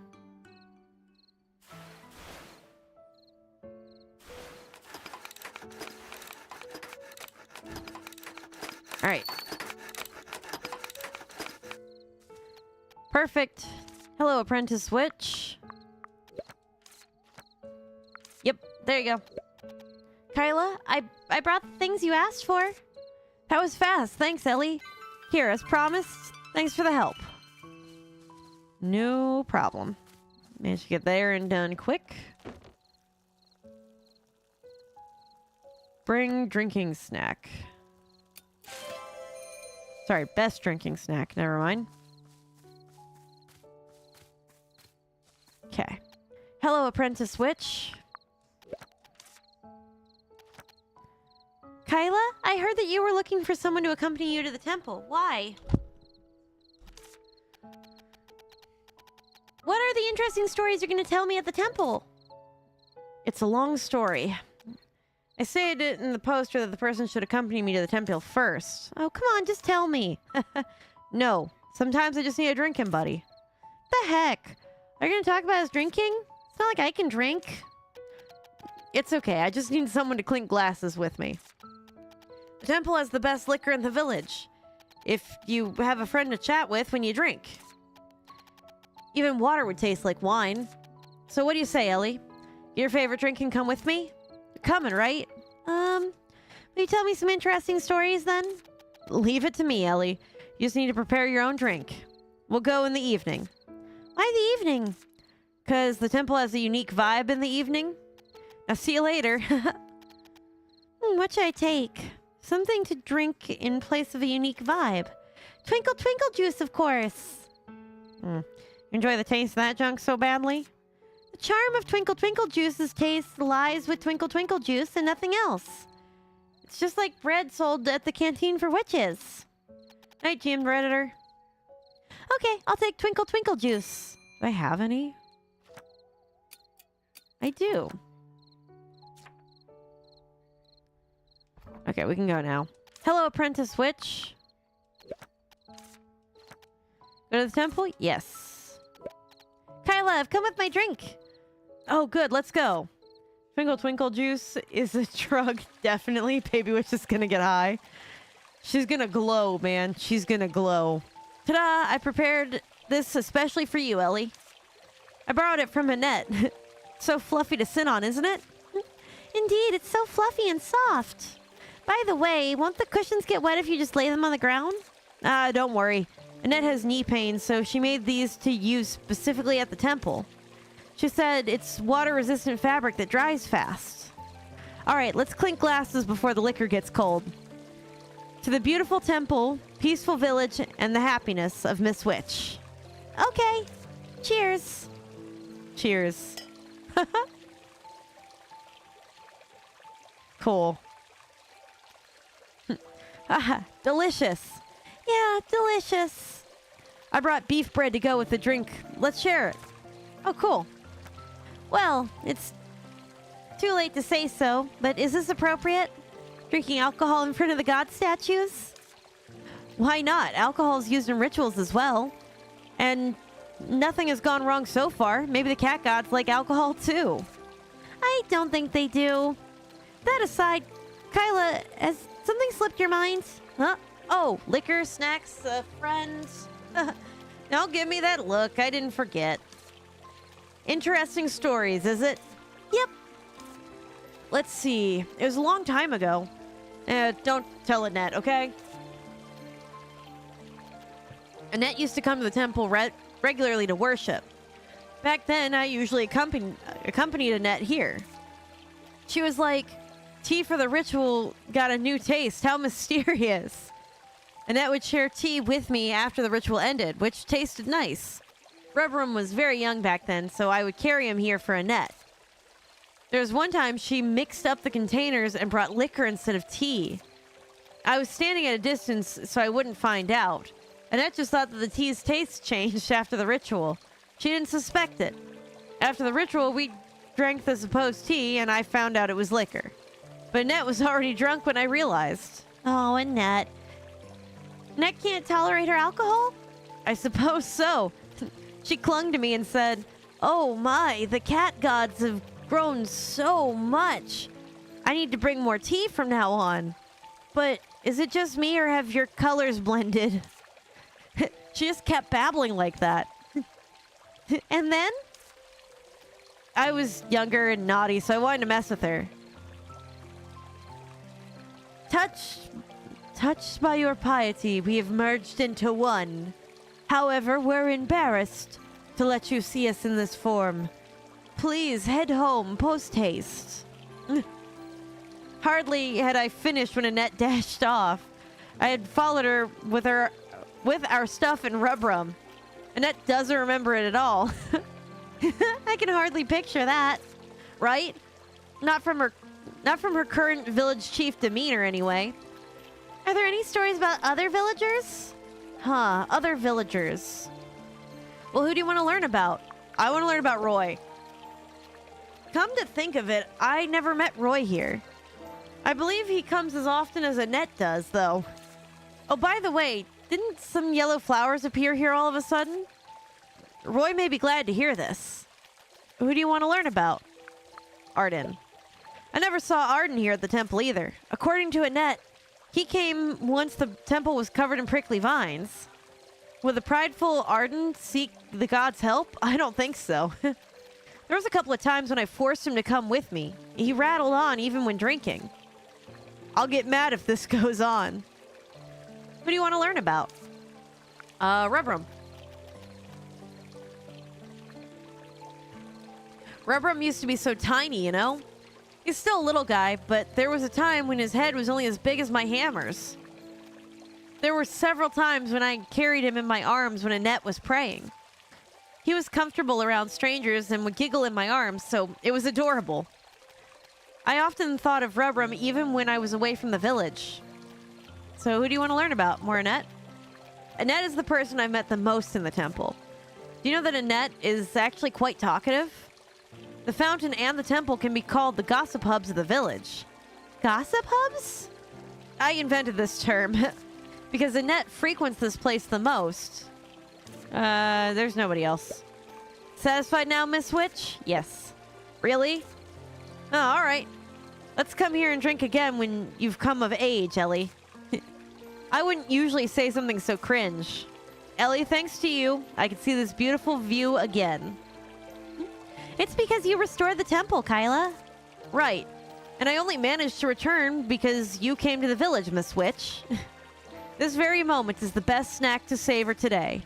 Alright. Perfect. Hello, apprentice witch. Yep, there you go. Kyla, I brought the things you asked for. That was fast. Thanks, Ellie. Here, as promised, thanks for the help. No problem. Managed to get there and done quick. Bring drinking snack. Sorry, best drinking snack. Never mind. Okay. Hello, apprentice witch. Kyla, I heard that you were looking for someone to accompany you to the temple. Why? What are the interesting stories you're going to tell me at the temple? It's a long story. I stated it in the poster that the person should accompany me to the temple first. Oh, come on, just tell me. No, sometimes I just need a drinking buddy. The heck? Are you going to talk about his drinking? It's not like I can drink. It's okay, I just need someone to clink glasses with me. The temple has the best liquor in the village. If you have a friend to chat with when you drink. Even water would taste like wine. So what do you say, Ellie? Your favorite drink can come with me? You're coming, right? Will you tell me some interesting stories then? Leave it to me, Ellie. You just need to prepare your own drink. We'll go in the evening. Why the evening? Because the temple has a unique vibe in the evening. I'll see you later. What should I take? Something to drink in place of a unique vibe. Twinkle Twinkle Juice, of course. You enjoy the taste of that junk so badly? The charm of Twinkle Twinkle Juice's taste lies with Twinkle Twinkle Juice and nothing else. It's just like bread sold at the canteen for witches. Night, GM Redditor. Okay, I'll take Twinkle Twinkle Juice. Do I have any? I do. Okay, we can go now. Hello, apprentice witch. Go to the temple? Yes. Kyla, I've come with my drink. Oh, good. Let's go. Twinkle Twinkle Juice is a drug. Definitely. Baby Witch is gonna get high. She's gonna glow, man. She's gonna glow. Ta-da! I prepared this especially for you, Ellie. I borrowed it from Annette. So fluffy to sit on, isn't it? Indeed, it's so fluffy and soft. By the way, won't the cushions get wet if you just lay them on the ground? Don't worry. Annette has knee pain, so she made these to use specifically at the temple. She said it's water-resistant fabric that dries fast. All right, let's clink glasses before the liquor gets cold. To the beautiful temple, peaceful village, and the happiness of Miss Witch. Okay. Cheers. Cheers. Cool. Delicious. Yeah, delicious. I brought beef bread to go with the drink. Let's share it. Oh, cool. Well, it's too late to say so, but is this appropriate? Drinking alcohol in front of the god statues? Why not? Alcohol is used in rituals as well. And nothing has gone wrong so far. Maybe the cat gods like alcohol too. I don't think they do. That aside, Kyla, has something slipped your mind? Huh? Oh, liquor, snacks, friends. Don't give me that look. I didn't forget. Interesting stories, is it? Yep. Let's see. It was a long time ago. Don't tell Annette, okay? Annette used to come to the temple regularly to worship. Back then, I usually accompanied Annette here. She was like, tea for the ritual got a new taste. How mysterious. Annette would share tea with me after the ritual ended, which tasted nice. Rubrum was very young back then, so I would carry him here for Annette. There was one time she mixed up the containers and brought liquor instead of tea. I was standing at a distance so I wouldn't find out. Annette just thought that the tea's taste changed after the ritual. She didn't suspect it. After the ritual, we drank the supposed tea, and I found out it was liquor. But Annette was already drunk when I realized. Oh, Annette. Annette can't tolerate her alcohol? I suppose so. She clung to me and said, "Oh my, the cat gods have grown so much. I need to bring more tea from now on." But is it just me or have your colors blended? She just kept babbling like that. And then? I was younger and naughty, so I wanted to mess with her. Touched by your piety, we have merged into one. However, we're embarrassed to let you see us in this form. Please head home post-haste. Hardly had I finished when Annette dashed off. I had followed her with our stuff in Rubrum. Annette doesn't remember it at all. I can hardly picture that. Right? Not from her current village chief demeanor, anyway. Are there any stories about other villagers? Other villagers. Well, who do you want to learn about? I want to learn about Roy. Come to think of it, I never met Roy here. I believe he comes as often as Annette does, though. Oh, by the way, didn't some yellow flowers appear here all of a sudden? Roy may be glad to hear this. Who do you want to learn about? Arden. I never saw Arden here at the temple either. According to Annette, he came once the temple was covered in prickly vines. Would the prideful Arden seek the gods' help? I don't think so. There was a couple of times when I forced him to come with me. He rattled on even when drinking. I'll get mad if this goes on. Who do you want to learn about? Rubrum. Rubrum used to be so tiny, you know? He's still a little guy, but there was a time when his head was only as big as my hammers. There were several times when I carried him in my arms when Annette was praying. He was comfortable around strangers and would giggle in my arms, so it was adorable. I often thought of Rubrum even when I was away from the village. So who do you want to learn about? More Annette? Annette is the person I've met the most in the temple. Do you know that Annette is actually quite talkative? The fountain and the temple can be called the gossip hubs of the village. Gossip hubs? I invented this term because Annette frequents this place the most. There's nobody else. Satisfied now, Miss Witch? Yes. Really? Oh, all right. Let's come here and drink again when you've come of age, Ellie. I wouldn't usually say something so cringe. Ellie, thanks to you, I can see this beautiful view again. It's because you restored the temple, Kyla. Right. And I only managed to return because you came to the village, Miss Witch. This very moment is the best snack to savor today.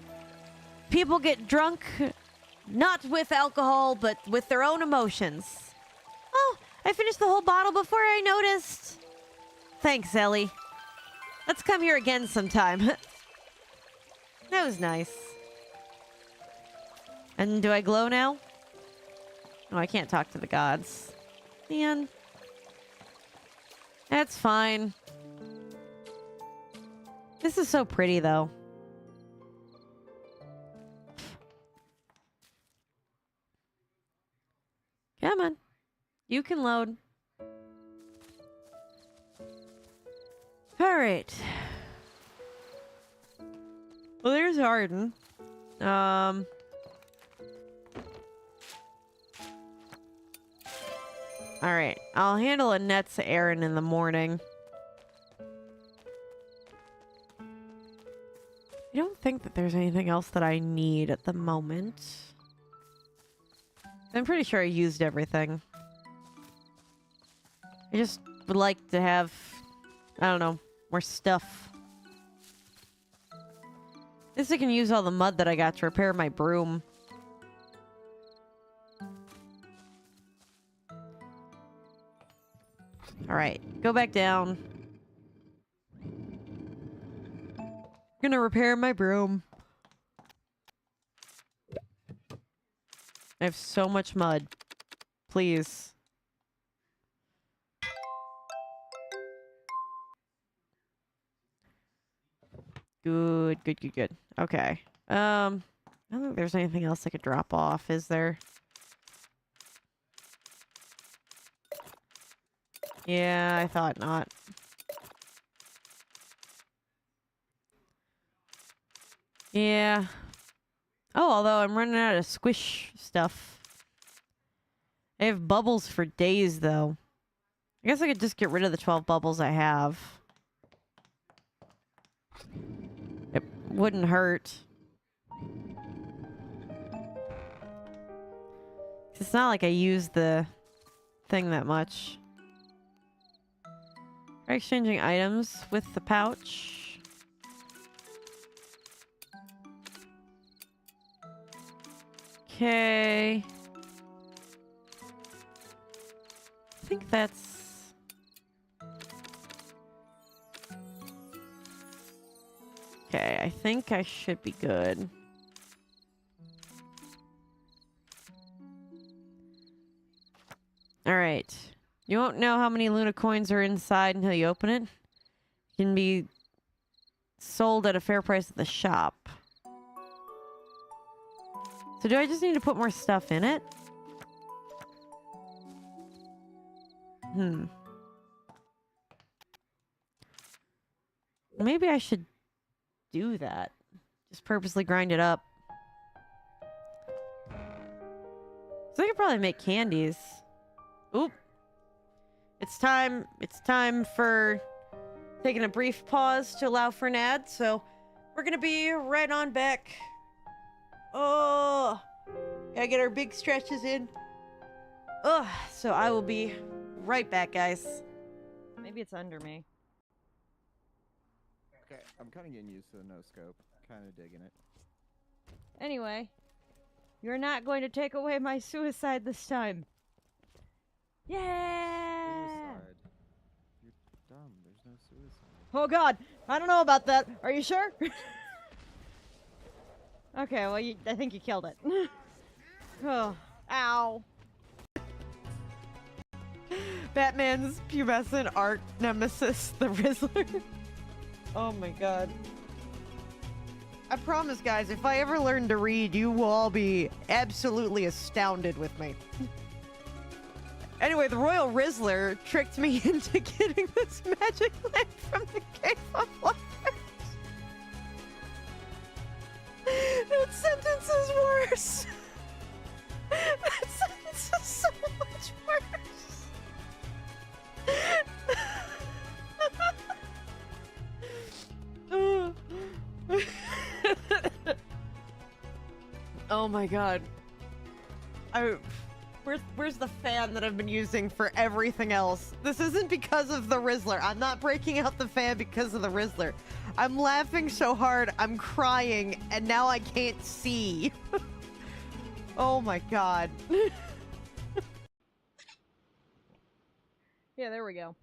People get drunk, not with alcohol, but with their own emotions. Oh, I finished the whole bottle before I noticed. Thanks, Ellie. Let's come here again sometime. That was nice. And do I glow now? Oh, I can't talk to the gods. Man. That's fine. This is so pretty, though. Come on. You can load. Alright. Well, there's Arden. Alright. I'll handle Annette's errand in the morning. I don't think that there's anything else that I need at the moment. I'm pretty sure I used everything. I just would like to have, I don't know, more stuff. At least I can use all the mud that I got to repair my broom. Alright, go back down. Gonna repair my broom. I have so much mud. Please. Good, good, good, good. Okay. I don't think there's anything else I could drop off, is there? Yeah, I thought not. Yeah. Oh, although I'm running out of squish stuff. I have bubbles for days, though. I guess I could just get rid of the 12 bubbles I have. It wouldn't hurt. It's not like I use the thing that much. Try exchanging items with the pouch. Okay. I think that's... Okay, I think I should be good. Alright. You won't know how many Luna coins are inside until you open it. It can be sold at a fair price at the shop. So do I just need to put more stuff in it? Maybe I should do that. Just purposely grind it up. So I could probably make candies. Oop. It's time for taking a brief pause to allow for an ad, so we're gonna be right on back. Oh, gotta get our big stretches in. Oh, so I will be right back, guys. Maybe it's under me. Okay, I'm kind of getting used to the no scope. Kind of digging it. Anyway, you're not going to take away my suicide this time. Yeah! Suicide. You're dumb. There's no suicide. Oh god, I don't know about that. Are you sure? Okay, well, I think you killed it. Oh, ow. Batman's pubescent arch nemesis, the Rizzler. Oh my god. I promise, guys, if I ever learn to read, you will all be absolutely astounded with me. Anyway, the Royal Rizzler tricked me into getting this magic lamp from the Cave of Wonders. That sentence is worse. That sentence is so much worse. Oh my god. Where's the fan that I've been using for everything else? This isn't because of the Rizzler. I'm not breaking out the fan because of the Rizzler. I'm laughing so hard, I'm crying, and now I can't see. Oh my god. Yeah, there we go.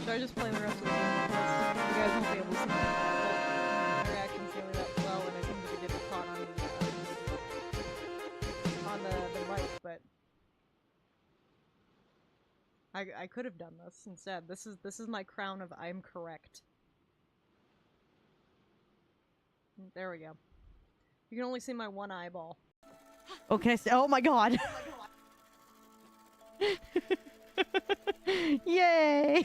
Should I just play the rest of the game? You guys won't be able to see my reactions really that well, and I seem to be getting caught on the mic, but I could have done this instead. This is my crown of I'm correct. There we go. You can only see my one eyeball. Oh, can I say? Oh my god. Yay!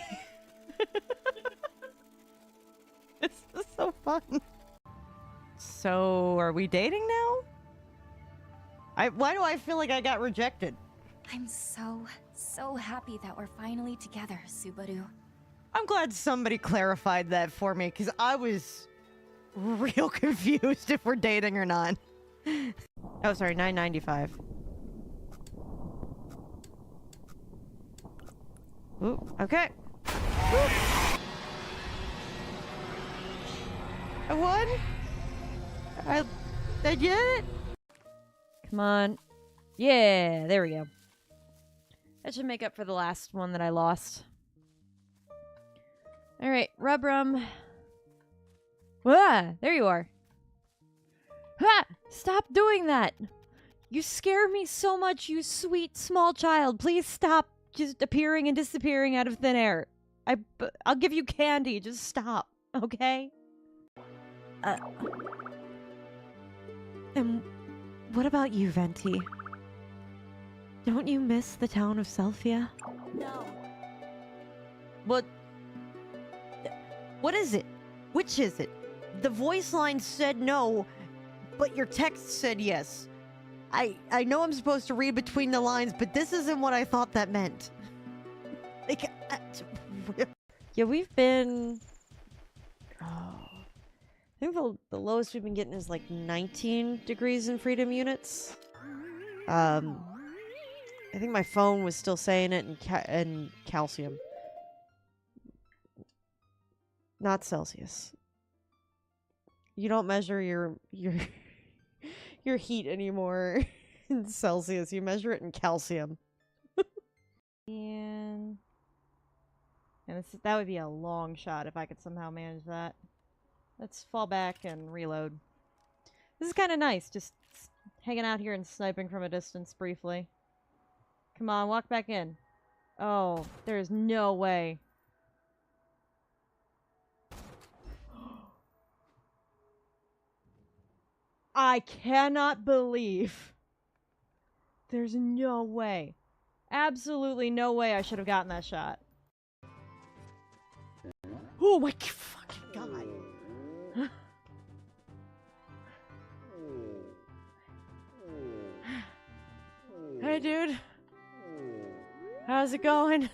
This is so fun. So, are we dating now? Why do I feel like I got rejected? I'm so happy that we're finally together, Subaru. I'm glad somebody clarified that for me, because I was real confused if we're dating or not. Oh, sorry, $9.95. Ooh, okay. I won? I did it? Come on. Yeah, there we go. That should make up for the last one that I lost. Alright, Rubrum. Ah, there you are. Ha! Stop doing that! You scare me so much, you sweet small child. Please stop just appearing and disappearing out of thin air. I'll give you candy. Just stop, okay? And what about you, Venti? Don't you miss the town of Selphia? No. What is it? Which is it? The voice line said no, but your text said yes. I know I'm supposed to read between the lines, but this isn't what I thought that meant. Like, Yeah, we've been... Oh. I think the lowest we've been getting is like 19 degrees in freedom units. I think my phone was still saying it in calcium. Not Celsius. You don't measure your your heat anymore in Celsius. You measure it in calcium. And that would be a long shot if I could somehow manage that. Let's fall back and reload. This is kind of nice, just hanging out here and sniping from a distance briefly. Come on, walk back in. Oh, there's no way. I cannot believe. There's no way. Absolutely no way I should have gotten that shot. Oh my fucking god. Hey, dude. How's it going?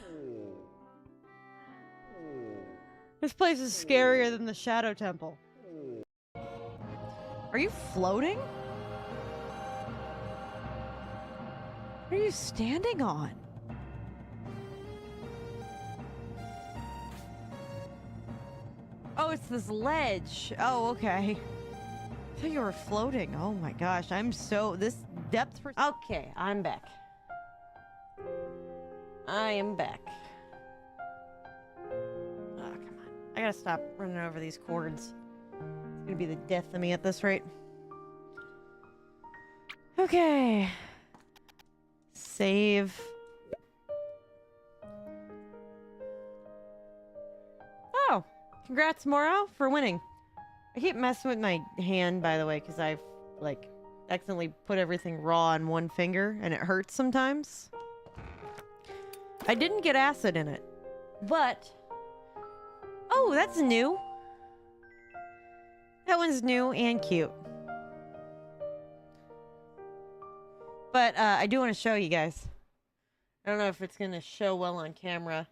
This place is scarier than the Shadow Temple. Are you floating? What are you standing on? Oh, it's this ledge. Oh, okay. I thought you were floating. Oh my gosh, this depth okay, I'm back. I am back. Oh, come on. I gotta stop running over these cords. It's gonna be the death of me at this rate. Okay. Save. Oh, congrats, Moro, for winning. I keep messing with my hand, by the way, because I've, like, accidentally put everything raw on one finger, and it hurts sometimes. I didn't get acid in it, but... Oh, that's new. That one's new and cute. But, I do want to show you guys. I don't know if it's going to show well on camera.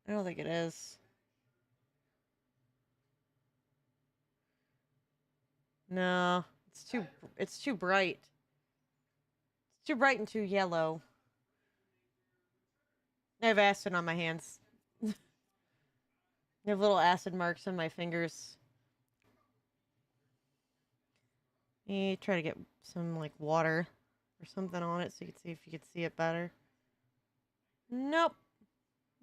I don't think it is. No, it's too bright. It's too bright and too yellow. I have acid on my hands. I have little acid marks on my fingers. Let me try to get some like water or something on it so you can see if you could see it better. Nope.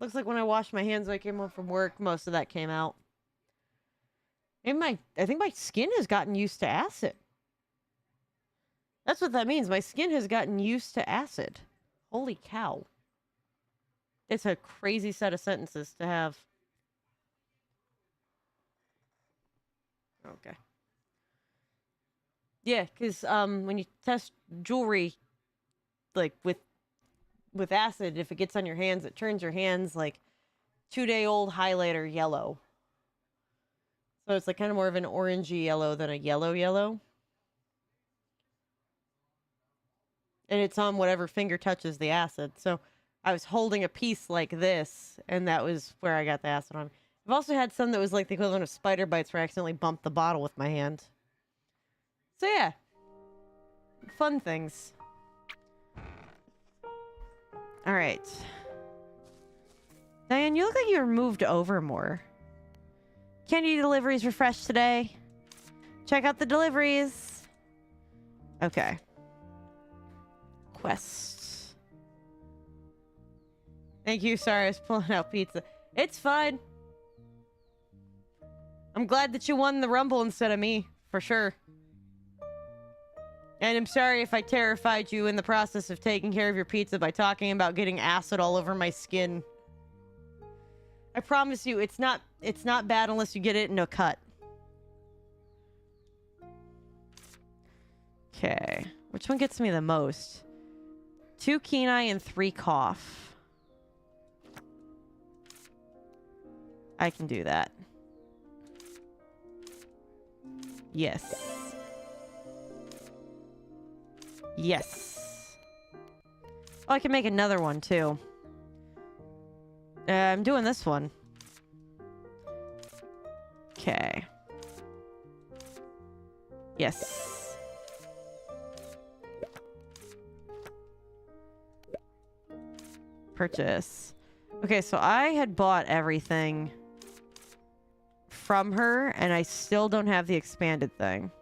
Looks like when I washed my hands when I came home from work, most of that came out. And I think my skin has gotten used to acid. That's what that means. My skin has gotten used to acid. Holy cow. It's a crazy set of sentences to have. Okay. Yeah, because when you test jewelry, like with acid, if it gets on your hands, it turns your hands like 2-day-old highlighter yellow. So it's like kind of more of an orangey yellow than a yellow. And it's on whatever finger touches the acid. So I was holding a piece like this, and that was where I got the acid on. I've also had some that was like the equivalent of spider bites where I accidentally bumped the bottle with my hand. So yeah. Fun things. Alright. Diane, you look like you were moved over more. Candy deliveries were fresh today. Check out the deliveries. Okay. Quest. Thank you. Sorry, I was pulling out pizza. It's fine. I'm glad that you won the rumble instead of me, for sure. And I'm sorry if I terrified you in the process of taking care of your pizza by talking about getting acid all over my skin. I promise you, it's not bad unless you get it in a cut. Okay. Which one gets me the most? 2 Kenai and 3 cough. I can do that. Yes. Yes. Oh, I can make another one, too. I'm doing this one. Okay. Yes. Purchase. Okay, so I had bought everything from her, and I still don't have the expanded thing.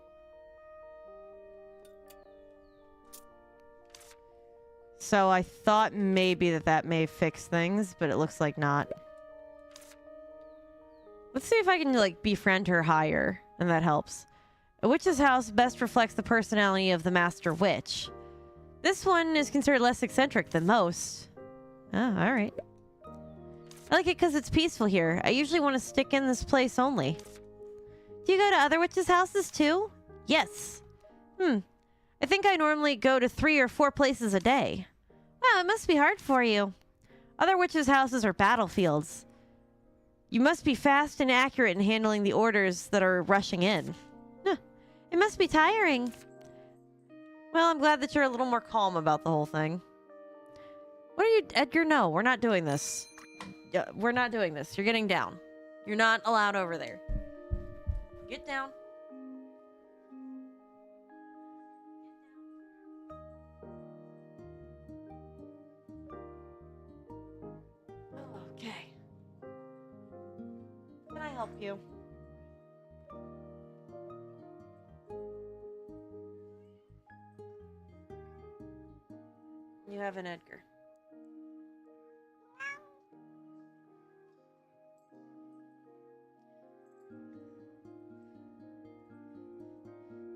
So I thought maybe that may fix things, but it looks like not. Let's see if I can, like, befriend her higher, and that helps. A witch's house best reflects the personality of the master witch. This one is considered less eccentric than most. Oh, alright. I like it because it's peaceful here. I usually want to stick in this place only. Do you go to other witches' houses too? Yes. I think I normally go to 3 or 4 places a day. Wow, it must be hard for you. Other witches' houses are battlefields. You must be fast and accurate in handling the orders that are rushing in. Huh. It must be tiring. Well, I'm glad that you're a little more calm about the whole thing. What are you... Edgar, no, we're not doing this. We're not doing this. You're getting down. You're not allowed over there. Get down. Okay. Can I help you? You have an Edgar.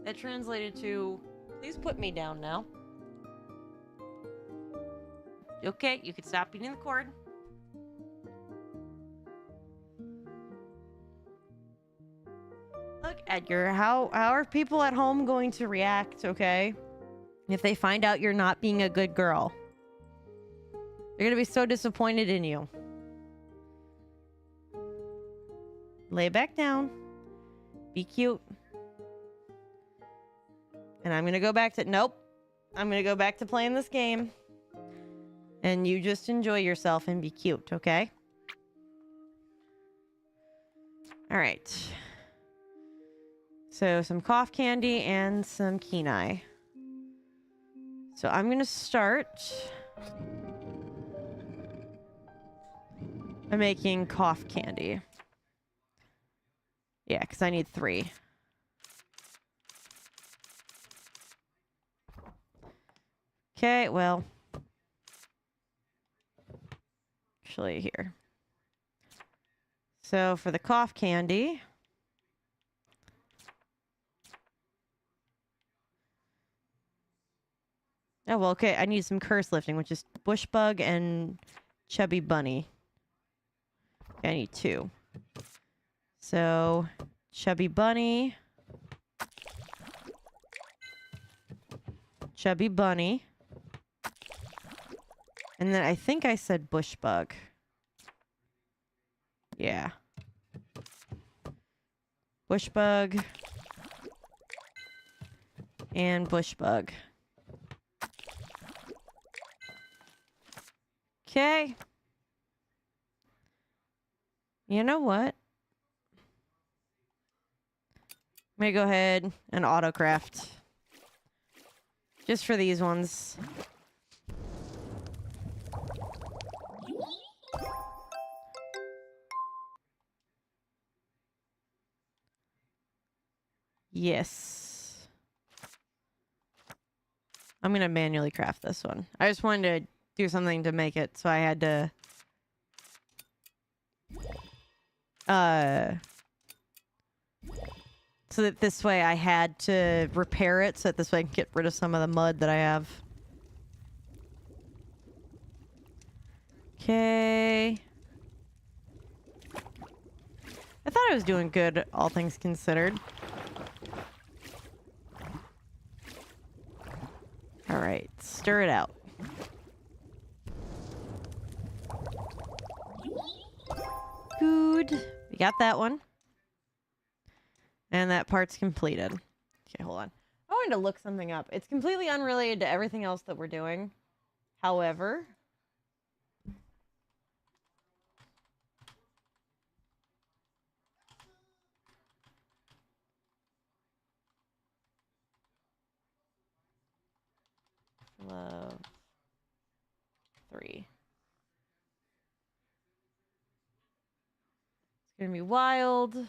That translated to, please put me down now. Okay, you can stop eating the cord. Look, Edgar, how are people at home going to react, okay? If they find out you're not being a good girl. They're gonna be so disappointed in you. Lay back down. Be cute. And I'm gonna go back to... Nope. I'm gonna go back to playing this game. And you just enjoy yourself and be cute, okay? Alright. So, some cough candy and some Kenai. So, I'm gonna start by making cough candy. Yeah, because I need 3. Okay, well... Actually, here. So, for the cough candy... Oh, well, okay, I need some curse lifting, which is bush bug and chubby bunny. Okay, I need 2. So, chubby bunny. Chubby bunny. And then I think I said bush bug. Yeah. Bush bug. And bush bug. Okay. You know what? I'm gonna go ahead and autocraft. Just for these ones. Yes. I'm gonna manually craft this one. I just wanted to do something to make it, so I had to so that this way I had to repair it, so that this way I can get rid of some of the mud that I have. Okay. I thought I was doing good, all things considered. Alright, stir it out. Good. We got that one. And that part's completed. Okay, hold on. I wanted to look something up. It's completely unrelated to everything else that we're doing. However... Love 3. It's gonna be wild.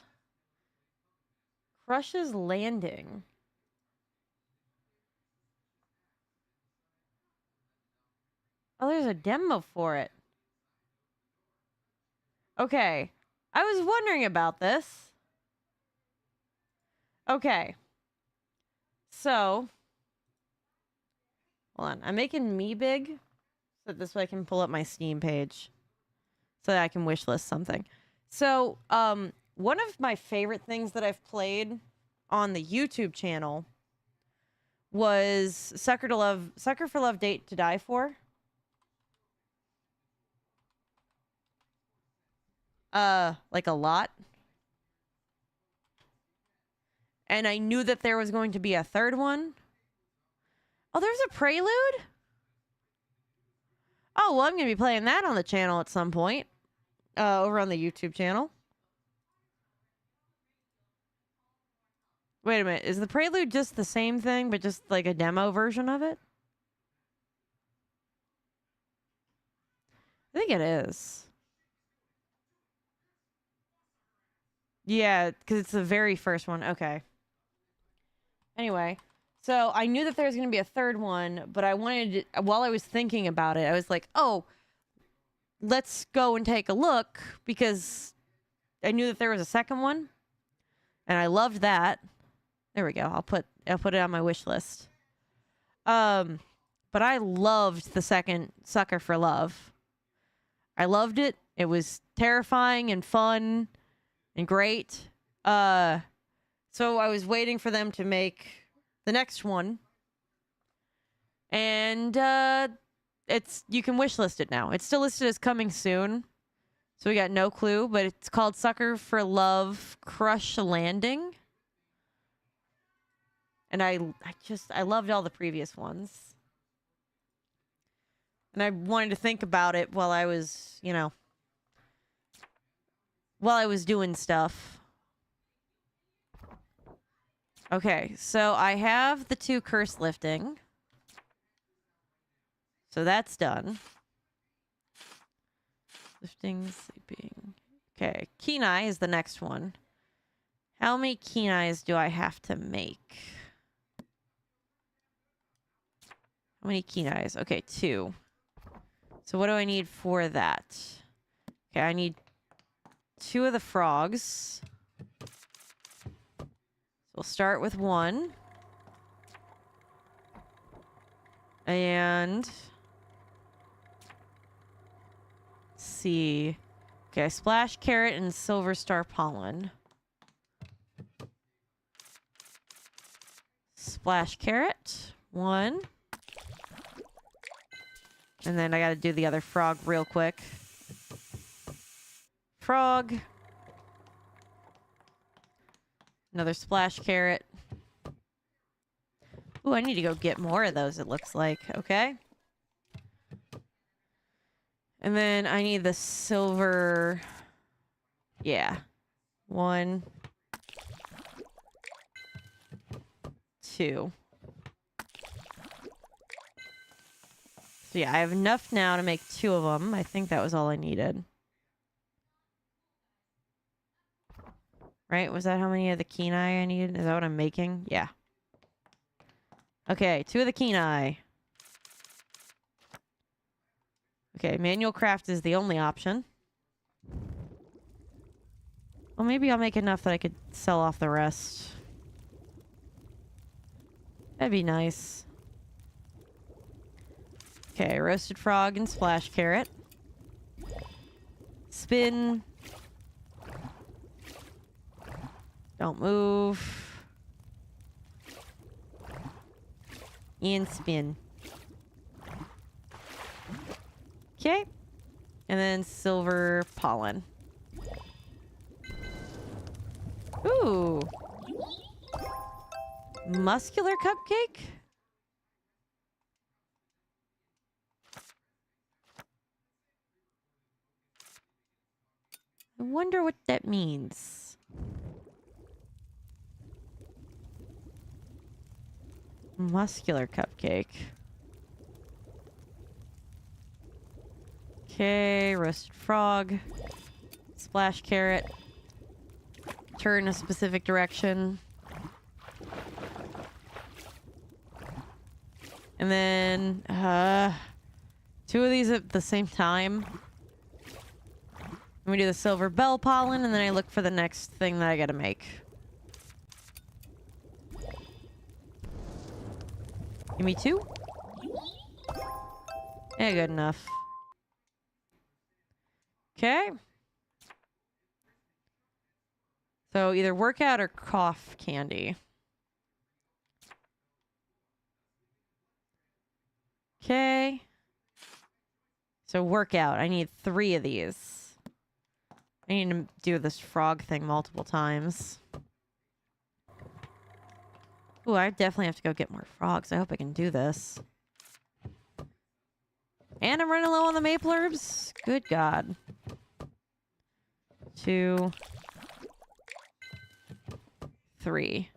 Crushes Landing. Oh, there's a demo for it. Okay. I was wondering about this. Okay. So, hold on. I'm making me big so that this way I can pull up my Steam page so that I can wishlist something. So, one of my favorite things that I've played on the YouTube channel was Sucker for Love, Date to Die For. Like a lot. And I knew that there was going to be a third one. Oh, there's a prelude? Oh, well, I'm going to be playing that on the channel at some point. Over on the YouTube channel. Wait a minute. Is the prelude just the same thing, but just like a demo version of it? I think it is. Yeah, because it's the very first one. Okay. Anyway, so I knew that there was going to be a third one, but I wanted to, while I was thinking about it, I was like, oh, let's go and take a look, because I knew that there was a second one, and I loved that. There we go. I'll put it on my wish list. But I loved the second Sucker for Love. I loved it. It was terrifying and fun and great. So I was waiting for them to make the next one. And you can wishlist it now. It's still listed as coming soon. So we got no clue, but it's called Sucker for Love Crush Landing. And I loved all the previous ones. And I wanted to think about it while I was, while I was doing stuff. Okay, so I have the 2 curse lifting. So that's done. Lifting, sleeping. Okay, Kenai is the next one. How many Kenais do I have to make? How many Kenais? Okay, 2. So what do I need for that? Okay, I need 2 of the frogs. So we'll start with 1. And... let's see. Okay, splash carrot and silver star pollen. Splash carrot. 1. And then I gotta do the other frog real quick. Frog. Another splash carrot. Ooh, I need to go get more of those, it looks like. Okay. And then I need the silver... yeah. 1. 2. So yeah, I have enough now to make 2 of them. I think that was all I needed. Right? Was that how many of the kenai I needed? Is that what I'm making? Yeah. Okay, 2 of the kenai. Okay, manual craft is the only option. Well, maybe I'll make enough that I could sell off the rest. That'd be nice. Okay, roasted frog and splash carrot. Spin. Don't move. And spin. Okay. And then silver pollen. Ooh. Muscular cupcake? I wonder what that means. Muscular cupcake. Okay, roasted frog. Splash carrot. Turn a specific direction. And then, 2 of these at the same time. Let me do the silver bell pollen, and then I look for the next thing that I gotta make. Give me 2. Yeah, good enough. Okay. So either workout or cough candy. Okay. So workout. I need 3 of these. I need to do this frog thing multiple times. Ooh, I definitely have to go get more frogs. I hope I can do this. And I'm running low on the maple herbs. Good God. 2, 3.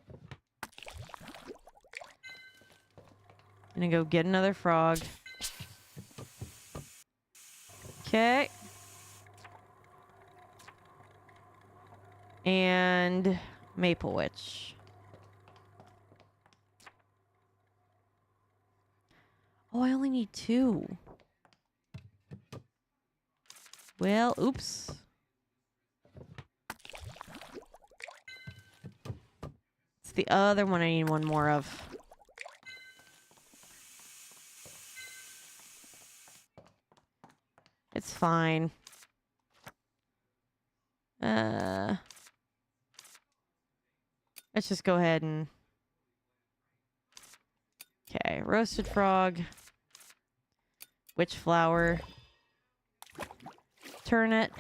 Gonna go get another frog. Okay. And Maple Witch. Oh, I only need 2. Well, oops. It's the other one I need 1 more of. It's fine. Let's just go ahead and... Okay, roasted frog. Witch flower. Turnip.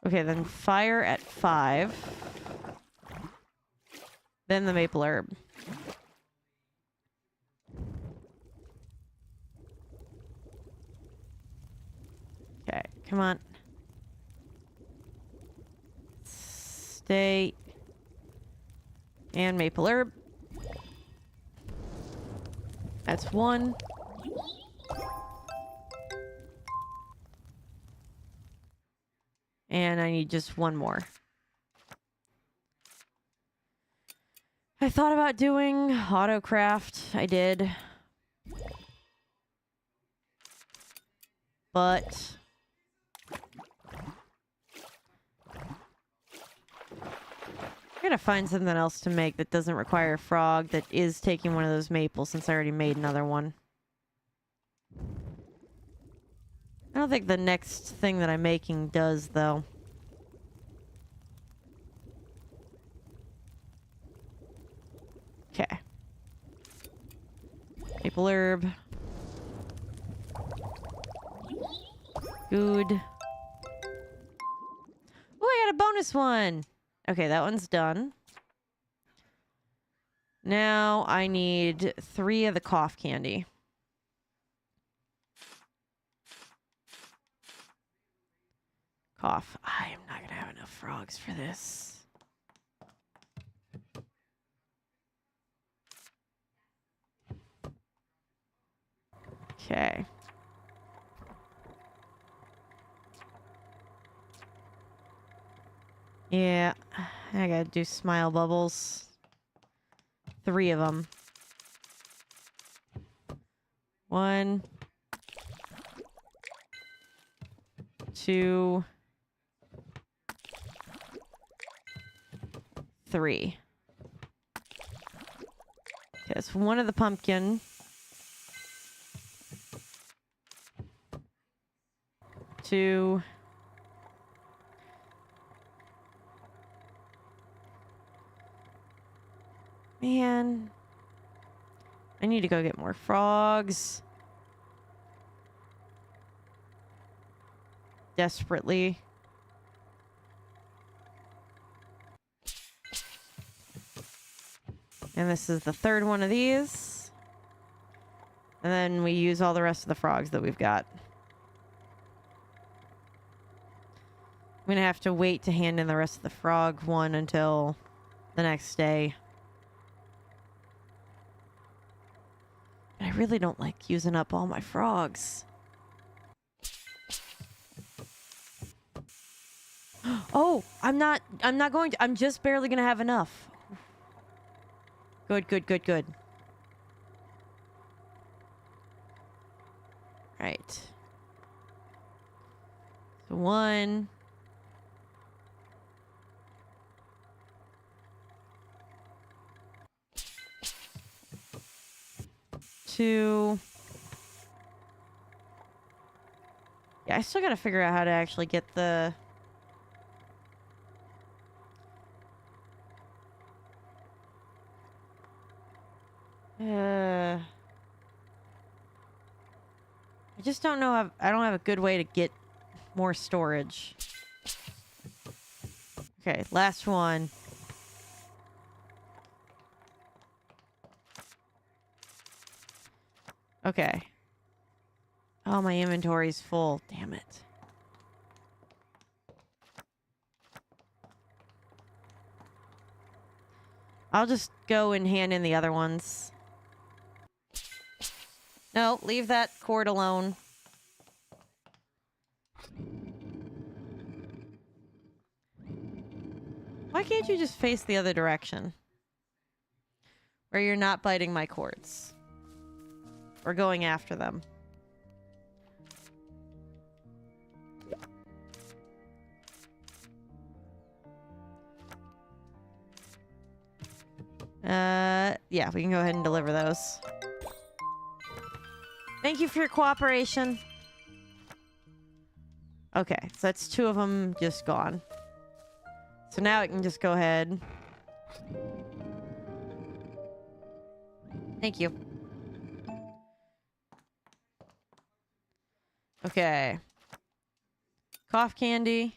Okay, then fire at 5. Then the maple herb. Okay, come on. Stay. And maple herb. That's 1. And I need just 1 more. I thought about doing autocraft. I did. But... I gotta find something else to make that doesn't require a frog that is taking one of those maples since I already made another one. I don't think the next thing that I'm making does, though. Okay. Maple herb. Good. Oh, I got a bonus one! Okay, that one's done. Now I need 3 of the cough candy. Cough. I am not gonna have enough frogs for this. Okay. Yeah, I gotta do smile bubbles. 3 of them. 1, 2, 3. Okay, so 1 of the pumpkin. 2. Man. I need to go get more frogs. Desperately. And this is the 3rd one of these. And then we use all the rest of the frogs that we've got. I'm gonna have to wait to hand in the rest of the frog one until the next day. But I really don't like using up all my frogs. Oh, I'm not going to. I'm just barely gonna have enough. Good, good, good, good. Right. So 1. 2. Yeah, I still gotta figure out how to actually get the... I just don't know. I don't have a good way to get more storage. Okay, last one. Okay. Oh, my inventory's full. Damn it. I'll just go and hand in the other ones. No, leave that cord alone. Why can't you just face the other direction? Where you're not biting my cords. Or going after them. Yeah, we can go ahead and deliver those. Thank you for your cooperation. Okay, so that's 2 of them just gone. So now I can just go ahead. Thank you. Okay. Cough candy.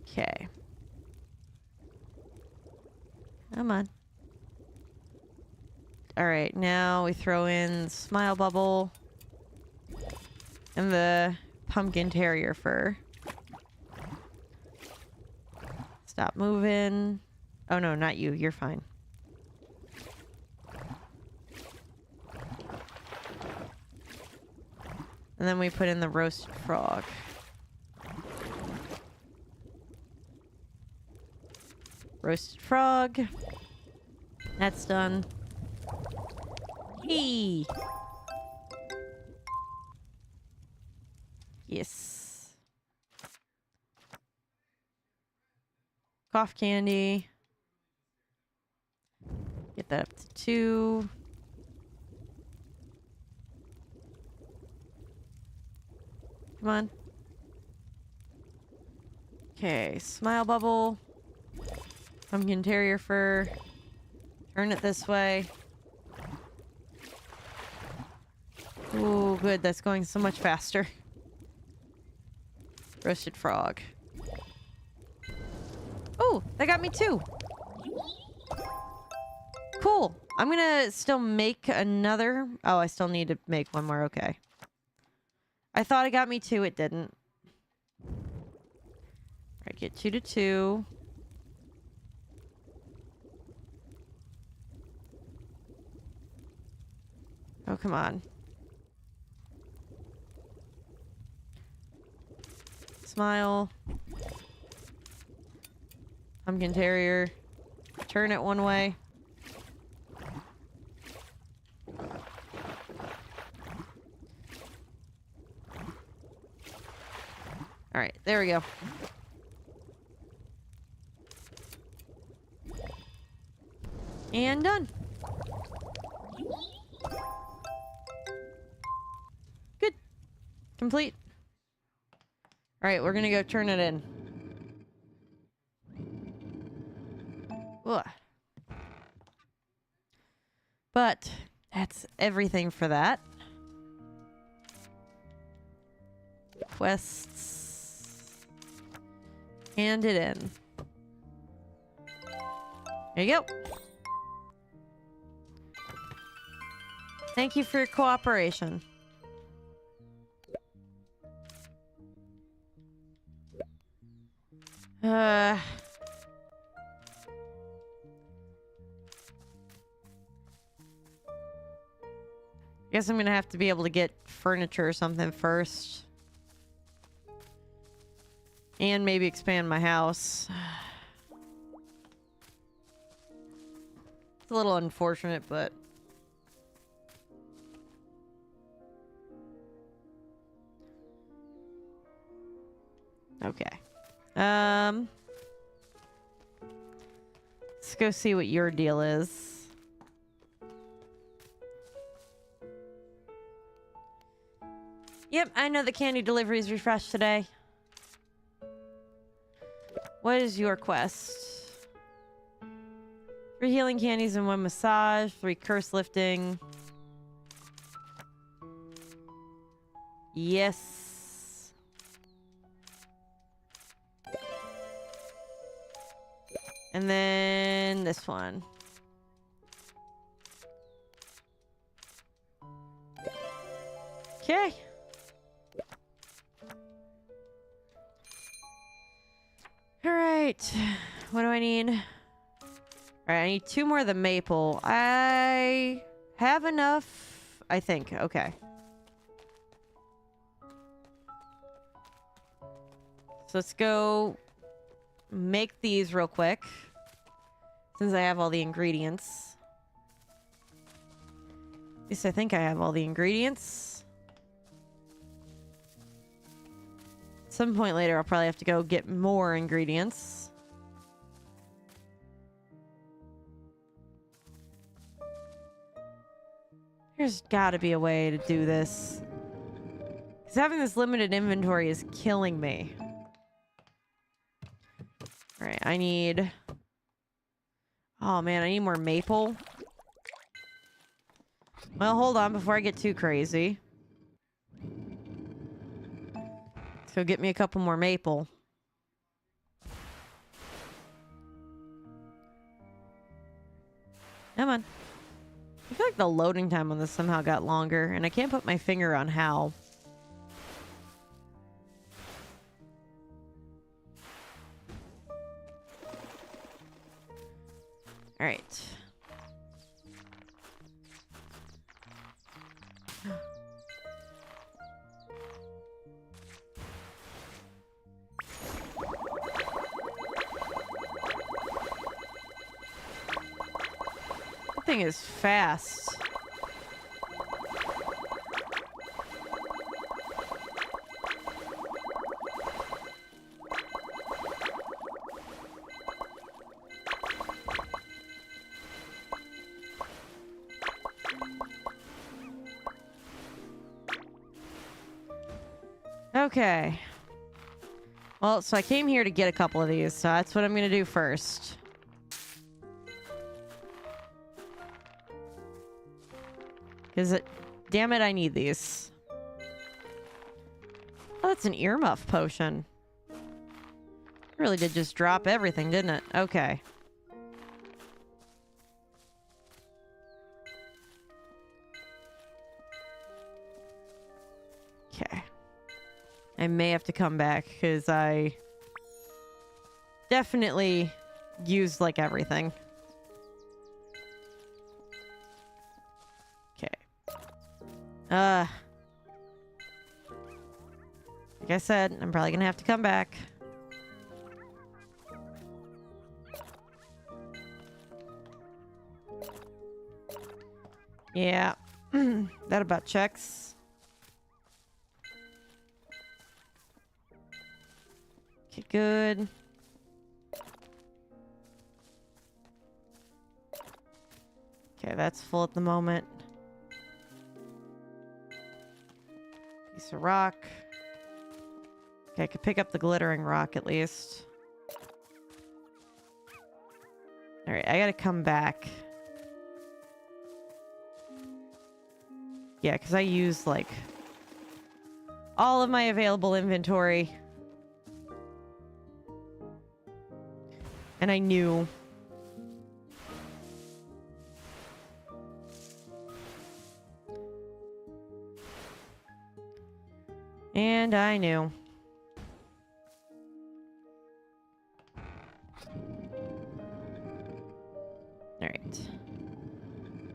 Okay. Come on. Alright, now we throw in smile bubble. And the pumpkin terrier fur. Stop moving. Oh no, not you. You're fine. And then we put in the roasted frog. Roasted frog. That's done. Hey! Yes. Cough candy. Get that up to 2. Come on. Okay, smile bubble. Pumpkin terrier fur. Turn it this way. Ooh, good. That's going so much faster. Roasted frog. Oh, that got me 2. Cool. I'm gonna still make another. Oh, I still need to make 1 more. Okay. I thought it got me 2. It didn't. Alright, get 2 to 2. Oh, come on. Smile. Pumpkin Terrier. Turn it one way. Alright, there we go. And done. Good. Complete. Alright, we're gonna go turn it in. Ugh. But that's everything for that. Quests. Hand it in. There you go. Thank you for your cooperation. Guess I'm gonna have to be able to get furniture or something first. And maybe expand my house. It's a little unfortunate, but... Okay. Let's go see what your deal is. Yep, I know the candy deliveries refreshed today. What is your quest? 3 healing candies and 1 massage, 3 curse lifting. Yes. And then this one. Okay. All right. What do I need? All right, I need 2 more of the maple. I have enough, I think. Okay. So let's go make these real quick. Since I have all the ingredients. At least I think I have all the ingredients. At some point later, I'll probably have to go get more ingredients. There's gotta be a way to do this. Because having this limited inventory is killing me. Alright, I need... Oh man, I need more maple. Well, hold on before I get too crazy. Let's go get me a couple more maple. Come on. I feel like the loading time on this somehow got longer, and I can't put my finger on how. All right. That thing is fast. Okay. Well, so I came here to get a couple of these, so that's what I'm going to do first. Because, damn it, I need these. Oh, that's an earmuff potion. It really did just drop everything, didn't it? Okay. Okay. I may have to come back because I definitely used like everything. Okay. Like I said, I'm probably gonna have to come back. Yeah. That about checks. Okay, good. Okay, that's full at the moment. Piece of rock. Okay, I could pick up the glittering rock at least. Alright, I gotta come back. Yeah, because I used, like, all of my available inventory. And I knew. And I knew. Alright.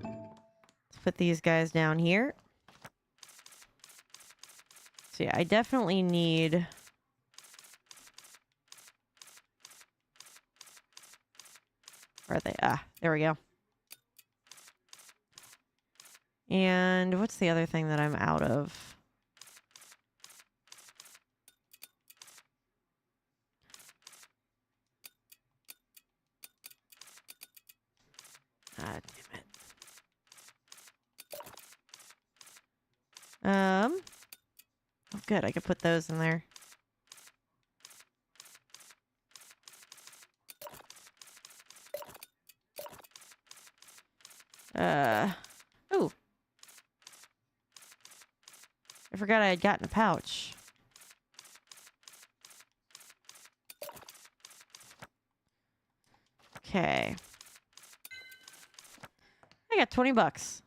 Let's put these guys down here. So yeah, I definitely need... Where are they? Ah, there we go. And what's the other thing that I'm out of? Ah, damn it. Oh, good. I could put those in there. Ooh. I forgot I had gotten a pouch. Okay. I got 20 bucks.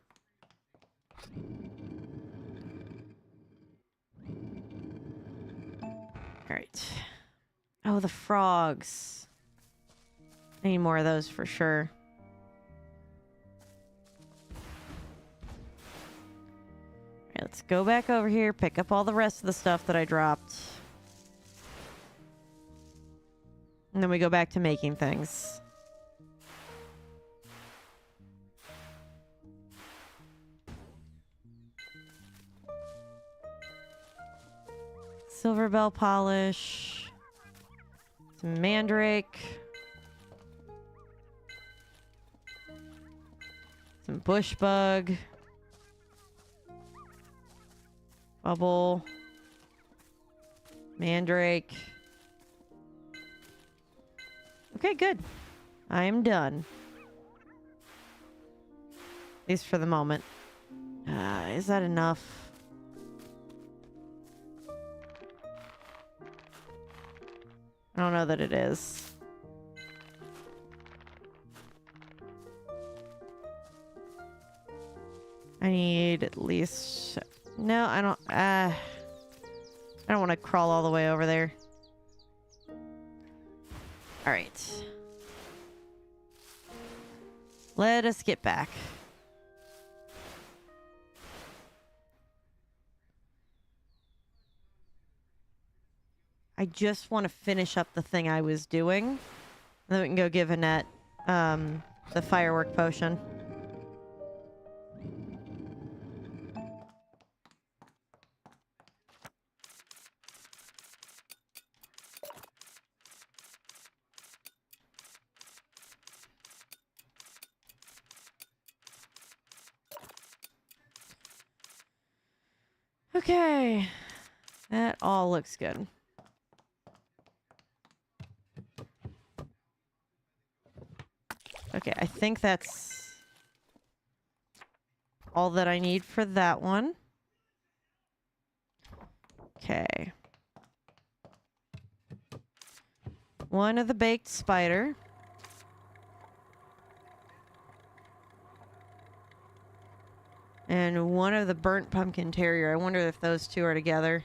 All right. Oh, the frogs. I need more of those for sure. All right, let's go back over here, pick up all the rest of the stuff that I dropped. And then we go back to making things. Silver bell polish. Some mandrake. Some bush bug. Bubble. Mandrake. Okay, good. I am done. At least for the moment. Is that enough? I don't know that it is. I need at least... No, I don't want to crawl all the way over there. All right. Let us get back. I just want to finish up the thing I was doing. And then we can go give Annette the firework potion. Okay. That all looks good. Okay, I think that's all that I need for that one. Okay. One of the baked spider. And one of the burnt pumpkin terrier. I wonder if those two are together.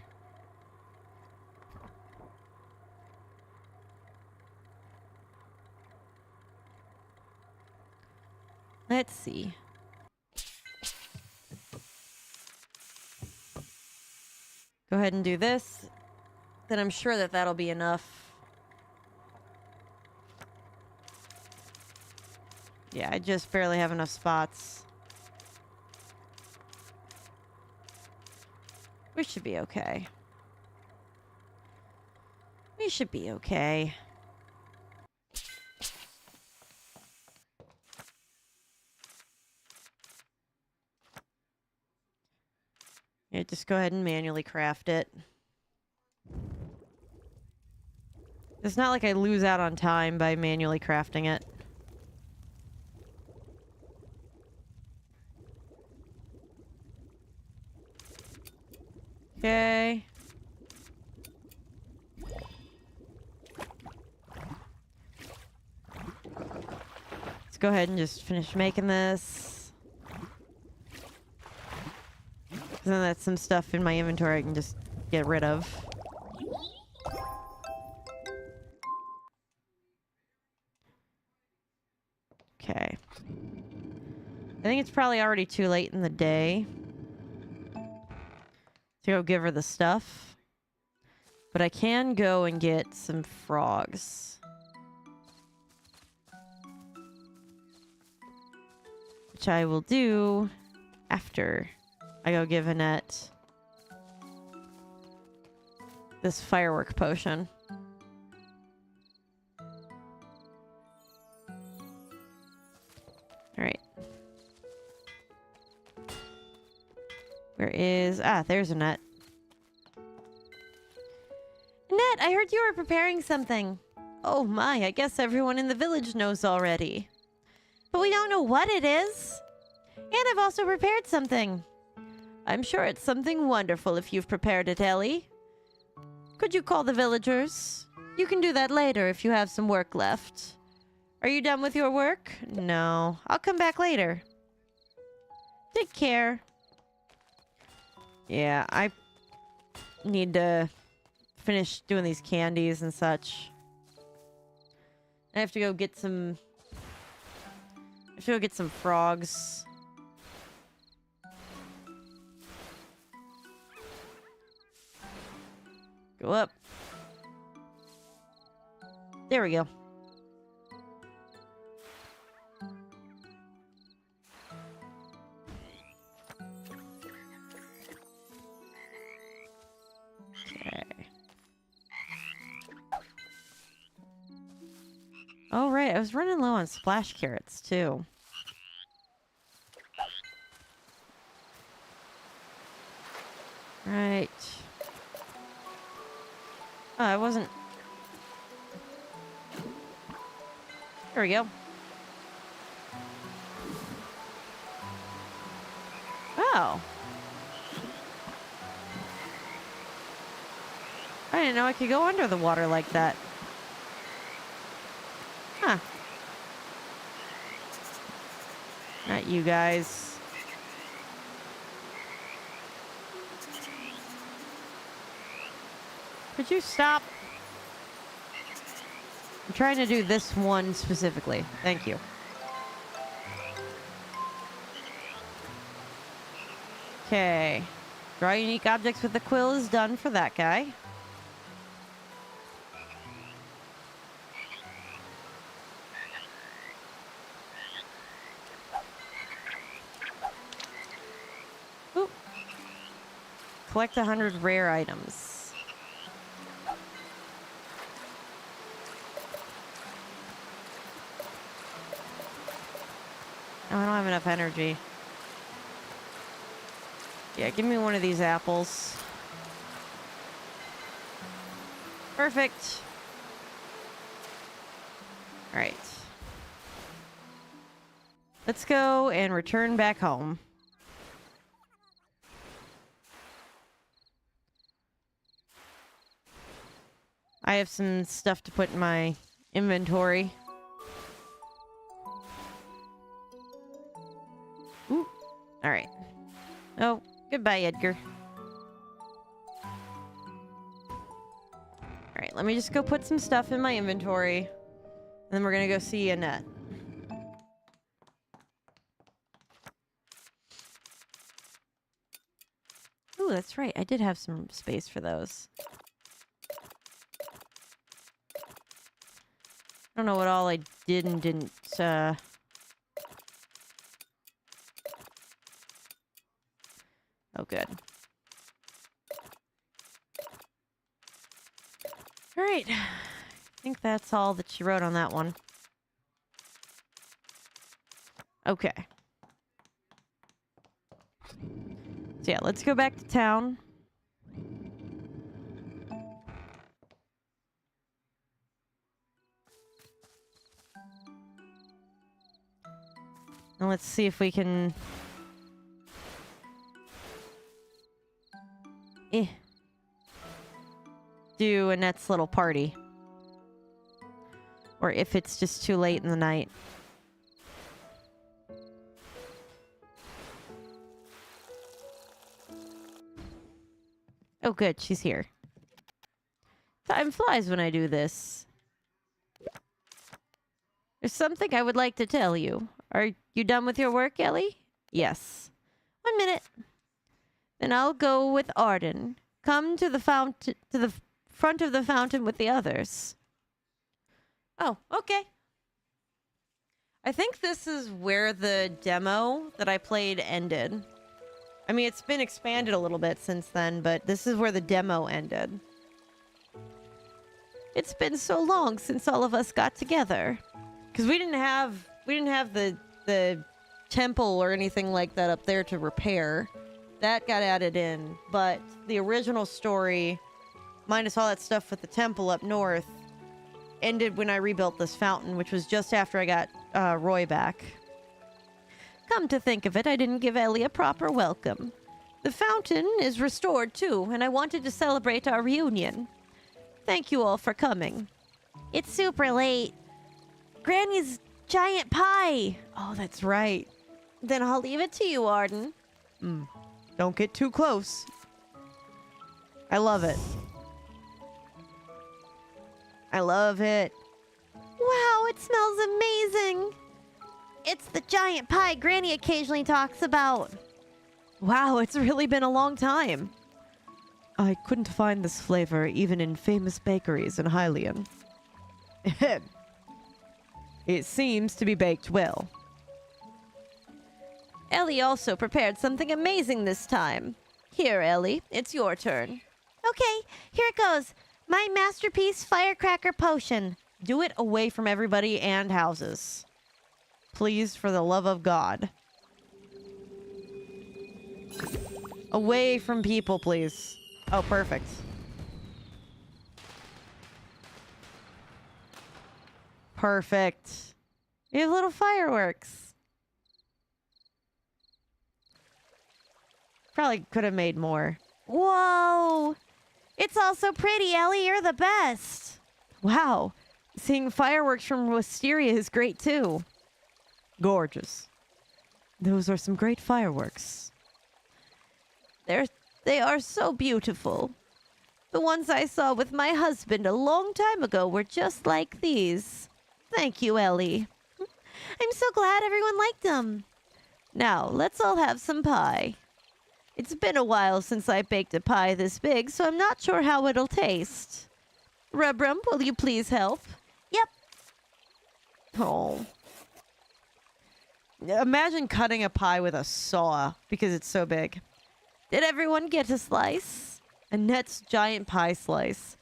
Let's see. Go ahead and do this. then I'm sure that that'll be enough. Yeah, I just barely have enough spots. We should be okay. We should be okay. Yeah, just go ahead and manually craft it. It's not like I lose out on time by manually crafting it. Okay. Let's go ahead and just finish making this. Then that's some stuff in my inventory I can just get rid of. Okay. I think it's probably already too late in the day to go give her the stuff. But I can go and get some frogs. Which I will do after I go give Annette this firework potion. Alright. Where is... Ah, there's Annette. Annette, I heard you were preparing something. Oh my, I guess everyone in the village knows already. But we don't know what it is. And I've also prepared something. I'm sure it's something wonderful if you've prepared it, Ellie. Could you call the villagers? You can do that later if you have some work left. Are you done with your work? No. I'll come back later. Take care. Yeah, I need to finish doing these candies and such. I have to go get some... I have to go get some frogs. Go up. There we go. Okay. Oh, right. I was running low on splash carrots, too. Right. Oh, I wasn't... There we go. Oh. I didn't know I could go under the water like that. Huh. Not you guys. Could you stop? I'm trying to do this one specifically. Thank you. Okay. Draw unique objects with the quill is done for that guy. Oop. Collect 100 rare items. Oh, I don't have enough energy. Yeah, give me one of these apples. Perfect. All right. Let's go and return back home. I have some stuff to put in my inventory. Ooh. All right. Oh, goodbye, Edgar. All right, let me just go put some stuff in my inventory. And then we're going to go see Annette. Ooh, that's right. I did have some space for those. I don't know what all I did and didn't, Oh, good. Alright. I think that's all that she wrote on that one. Okay. So yeah, let's go back to town. And let's see if we can... do Annette's little party. Or if it's just too late in the night. Oh good, she's here. Time flies when I do this. There's something I would like to tell you. Are you done with your work, Ellie? Yes. 1 minute. Then I'll go with Arden. Come to the fountain, to the front of the fountain with the others. Oh, okay. I think this is where the demo that I played ended. I mean, it's been expanded a little bit since then, but this is where the demo ended. It's been so long since all of us got together. Because we didn't have the temple or anything like that up there to repair. That got added in, but the original story, minus all that stuff with the temple up north, ended when I rebuilt this fountain, which was just after I got Roy back. Come to think of it, I didn't give Ellie a proper welcome. The fountain is restored too, and I wanted to celebrate our reunion. Thank you all for coming. It's super late. Granny's giant pie. Oh, that's right. Then I'll leave it to you, Arden. Don't get too close. I love it. I love it. Wow, it smells amazing. It's the giant pie Granny occasionally talks about. Wow, it's really been a long time. I couldn't find this flavor even in famous bakeries in Hylian. It seems to be baked well. Ellie also prepared something amazing this time. Here, Ellie, it's your turn. Okay, here it goes. My masterpiece firecracker potion. Do it away from everybody and houses. Please, for the love of God. Away from people, please. Oh, perfect. Perfect. You have little fireworks. Probably could have made more. Whoa! It's all so pretty, Ellie. You're the best. Wow. Seeing fireworks from Wisteria is great, too. Gorgeous. Those are some great fireworks. They are so beautiful. The ones I saw with my husband a long time ago were just like these. Thank you, Ellie. I'm so glad everyone liked them. Now, let's all have some pie. It's been a while since I baked a pie this big, so I'm not sure how it'll taste. Rubrum, will you please help? Yep. Oh. Imagine cutting a pie with a saw because it's so big. Did everyone get a slice? Annette's giant pie slice.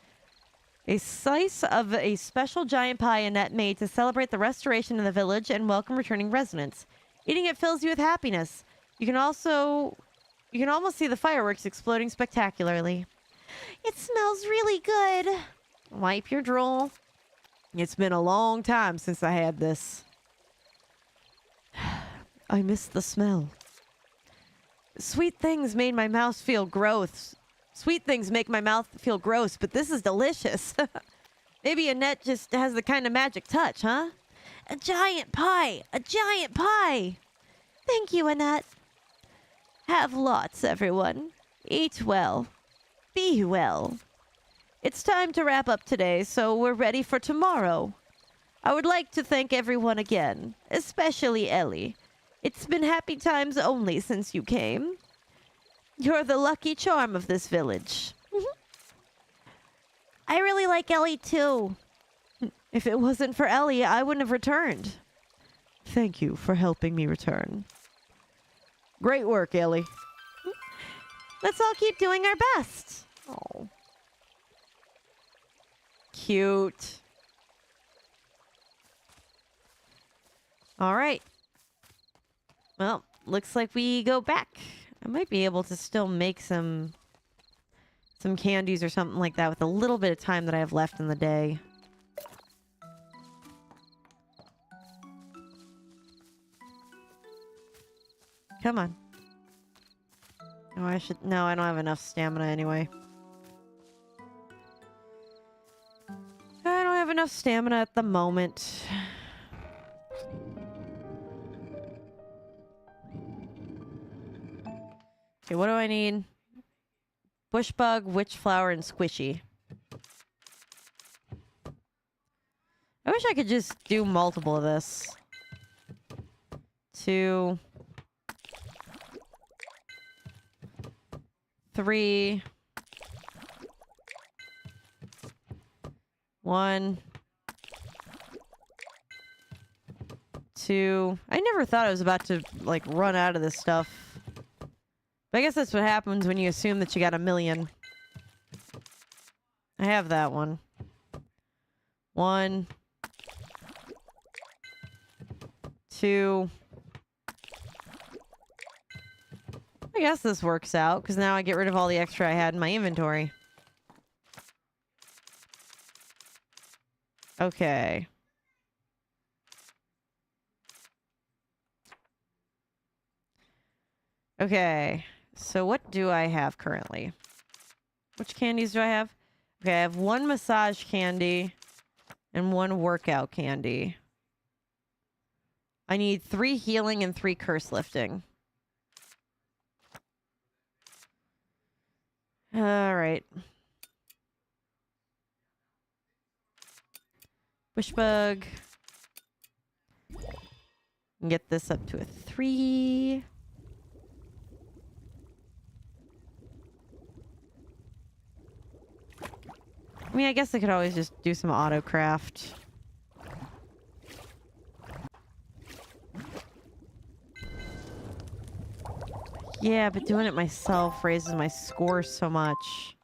A slice of a special giant pie Annette made to celebrate the restoration of the village and welcome returning residents. Eating it fills you with happiness. You can almost see the fireworks exploding spectacularly. It smells really good. Wipe your drool. It's been a long time since I had this. I miss the smell. Sweet things made my mouth feel gross. Sweet things make my mouth feel gross, but this is delicious. Maybe Annette just has the kind of magic touch, huh? A giant pie! A giant pie! Thank you, Annette. Have lots, everyone. Eat well. Be well. It's time to wrap up today, so we're ready for tomorrow. I would like to thank everyone again, especially Ellie. It's been happy times only since you came. You're the lucky charm of this village. I really like Ellie, too. If it wasn't for Ellie, I wouldn't have returned. Thank you for helping me return. Great work, Ellie. Let's all keep doing our best. Oh. Cute. All right. Well, looks like we go back. I might be able to still make some candies or something like that with a little bit of time that I have left in the day. Come on. Oh, no, I don't have enough stamina anyway. I don't have enough stamina at the moment. Okay, what do I need? Bush bug, witch flower, and squishy. I wish I could just do multiple of this. 2, 3, 1, 2. I never thought I was about to, like, run out of this stuff. But I guess that's what happens when you assume that you got 1,000,000. I have that one. 1, 2. I guess this works out, because now I get rid of all the extra I had in my inventory. Okay. Okay. So what do I have currently? Which candies do I have? Okay, I have 1 massage candy and 1 workout candy. I need 3 healing and 3 curse lifting. All right. Bush bug. Get this up to a 3. I mean, I guess I could always just do some auto craft. Yeah, but doing it myself raises my score so much.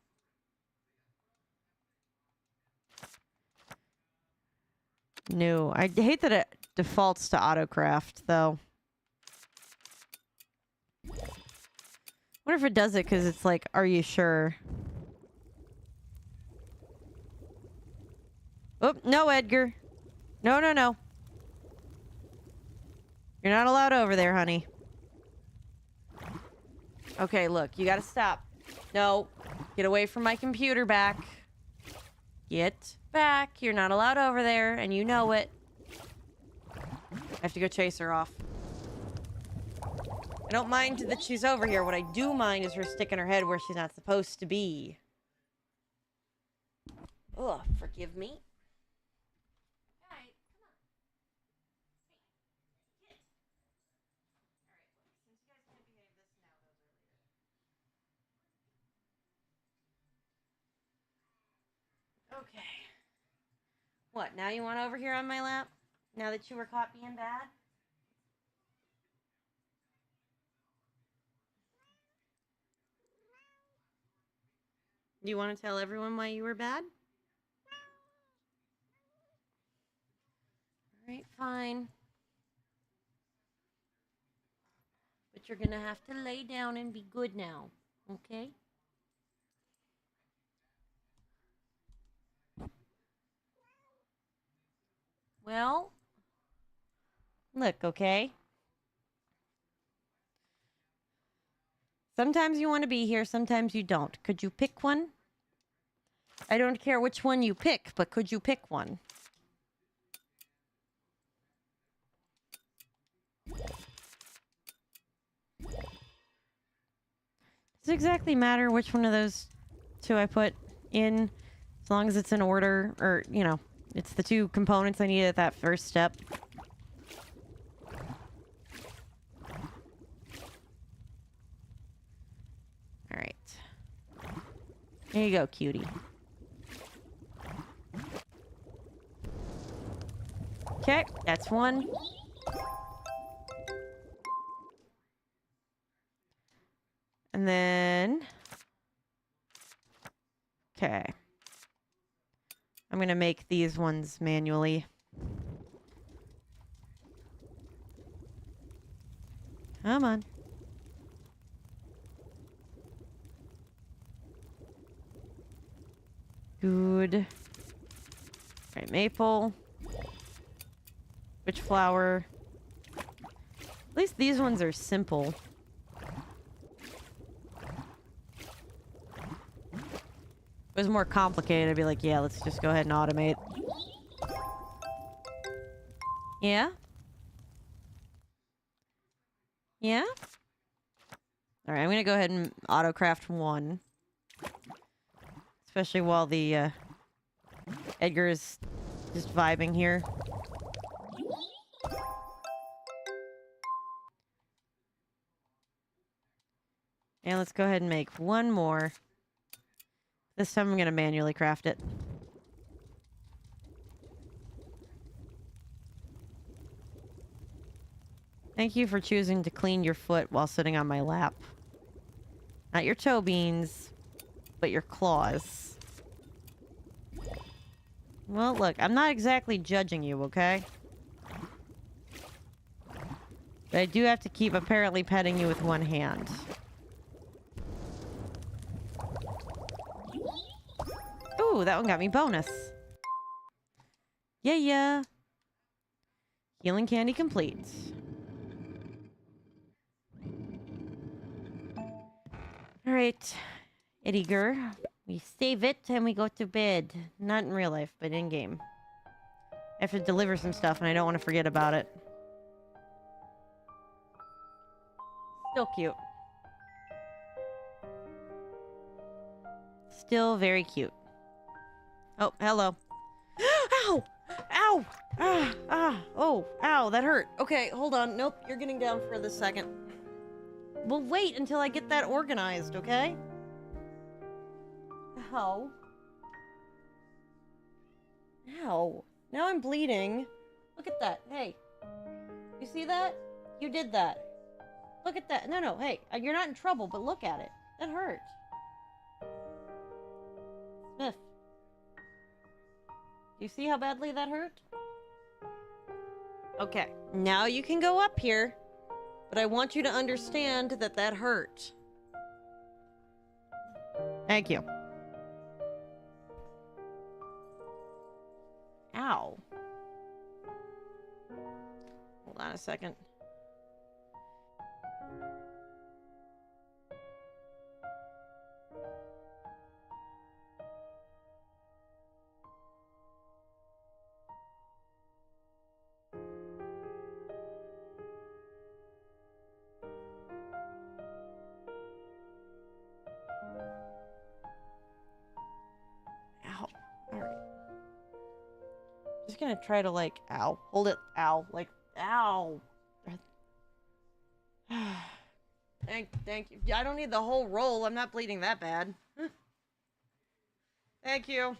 No, I hate that it defaults to autocraft, though. Wonder if it does it because it's like, are you sure? Oh, no, Edgar. No, no, no. You're not allowed over there, honey. Okay, look, you gotta stop. No, get away from my computer back. Get back. You're not allowed over there, and you know it. I have to go chase her off. I don't mind that she's over here. What I do mind is her sticking her head where she's not supposed to be. Ugh, forgive me. Okay. What, now you want over here on my lap? Now that you were caught being bad? Do you want to tell everyone why you were bad? Alright, fine. But you're gonna have to lay down and be good now, okay? Well, look, okay? Sometimes you want to be here, sometimes you don't. Could you pick one? I don't care which one you pick, but could you pick one? Does it exactly matter which one of those 2 I put in? As long as it's in order, or, you know, it's the 2 components I needed at that first step. Alright. There you go, cutie. Okay, that's one. And then... Okay. I'm gonna make these ones manually. Come on. Good. Right, maple. Witch flower. At least these ones are simple. If it was more complicated, I'd be like, yeah, let's just go ahead and automate. Yeah? Yeah? Alright, I'm gonna go ahead and auto-craft one. Especially while the, Edgar is just vibing here. And let's go ahead and make one more. This time I'm gonna manually craft it. Thank you for choosing to clean your foot while sitting on my lap. Not your toe beans, but your claws. Well, look, I'm not exactly judging you, okay? But I do have to keep apparently petting you with one hand. Ooh, that one got me bonus. Yeah. Healing candy complete. Alright, Edgar. We save it and we go to bed. Not in real life, but in game. I have to deliver some stuff and I don't want to forget about it. Still cute. Still very cute. Oh, hello. Ow! Ow! Oh, ow, that hurt. Okay, hold on. Nope, you're getting down for this second. We'll wait until I get that organized, okay? Ow. Ow. Now I'm bleeding. Look at that. Hey. You see that? You did that. Look at that. No, hey. You're not in trouble, but look at it. That hurt. Smith. Do you see how badly that hurt? Okay. Now you can go up here. But I want you to understand that that hurt. Thank you. Ow. Hold on a second. Just gonna try to like, ow, hold it, ow, like, ow. Thank you. I don't need the whole roll. I'm not bleeding that bad. Thank you.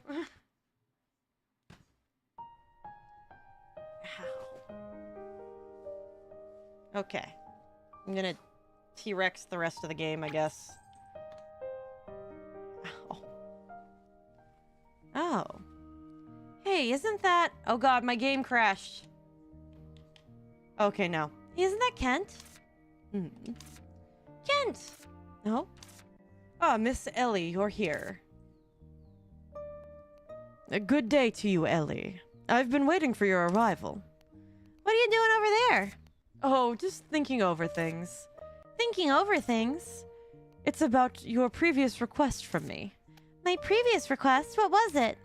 Ow. Okay. I'm gonna T-Rex the rest of the game, I guess. Ow. Oh. Hey, isn't that... Oh god, my game crashed. Okay, no. Hey, isn't that Kent? Kent! No? Ah, Miss Ellie, you're here. A good day to you, Ellie. I've been waiting for your arrival. What are you doing over there? Oh, just thinking over things. Thinking over things? It's about your previous request from me. My previous request? What was it?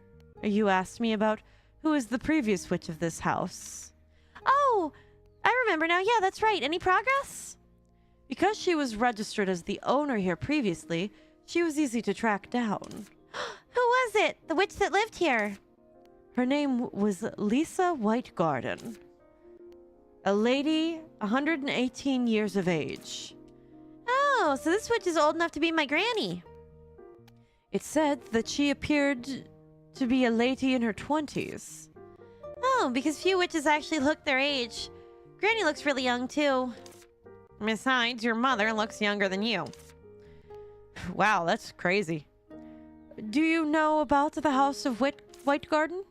You asked me about who is the previous witch of this house. Oh, I remember now. Yeah, that's right. Any progress? Because she was registered as the owner here previously, she was easy to track down. Who was it? The witch that lived here? Her name was Lisa Whitegarden. A lady, 118 years of age. Oh, so this witch is old enough to be my granny. It said that she appeared to be a lady in her 20s. Oh, because few witches actually look their age. Granny looks really young, too. Besides, your mother looks younger than you. Wow, that's crazy. Do you know about the House of Whitegarden?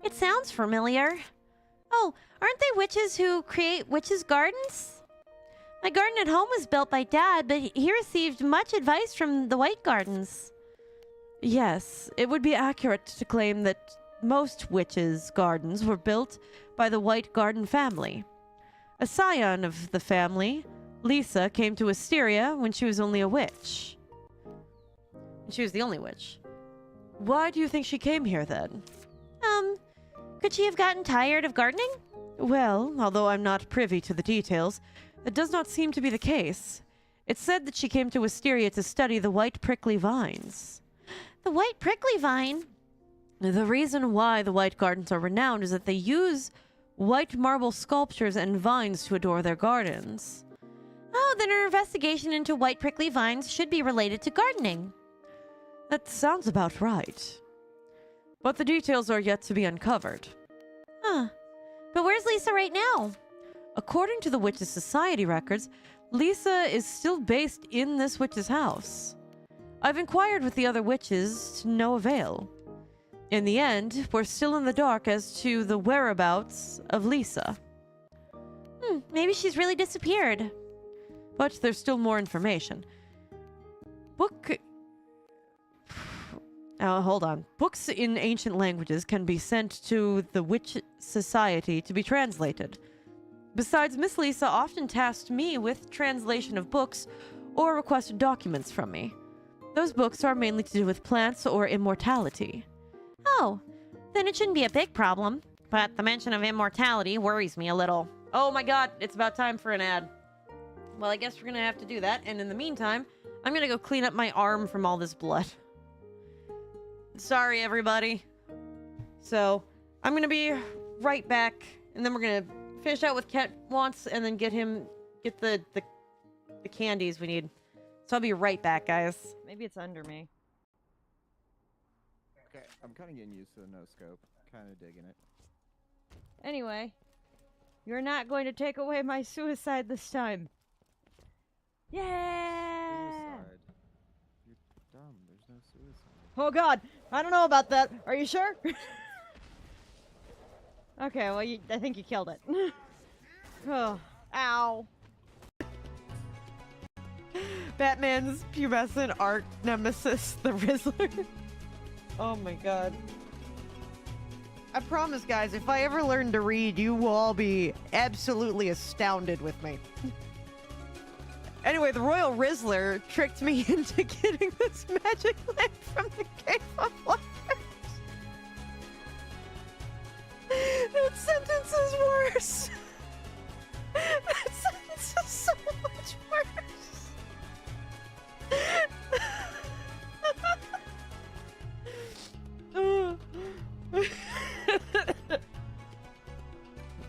It sounds familiar. Oh, aren't they witches who create witches' gardens? My garden at home was built by Dad, but he received much advice from the Whitegardens. Yes, it would be accurate to claim that most witches' gardens were built by the Whitegarden family. A scion of the family, Lisa, came to Wisteria when she was only a witch. She was the only witch. Why do you think she came here then? Could she have gotten tired of gardening? Well, although I'm not privy to the details, it does not seem to be the case. It's said that she came to Wisteria to study the white prickly vines. The white prickly vine? The reason why the White Gardens are renowned is that they use white marble sculptures and vines to adorn their gardens. Oh, then her investigation into white prickly vines should be related to gardening. That sounds about right. But the details are yet to be uncovered. Huh. But where's Lisa right now? According to the Witches' Society records, Lisa is still based in this witch's house. I've inquired with the other witches to no avail. In the end, we're still in the dark as to the whereabouts of Lisa. Maybe she's really disappeared. But there's still more information. Hold on. Books in ancient languages can be sent to the Witch Society to be translated. Besides, Miss Lisa often tasked me with translation of books or requested documents from me. Those books are mainly to do with plants or immortality. Oh, then it shouldn't be a big problem. But the mention of immortality worries me a little. Oh my god, it's about time for an ad. Well, I guess we're gonna have to do that, and in the meantime, I'm gonna go clean up my arm from all this blood. Sorry, everybody. So, I'm gonna be right back, and then we're gonna finish out with Cat wants, and then get the candies we need. So I'll be right back, guys. Maybe it's under me. Okay, I'm kind of getting used to the no scope. Kind of digging it. Anyway, you're not going to take away my suicide this time. Yeah! Suicide. You're dumb. There's no suicide. Oh god, I don't know about that. Are you sure? Okay, well, I think you killed it. Oh, ow. Batman's pubescent arch nemesis, the Rizzler. Oh my god. I promise, guys, if I ever learn to read, you will all be absolutely astounded with me. Anyway, the Royal Rizzler tricked me into getting this magic lamp from the Cave of Wonders. That sentence is worse. That sentence is so much worse.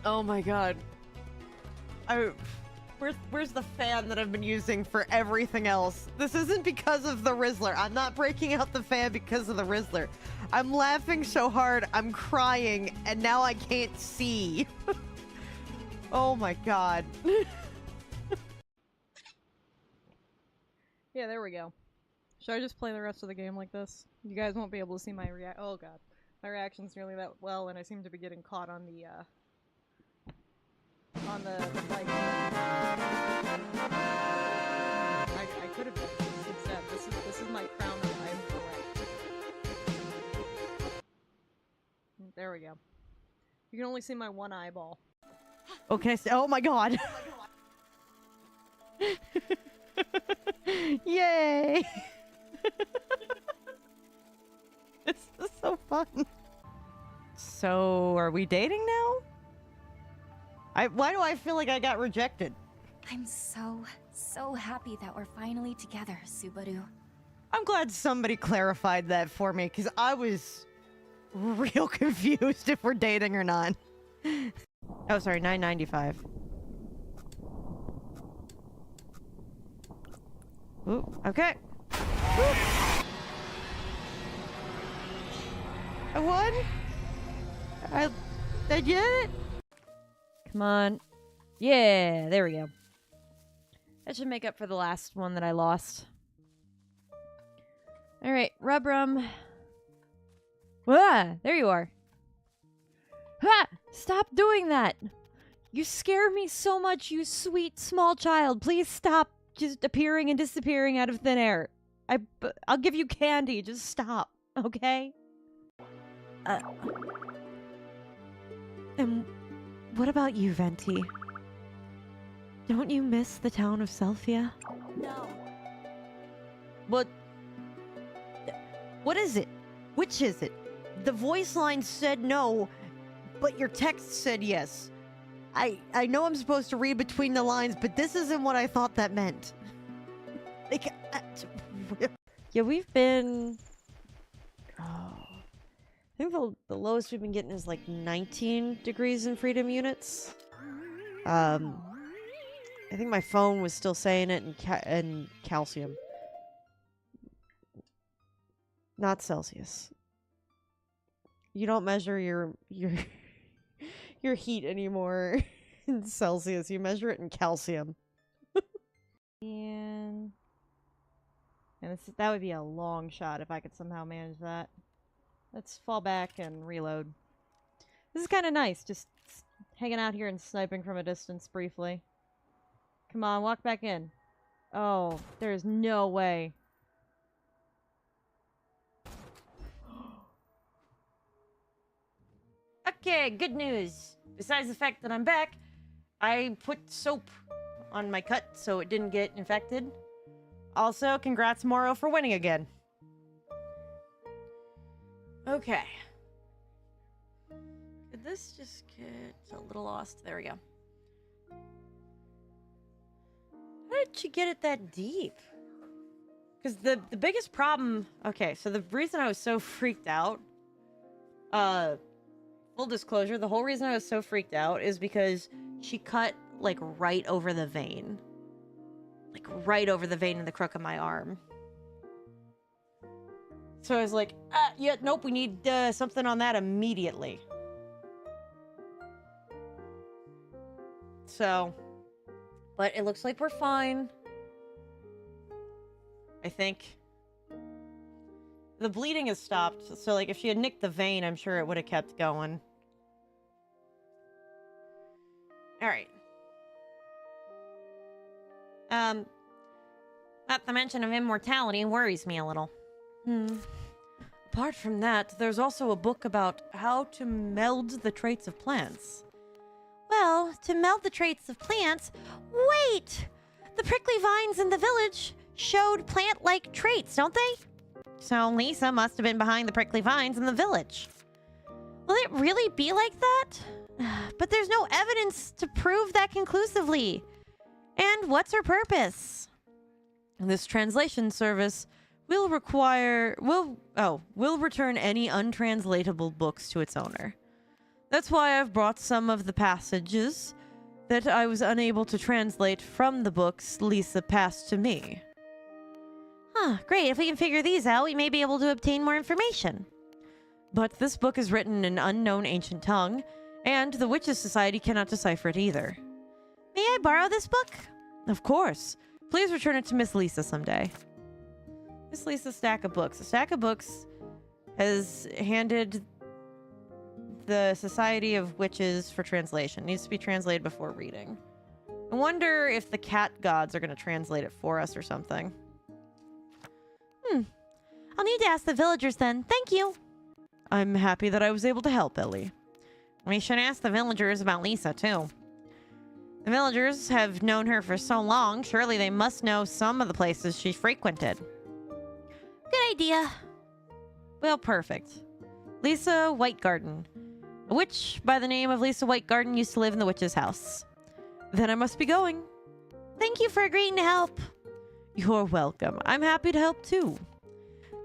Oh my god. Where's the fan that I've been using for everything else? This isn't because of the Rizzler. I'm not breaking out the fan because of the Rizzler. I'm laughing so hard, I'm crying, and now I can't see. Oh my god. Yeah, there we go. Should I just play the rest of the game like this? You guys won't be able to see my oh god. My reaction's nearly that well, and I seem to be getting caught on the like... I could have done this instead. This is my crown that I'm correct. There we go. You can only see my one eyeball. Okay, so, oh my god. Yay! This is so fun. So, are we dating now? Why do I feel like I got rejected? I'm so happy that we're finally together, Subaru. I'm glad somebody clarified that for me, because I was real confused if we're dating or not. Oh, sorry, $9.95. Ooh, okay. Ooh. I won? I get it. Come on. Yeah, there we go. That should make up for the last one that I lost. Alright, Rubrum. Ah, there you are. Ha! Stop doing that! You scare me so much, you sweet small child. Please stop just appearing and disappearing out of thin air. I'll give you candy. Just stop, okay? And what about you, Venti? Don't you miss the town of Selphia? No. What is it? Which is it? The voice line said no, but your text said yes. I know I'm supposed to read between the lines, but this isn't what I thought that meant. Like, Yeah, we've been... Oh. I think the lowest we've been getting is like 19 degrees in freedom units. I think my phone was still saying it in calcium. Not Celsius. You don't measure your your heat anymore in Celsius. You measure it in calcium. And that would be a long shot if I could somehow manage that. Let's fall back and reload. This is kind of nice, just hanging out here and sniping from a distance briefly. Come on, walk back in. Oh, there's no way. okay, good news. Besides the fact that I'm back, I put soap on my cut so it didn't get infected. Also, congrats Moro for winning again. Okay. Did this just get a little lost? There we go. How did you get it that deep? Because the biggest problem... Okay, so the reason I was so freaked out... full disclosure, the whole reason I was so freaked out is because she cut, like, right over the vein. Like, right over the vein in the crook of my arm. So I was like, yeah, nope, we need something on that immediately. So, but it looks like we're fine. I think. The bleeding has stopped, so like if she had nicked the vein, I'm sure it would have kept going. Alright. Not the mention of immortality worries me a little. Apart from that, there's also a book about how to meld the traits of plants. Well, to meld the traits of plants... Wait! The prickly vines in the village showed plant-like traits, don't they? So Lisa must have been behind the prickly vines in the village. Will it really be like that? But there's no evidence to prove that conclusively. And what's her purpose? This translation service will return any untranslatable books to its owner. That's why I've brought some of the passages that I was unable to translate from the books Lisa passed to me. Huh, great. If we can figure these out, we may be able to obtain more information. But this book is written in an unknown ancient tongue, and the Witches' Society cannot decipher it either. May I borrow this book? Of course. Please return it to Miss Lisa someday. Miss Lisa's stack of books. A stack of books has handed the Society of Witches for translation. Needs to be translated before reading. I wonder if the cat gods are going to translate it for us or something. I'll need to ask the villagers then. Thank you. I'm happy that I was able to help, Ellie. We should ask the villagers about Lisa, too. The villagers have known her for so long, surely they must know some of the places she frequented. Good idea. Well, perfect. Lisa Whitegarden. A witch by the name of Lisa Whitegarden used to live in the witch's house. Then I must be going. Thank you for agreeing to help. You're welcome. I'm happy to help too.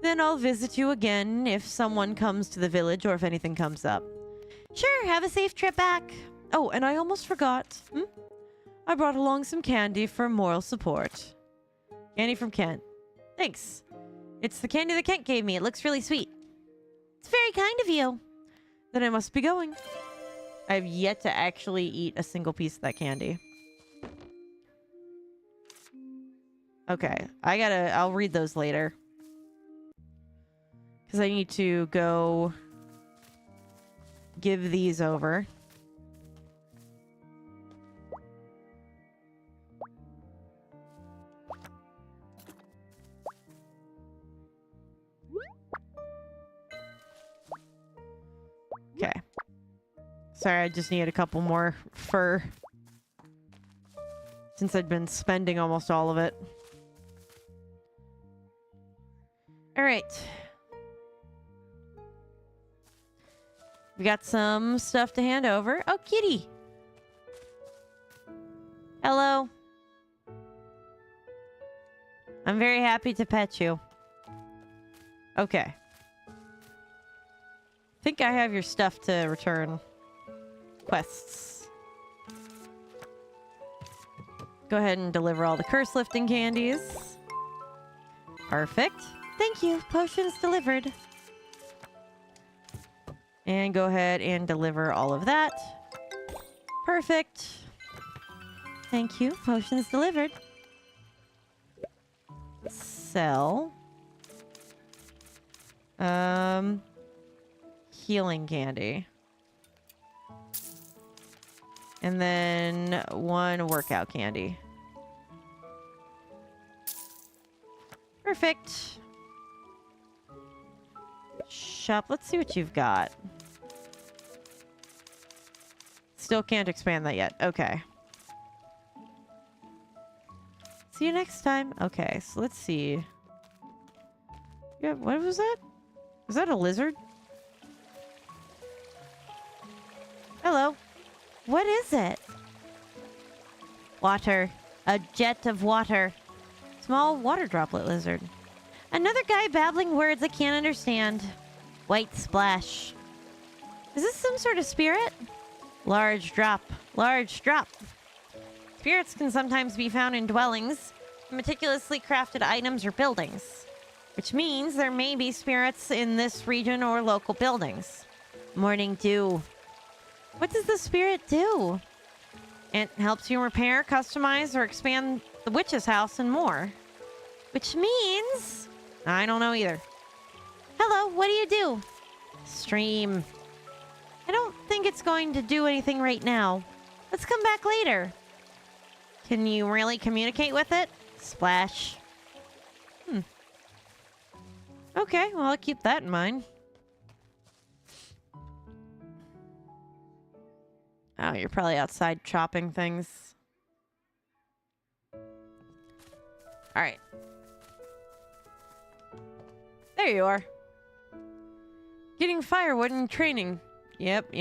Then I'll visit you again if someone comes to the village or if anything comes up. Sure, have a safe trip back. Oh, and I almost forgot. I brought along some candy for moral support. Candy from Kent. Thanks. It's the candy that Kent gave me. It looks really sweet. It's very kind of you. Then I must be going. I've yet to actually eat a single piece of that candy. Okay, I'll read those later. Because I need to go give these over. Okay. Sorry, I just need a couple more fur. Since I'd been spending almost all of it. Alright. We got some stuff to hand over. Oh, kitty! Hello. I'm very happy to pet you. Okay. I think I have your stuff to return. Quests. Go ahead and deliver all the curse lifting candies. Perfect. Thank you. Potions delivered. And go ahead and deliver all of that. Perfect. Thank you. Potions delivered. Sell. Healing candy. And then one workout candy. Perfect. Shop. Let's see what you've got. Still can't expand that yet. Okay. See you next time. Okay, so let's see. Yeah, what was that? Was that a lizard? Hello. What is it? Water. A jet of water. Small water droplet lizard. Another guy babbling words I can't understand. White splash. Is this some sort of spirit? Large drop. Large drop. Spirits can sometimes be found in dwellings, meticulously crafted items or buildings, which means there may be spirits in this region or local buildings. Morning dew. What does the spirit do? It helps you repair, customize, or expand the witch's house and more. Which means... I don't know either. Hello, what do you do? Stream. I don't think it's going to do anything right now. Let's come back later. Can you really communicate with it? Splash. Okay, well, I'll keep that in mind. Oh, you're probably outside chopping things. Alright. There you are. Getting firewood and training. Yep.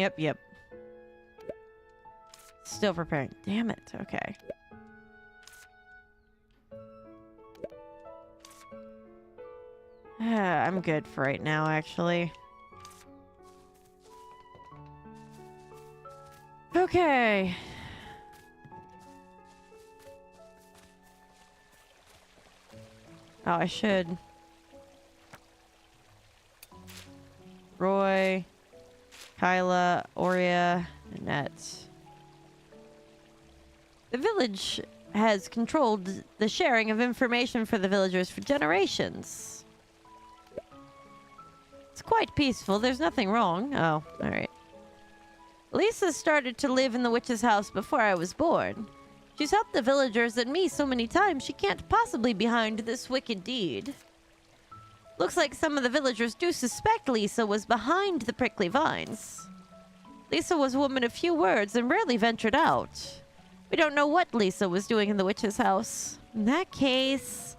Still preparing. Damn it. Okay. I'm good for right now, actually. Okay. Oh, I should. Roy, Kyla, Aurea, Annette. The village has controlled the sharing of information for the villagers for generations. It's quite peaceful. There's nothing wrong. Oh, alright. Lisa started to live in the witch's house before I was born. She's helped the villagers and me so many times she can't possibly be behind this wicked deed. Looks like some of the villagers do suspect Lisa was behind the prickly vines. Lisa was a woman of few words and rarely ventured out. We don't know what Lisa was doing in the witch's house. In that case...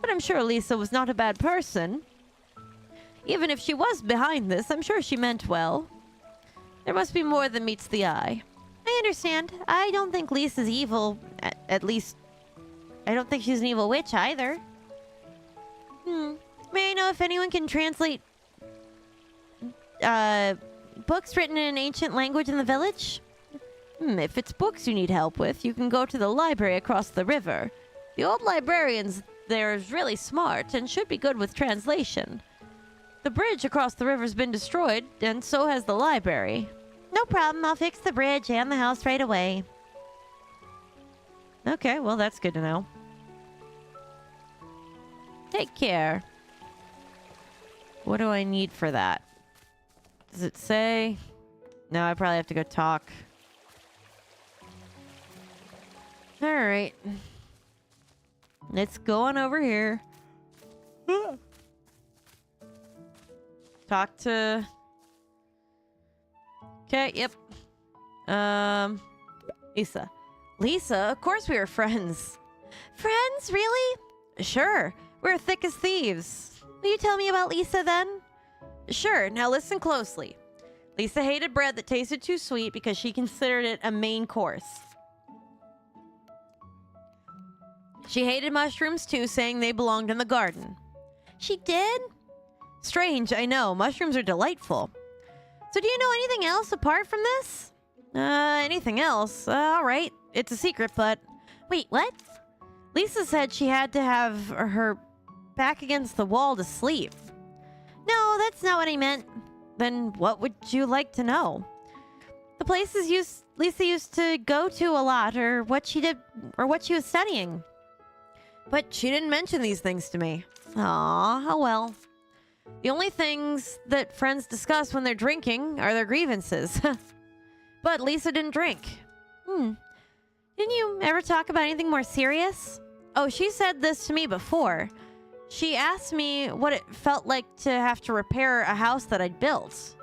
But I'm sure Lisa was not a bad person. Even if she was behind this, I'm sure she meant well. There must be more than meets the eye. I understand. I don't think Lisa's evil. At least, I don't think she's an evil witch either. May I know if anyone can translate books written in an ancient language in the village? If it's books you need help with, you can go to the library across the river. The old librarians there is really smart and should be good with translation. The bridge across the river's been destroyed, and so has the library. No problem. I'll fix the bridge and the house right away. Okay, well, that's good to know. Take care. What do I need for that? Does it say? No, I probably have to go talk. Alright. Let's go on over here. Talk to... Okay, yep. Lisa. Lisa, of course we were friends. Friends, really? Sure, we're thick as thieves. Will you tell me about Lisa then? Sure, now listen closely. Lisa hated bread that tasted too sweet because she considered it a main course. She hated mushrooms too, saying they belonged in the garden. She did? Strange, I know. Mushrooms are delightful. So do you know anything else apart from this? Anything else? All right. It's a secret, but... Wait, what? Lisa said she had to have her back against the wall to sleep. No, that's not what I meant. Then what would you like to know? The places Lisa used to go to a lot, or what she did, or what she was studying. But she didn't mention these things to me. Aw, oh well. The only things that friends discuss when they're drinking are their grievances. But Lisa didn't drink. Didn't you ever talk about anything more serious? Oh, she said this to me before. She asked me what it felt like to have to repair a house that I'd built.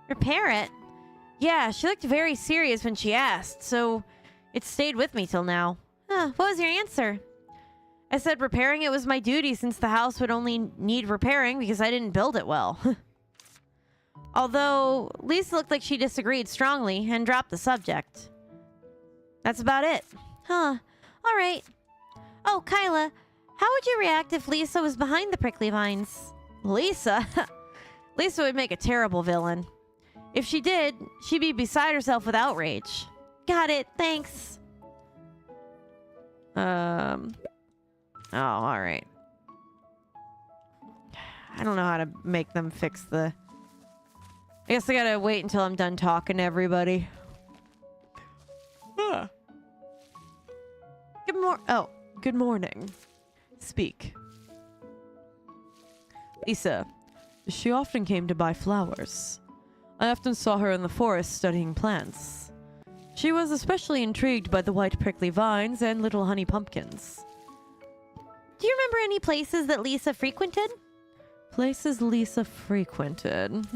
Repair it? Yeah, she looked very serious when she asked, so it stayed with me till now. Huh, what was your answer? I said repairing it was my duty since the house would only need repairing because I didn't build it well. Although, Lisa looked like she disagreed strongly and dropped the subject. That's about it. Huh, alright. Oh, Kyla, how would you react if Lisa was behind the prickly vines? Lisa? Lisa would make a terrible villain. If she did, she'd be beside herself with outrage. Got it, thanks. Oh, alright. I don't know how to make them fix the... I guess I gotta wait until I'm done talking to everybody. Good morning. Speak. Lisa. She often came to buy flowers. I often saw her in the forest studying plants. She was especially intrigued by the white prickly vines and little honey pumpkins. Do you remember any places that Lisa frequented? Places Lisa frequented?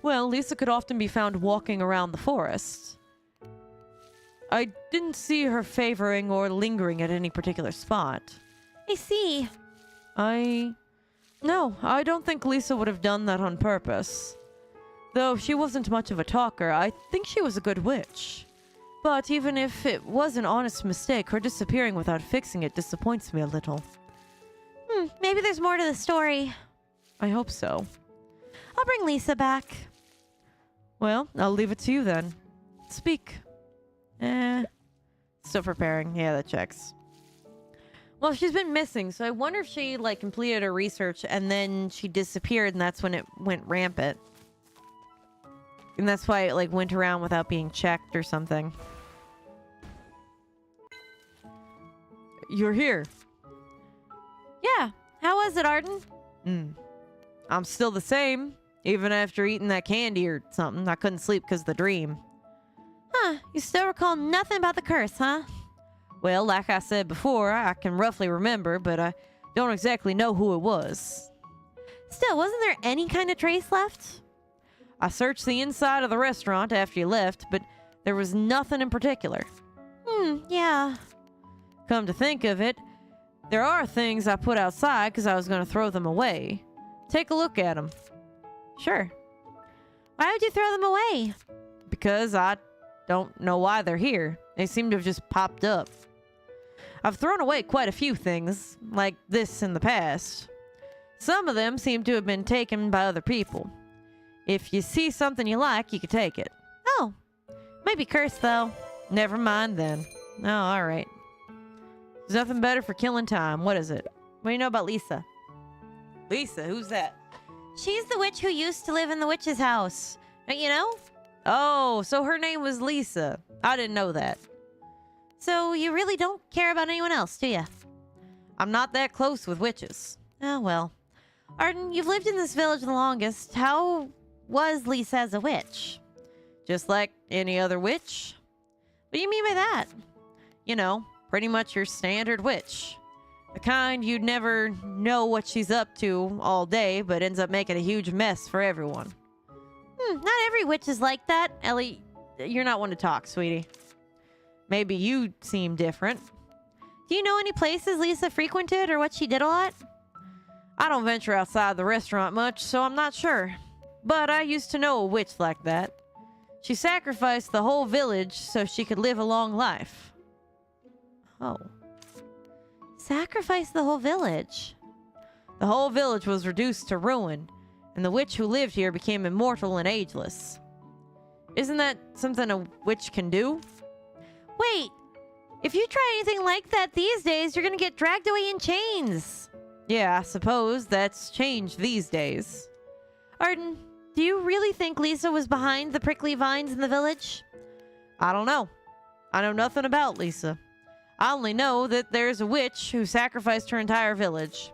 Well, Lisa could often be found walking around the forest. I didn't see her favoring or lingering at any particular spot. I see. No, I don't think Lisa would have done that on purpose. Though she wasn't much of a talker, I think she was a good witch. But even if it was an honest mistake, her disappearing without fixing it disappoints me a little. Maybe there's more to the story. I hope so. I'll bring Lisa back. Well, I'll leave it to you then. Speak. Still preparing. Yeah, that checks. Well, she's been missing, so I wonder if she, completed her research and then she disappeared and that's when it went rampant. And that's why it, went around without being checked or something. You're here. Yeah. How was it, Arden? I'm still the same. Even after eating that candy or something. I couldn't sleep because of the dream. Huh. You still recall nothing about the curse, huh? Well, like I said before, I can roughly remember, but I don't exactly know who it was. Still, wasn't there any kind of trace left? I searched the inside of the restaurant after you left, but there was nothing in particular. Yeah. Come to think of it, there are things I put outside because I was going to throw them away. Take a look at them. Sure. Why would you throw them away? Because I don't know why they're here. They seem to have just popped up. I've thrown away quite a few things, like this in the past. Some of them seem to have been taken by other people. If you see something you like, you can take it. Oh. Might be cursed, though. Never mind then. Oh, alright. There's nothing better for killing time. What is it? What do you know about Lisa? Lisa? Who's that? She's the witch who used to live in the witch's house. Don't you know? Oh, so her name was Lisa. I didn't know that. So you really don't care about anyone else, do you? I'm not that close with witches. Oh, well. Arden, you've lived in this village the longest. How was Lisa as a witch? Just like any other witch. What do you mean by that? You know, pretty much your standard witch. The kind you'd never know what she's up to all day, but ends up making a huge mess for everyone. Not every witch is like that. Ellie, you're not one to talk, sweetie. Maybe you seem different. Do you know any places Lisa frequented or what she did a lot? I don't venture outside the restaurant much, so I'm not sure. But I used to know a witch like that. She sacrificed the whole village so she could live a long life. Oh. Sacrifice the whole village? The whole village was reduced to ruin, and the witch who lived here became immortal and ageless. Isn't that something a witch can do? Wait! If you try anything like that these days, you're gonna get dragged away in chains. Yeah, I suppose that's changed these days. Arden, do you really think Lisa was behind the prickly vines in the village? I don't know. I know nothing about Lisa. I only know that there's a witch who sacrificed her entire village.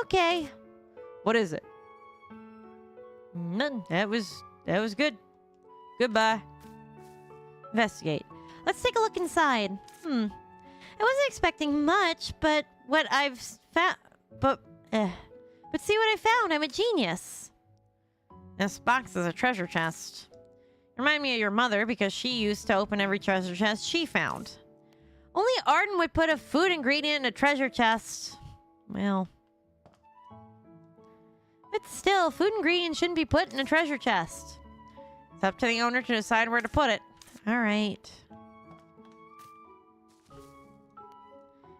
Okay. What is it? None. That was good. Goodbye. Investigate. Let's take a look inside. I wasn't expecting much, but what I've found... But see what I found. I'm a genius. This box is a treasure chest. Remind me of your mother because she used to open every treasure chest she found. Only Arden would put a food ingredient in a treasure chest. Well... But still, food ingredients shouldn't be put in a treasure chest. It's up to the owner to decide where to put it. All right.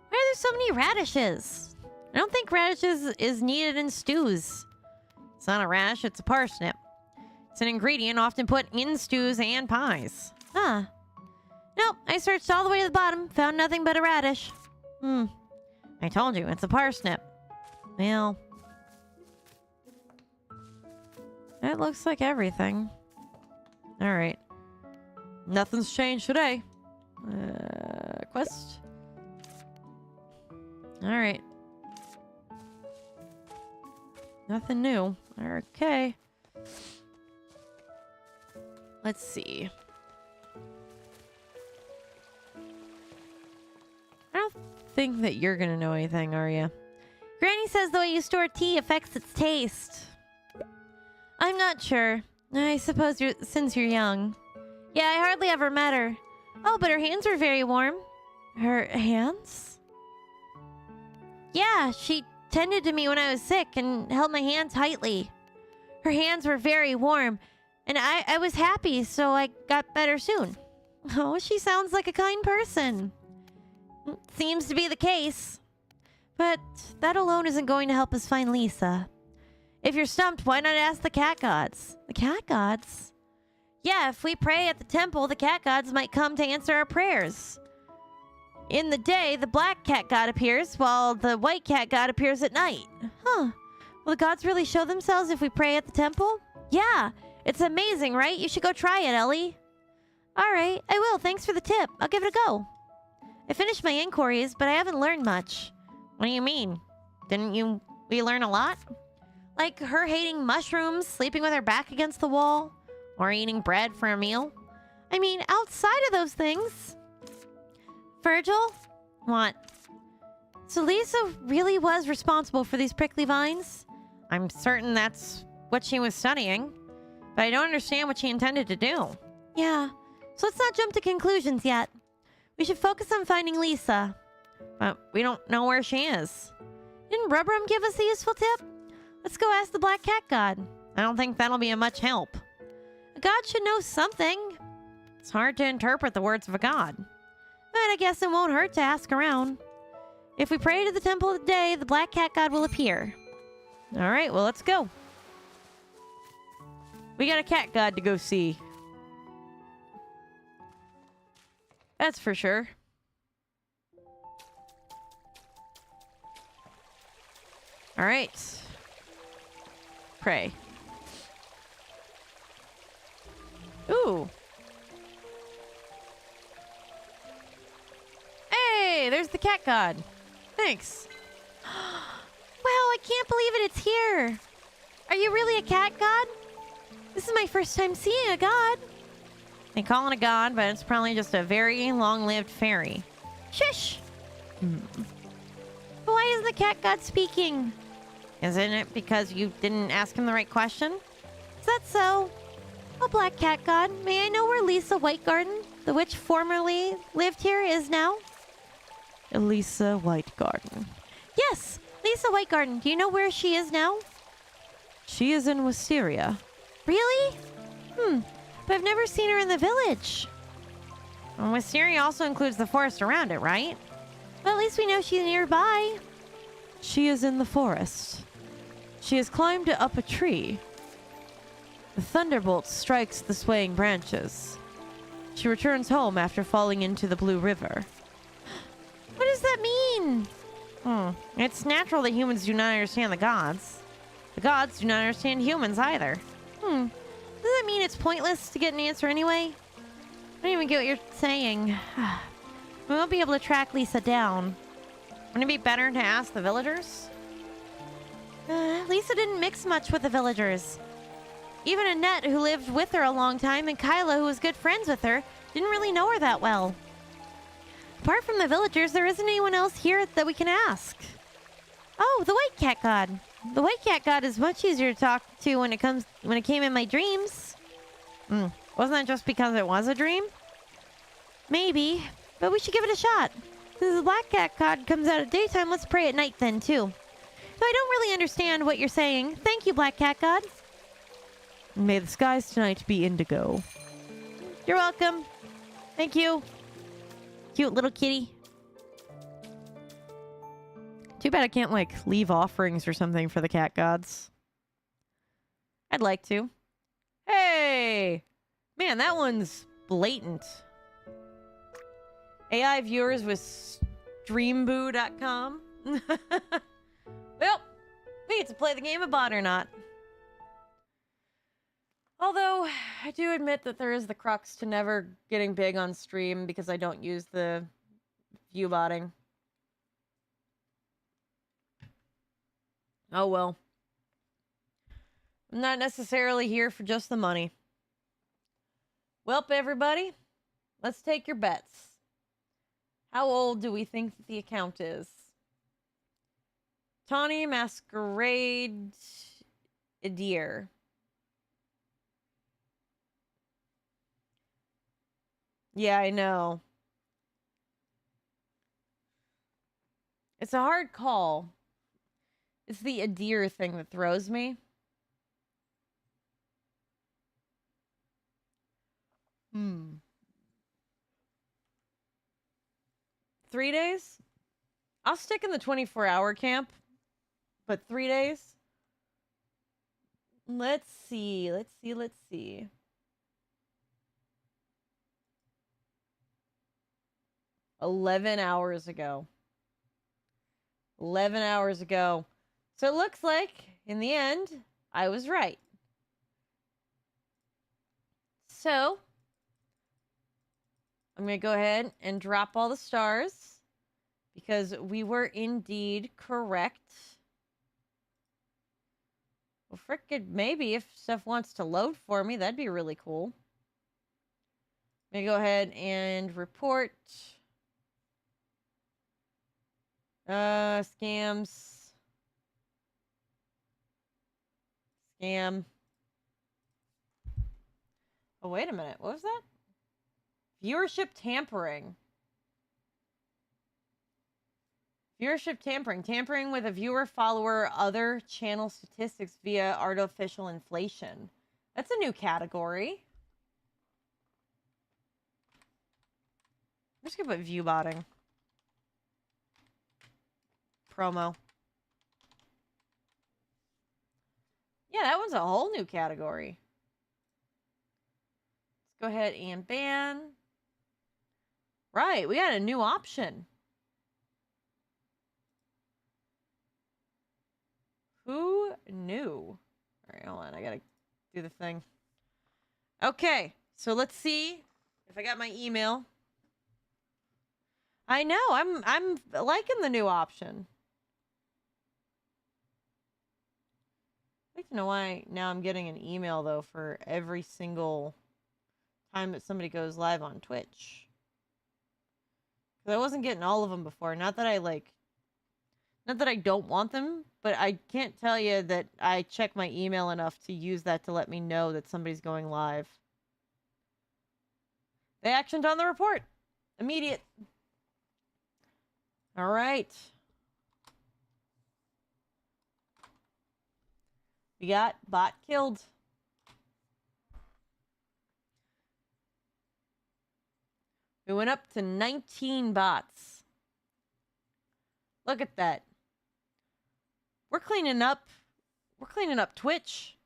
Why are there so many radishes? I don't think radishes is needed in stews. It's not a radish, it's a parsnip. It's an ingredient often put in stews and pies. Huh. Nope, I searched all the way to the bottom, found nothing but a radish. I told you, it's a parsnip. Well, that looks like everything. Alright. Nothing's changed today. Quest. Alright. Nothing new. Okay. Let's see. I don't think that you're gonna know anything, are you? Granny says the way you store tea affects its taste. I'm not sure. I suppose since you're young. Yeah, I hardly ever met her. Oh, but her hands were very warm. Her hands? Yeah, she tended to me when I was sick and held my hand tightly. Her hands were very warm, and I was happy, so I got better soon. Oh, she sounds like a kind person. Seems to be the case. But that alone isn't going to help us find Lisa. If you're stumped, why not ask the cat gods? The cat gods? Yeah, if we pray at the temple, the cat gods might come to answer our prayers. In the day, the black cat god appears, while the white cat god appears at night. Huh. Will the gods really show themselves if we pray at the temple? Yeah. It's amazing, right? You should go try it, Ellie. Alright, I will. Thanks for the tip. I'll give it a go. I finished my inquiries, but I haven't learned much. What do you mean? Didn't we learn a lot? Like her hating mushrooms, sleeping with her back against the wall, or eating bread for a meal? I mean, outside of those things. Virgil? What? So Lisa really was responsible for these prickly vines? I'm certain that's what she was studying, but I don't understand what she intended to do. Yeah, so let's not jump to conclusions yet. We should focus on finding Lisa. But we don't know where she is. Didn't Rubberum give us a useful tip? Let's go ask the Black Cat God. I don't think that'll be of much help. A god should know something. It's hard to interpret the words of a god. But I guess it won't hurt to ask around. If we pray to the temple today, the Black Cat God will appear. Alright, well, let's go. We got a cat god to go see. That's for sure. Alright. Pray. Ooh, Ooh. Hey, there's the cat god. Thanks. Wow, I can't believe it. It's here. Are you really a cat god? This is my first time seeing a god. They call it a god, but it's probably just a very long-lived fairy. Shush. But why isn't the cat god speaking? Isn't it because you didn't ask him the right question? Is that so? Oh, Black Cat God, may I know where Lisa Whitegarden, the witch formerly lived here, is now? Elisa Whitegarden. Yes, Lisa Whitegarden. Do you know where she is now? She is in Wisteria. Really? But I've never seen her in the village. Well, Wisteria also includes the forest around it, right? Well, at least we know she's nearby. She is in the forest. She has climbed up a tree. The thunderbolt strikes the swaying branches. She returns home after falling into the Blue River. What does that mean? It's natural that humans do not understand the gods. The gods do not understand humans either. Does that mean it's pointless to get an answer anyway? I don't even get what you're saying. We won't be able to track Lisa down. Wouldn't it be better to ask the villagers? Lisa didn't mix much with the villagers. Even Annette, who lived with her a long time, and Kyla, who was good friends with her, didn't really know her that well. Apart from the villagers, there isn't anyone else here that we can ask. Oh, the White Cat God. The White Cat God is much easier to talk to when it came in my dreams. Wasn't that just because it was a dream? Maybe, but we should give it a shot. Since the Black Cat God comes out at daytime, let's pray at night then, too. Though I don't really understand what you're saying. Thank you, Black Cat God. May the skies tonight be indigo. You're welcome. Thank you. Cute little kitty. Too bad I can't, like, leave offerings or something for the cat gods. I'd like to. Hey! Man, that one's blatant. AI viewers with streamboo.com. Well, we get to play the game of bot or not. Although, I do admit that there is the crux to never getting big on stream because I don't use the view botting. Oh well. I'm not necessarily here for just the money. Welp, everybody. Let's take your bets. How old do we think that the account is? Tawny Masquerade Edir. Yeah, I know. It's a hard call. It's the Edir thing that throws me. 3 days? I'll stick in the 24-hour camp. But 3 days? Let's see. 11 hours ago. 11 hours ago. So it looks like, in the end, I was right. So, I'm going to go ahead and drop all the stars because we were indeed correct. Well, frickin' maybe if stuff wants to load for me, that'd be really cool. I'm going to go ahead and report scams. Scam. Oh, wait a minute. What was that? Viewership tampering. Viewership tampering. Tampering with a viewer, follower, or other channel statistics via artificial inflation. That's a new category. I'm just going to put view botting. Promo. Yeah, that one's a whole new category. Let's go ahead and ban. Right, we got a new option. Who knew? All right, hold on. I gotta do the thing. Okay, So let's see if I got my email. I know, I'm liking the new option. I'd like to know why now I'm getting an email though for every single time that somebody goes live on Twitch. Because I wasn't getting all of them before. Not that I don't want them, but I can't tell you that I check my email enough to use that to let me know that somebody's going live. They actioned on the report. Immediate. All right. We got bot killed. We went up to 19 bots. Look at that. We're cleaning up. We're cleaning up Twitch.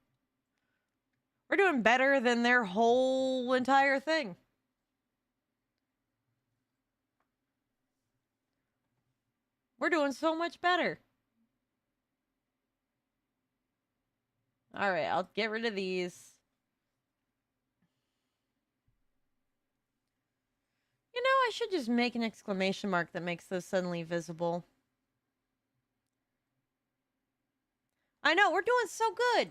We're doing better than their whole entire thing. We're doing so much better. All right, I'll get rid of these. You know, I should just make an exclamation mark that makes those suddenly visible. I know, we're doing so good.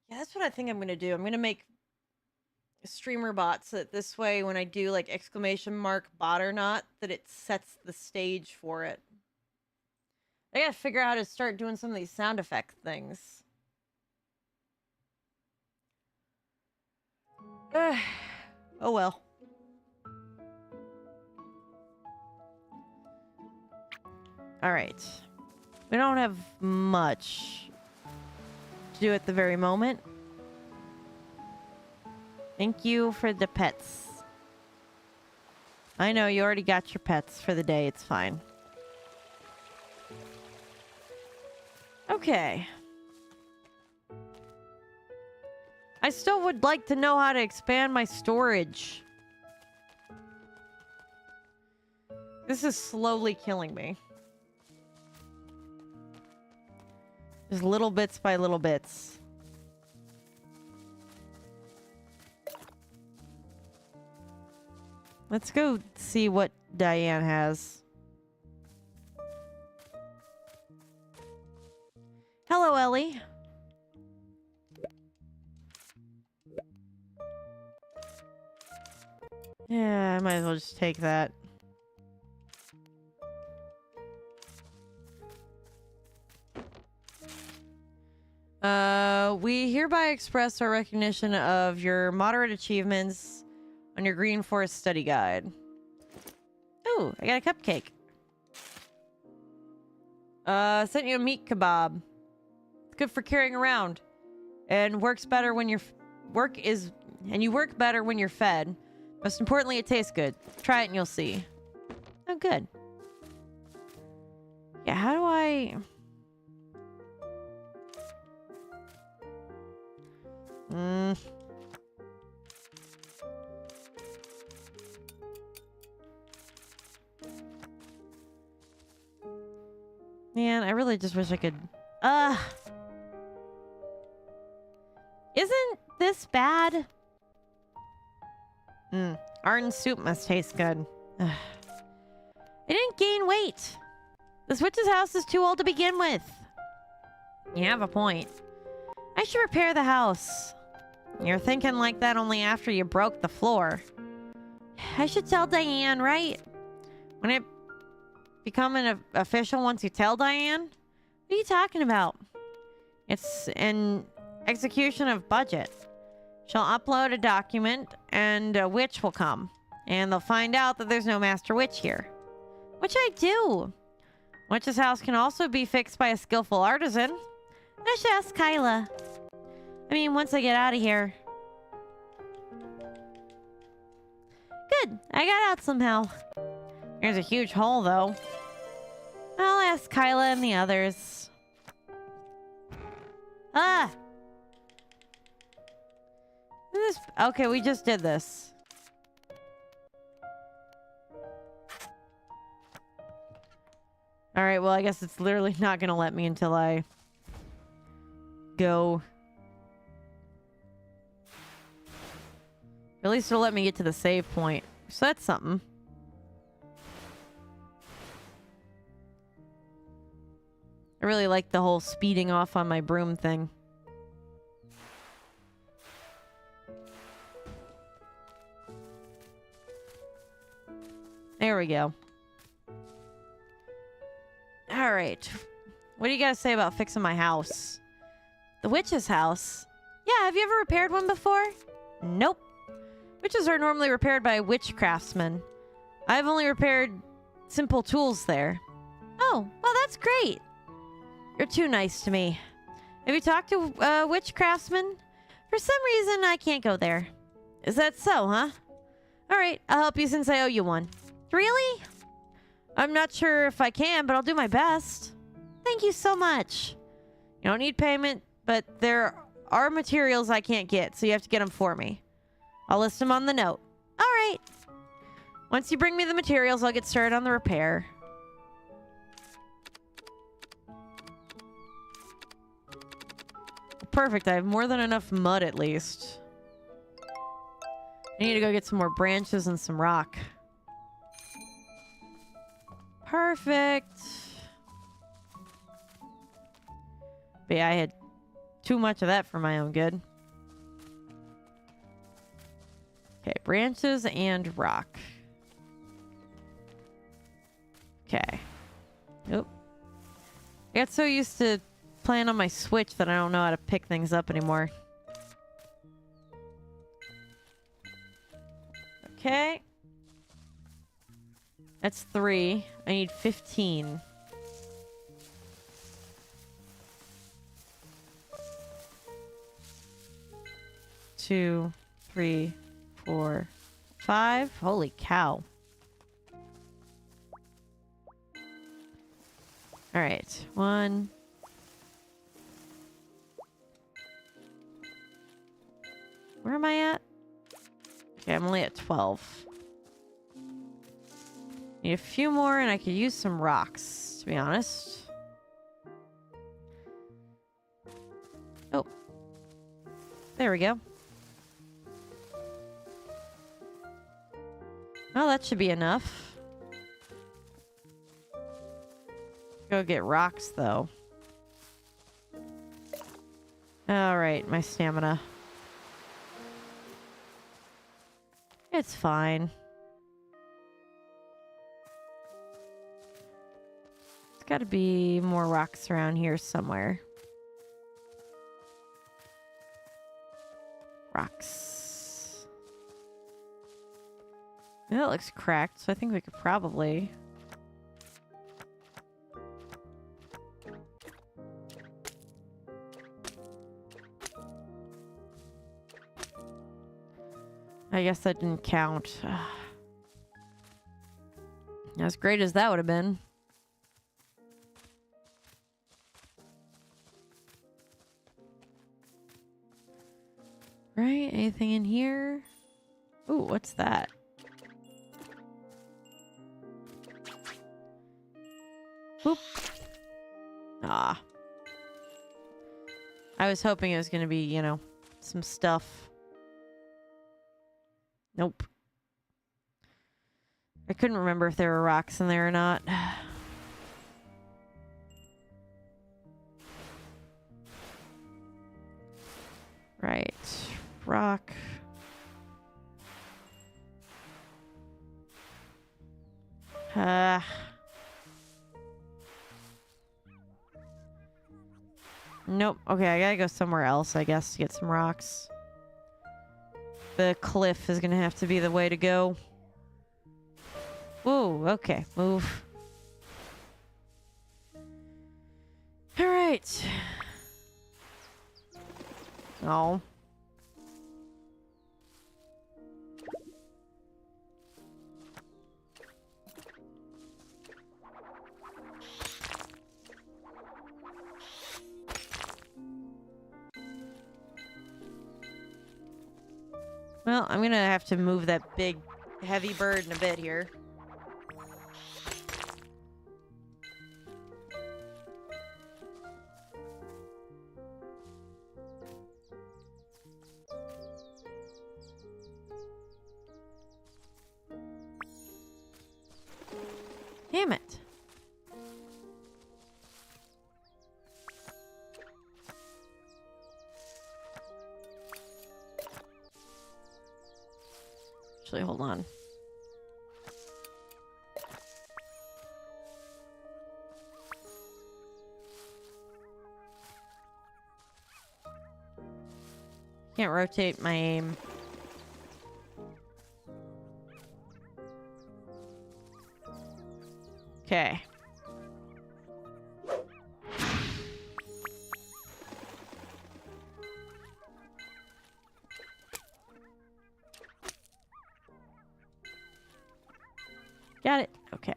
Yeah, that's what I think I'm going to do. I'm going to make streamer bots so that this way when I do like exclamation mark bot or not, that it sets the stage for it. I got to figure out how to start doing some of these sound effect things. Oh well. All right. We don't have much to do at the very moment. Thank you for the pets. I know you already got your pets for the day. It's fine. Okay. I still would like to know how to expand my storage. This is slowly killing me. Just little bits by little bits. Let's go see what Diane has. Hello, Ellie. Yeah, I might as well just take that. We hereby express our recognition of your moderate achievements on your Green Forest study guide. Ooh, I got a cupcake. Sent you a meat kebab. It's good for carrying around. And works better when you work better when you're fed. Most importantly, it tastes good. Try it and you'll see. Oh, good. Yeah, how do I... Man, I really just wish I could... Isn't this bad? Arden soup must taste good. I didn't gain weight. The Switch's house is too old to begin with. You have a point. I should repair the house. You're thinking like that only after you broke the floor. I should tell Diane, right? When it become an official once you tell Diane? What are you talking about? It's an execution of budget. She'll upload a document and a witch will come. And they'll find out that there's no master witch here. What should I do? Witch's house can also be fixed by a skillful artisan. I should ask Kyla. I mean, once I get out of here. Good. I got out somehow. There's a huge hole, though. I'll ask Kyla and the others. Ah! Okay, we just did this. Alright, well, I guess it's literally not gonna let me until I go. At least it'll let me get to the save point. So that's something. I really like the whole speeding off on my broom thing. There we go. Alright. What do you gotta say about fixing my house? The witch's house? Yeah, have you ever repaired one before? Nope. Witches are normally repaired by witch craftsmen. I've only repaired simple tools there. Oh, well that's great. You're too nice to me. Have you talked to a witch craftsman? For some reason, I can't go there. Is that so, huh? Alright, I'll help you since I owe you one. Really? I'm not sure if I can, but I'll do my best. Thank you so much. You don't need payment, but there are materials I can't get, so you have to get them for me. I'll list them on the note. Alright. Once you bring me the materials, I'll get started on the repair. Perfect, I have more than enough mud at least. I need to go get some more branches and some rock. Perfect. But yeah, I had too much of that for my own good. Okay, branches and rock. Okay. Nope. I got so used to playing on my Switch that I don't know how to pick things up anymore. Okay. That's 3. I need 15. Two, 3, 4, 5. Holy cow. Alright. 1. Where am I at? Okay, I'm only at 12. Need a few more and I could use some rocks, to be honest. Oh. There we go. Well, that should be enough. Go get rocks, though. Alright, my stamina. It's fine. There's gotta be more rocks around here somewhere. Rocks. Yeah, that looks cracked, so I think we could probably... I guess that didn't count. As great as that would have been. Right? Anything in here? Ooh, what's that? Boop. Ah. I was hoping it was going to be, you know, some stuff. Nope. I couldn't remember if there were rocks in there or not. Right. Rock. Nope. Okay, I gotta go somewhere else, I guess, to get some rocks. The cliff is gonna have to be the way to go. Ooh, okay. Move. Alright. Oh. Well, I'm gonna have to move that big, heavy bird in a bit here. Actually, hold on. Can't rotate my aim. Okay. Got it. Okay.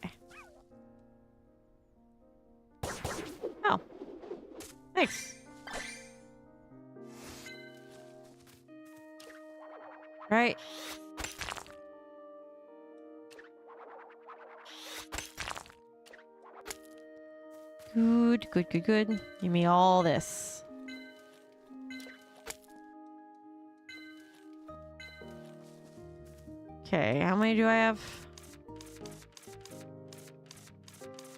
Oh. Thanks. Right. Good, good, good, good. Give me all this. Okay, how many do I have?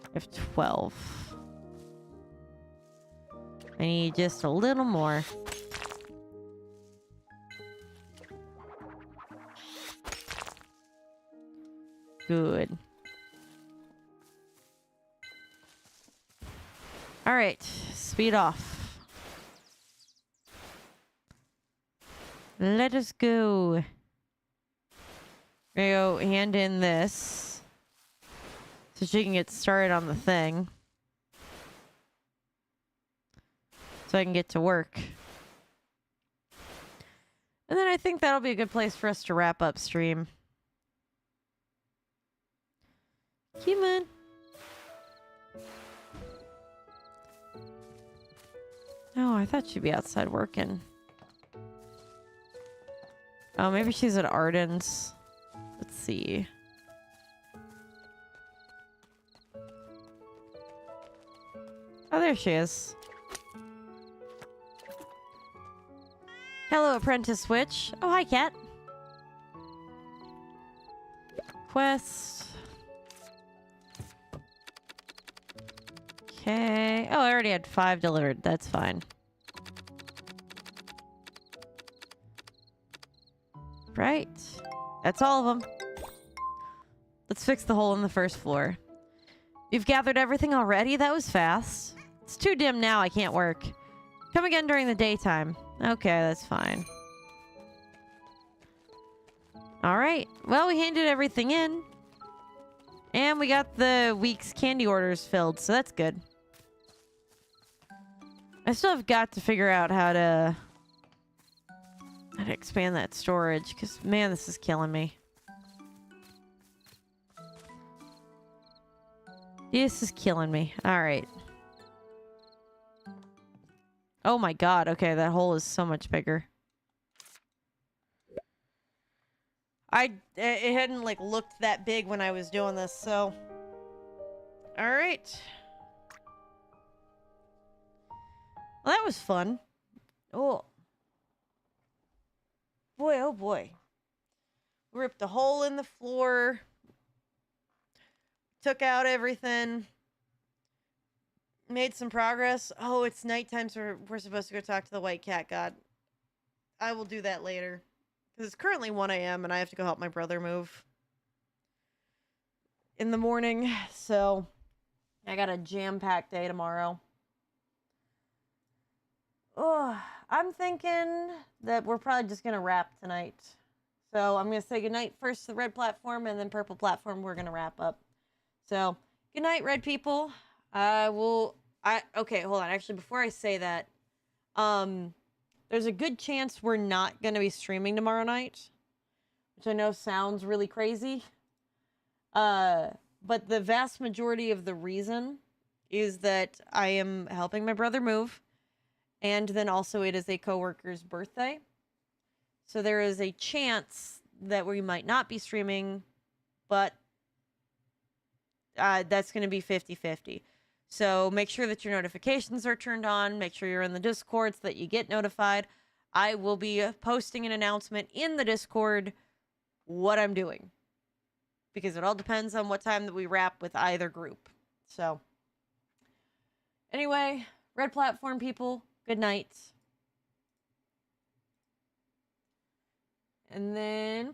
I have 12. I need just a little more. Good. All right, speed off. Let us go. We're gonna go hand in this so she can get started on the thing. So I can get to work. And then I think that'll be a good place for us to wrap up stream. Come on. Oh, I thought she'd be outside working. Oh, maybe she's at Arden's. Let's see. Oh, there she is. Hello, Apprentice Witch. Oh, hi, Cat. Quest. Okay. Oh, I already had 5 delivered. That's fine. Right. That's all of them. Let's fix the hole in the first floor. You've gathered everything already? That was fast. It's too dim now. I can't work. Come again during the daytime. Okay, that's fine. Alright. Well, we handed everything in. And we got the week's candy orders filled, so that's good. I still have got to figure out how to expand that storage, because, man, this is killing me. This is killing me. Alright. Oh my god, okay, that hole is so much bigger. It hadn't, like, looked that big when I was doing this, so... Alright. Well, that was fun. Oh. Boy, oh boy. Ripped a hole in the floor. Took out everything. Made some progress. Oh, it's nighttime, so we're supposed to go talk to the white cat god. I will do that later. Because it's currently 1 a.m. and I have to go help my brother move in the morning. So, I got a jam-packed day tomorrow. Oh, I'm thinking that we're probably just going to wrap tonight. So, I'm going to say goodnight first to the red platform and then purple platform. We're going to wrap up. So, good night, red people. Okay, hold on. Actually, before I say that, there's a good chance we're not going to be streaming tomorrow night, which I know sounds really crazy. But the vast majority of the reason is that I am helping my brother move, and then also it is a coworker's birthday. So there is a chance that we might not be streaming, but that's going to be 50-50. So make sure that your notifications are turned on. Make sure you're in the Discord so that you get notified. I will be posting an announcement in the Discord what I'm doing. Because it all depends on what time that we wrap with either group. So, anyway, red platform people, good night. And then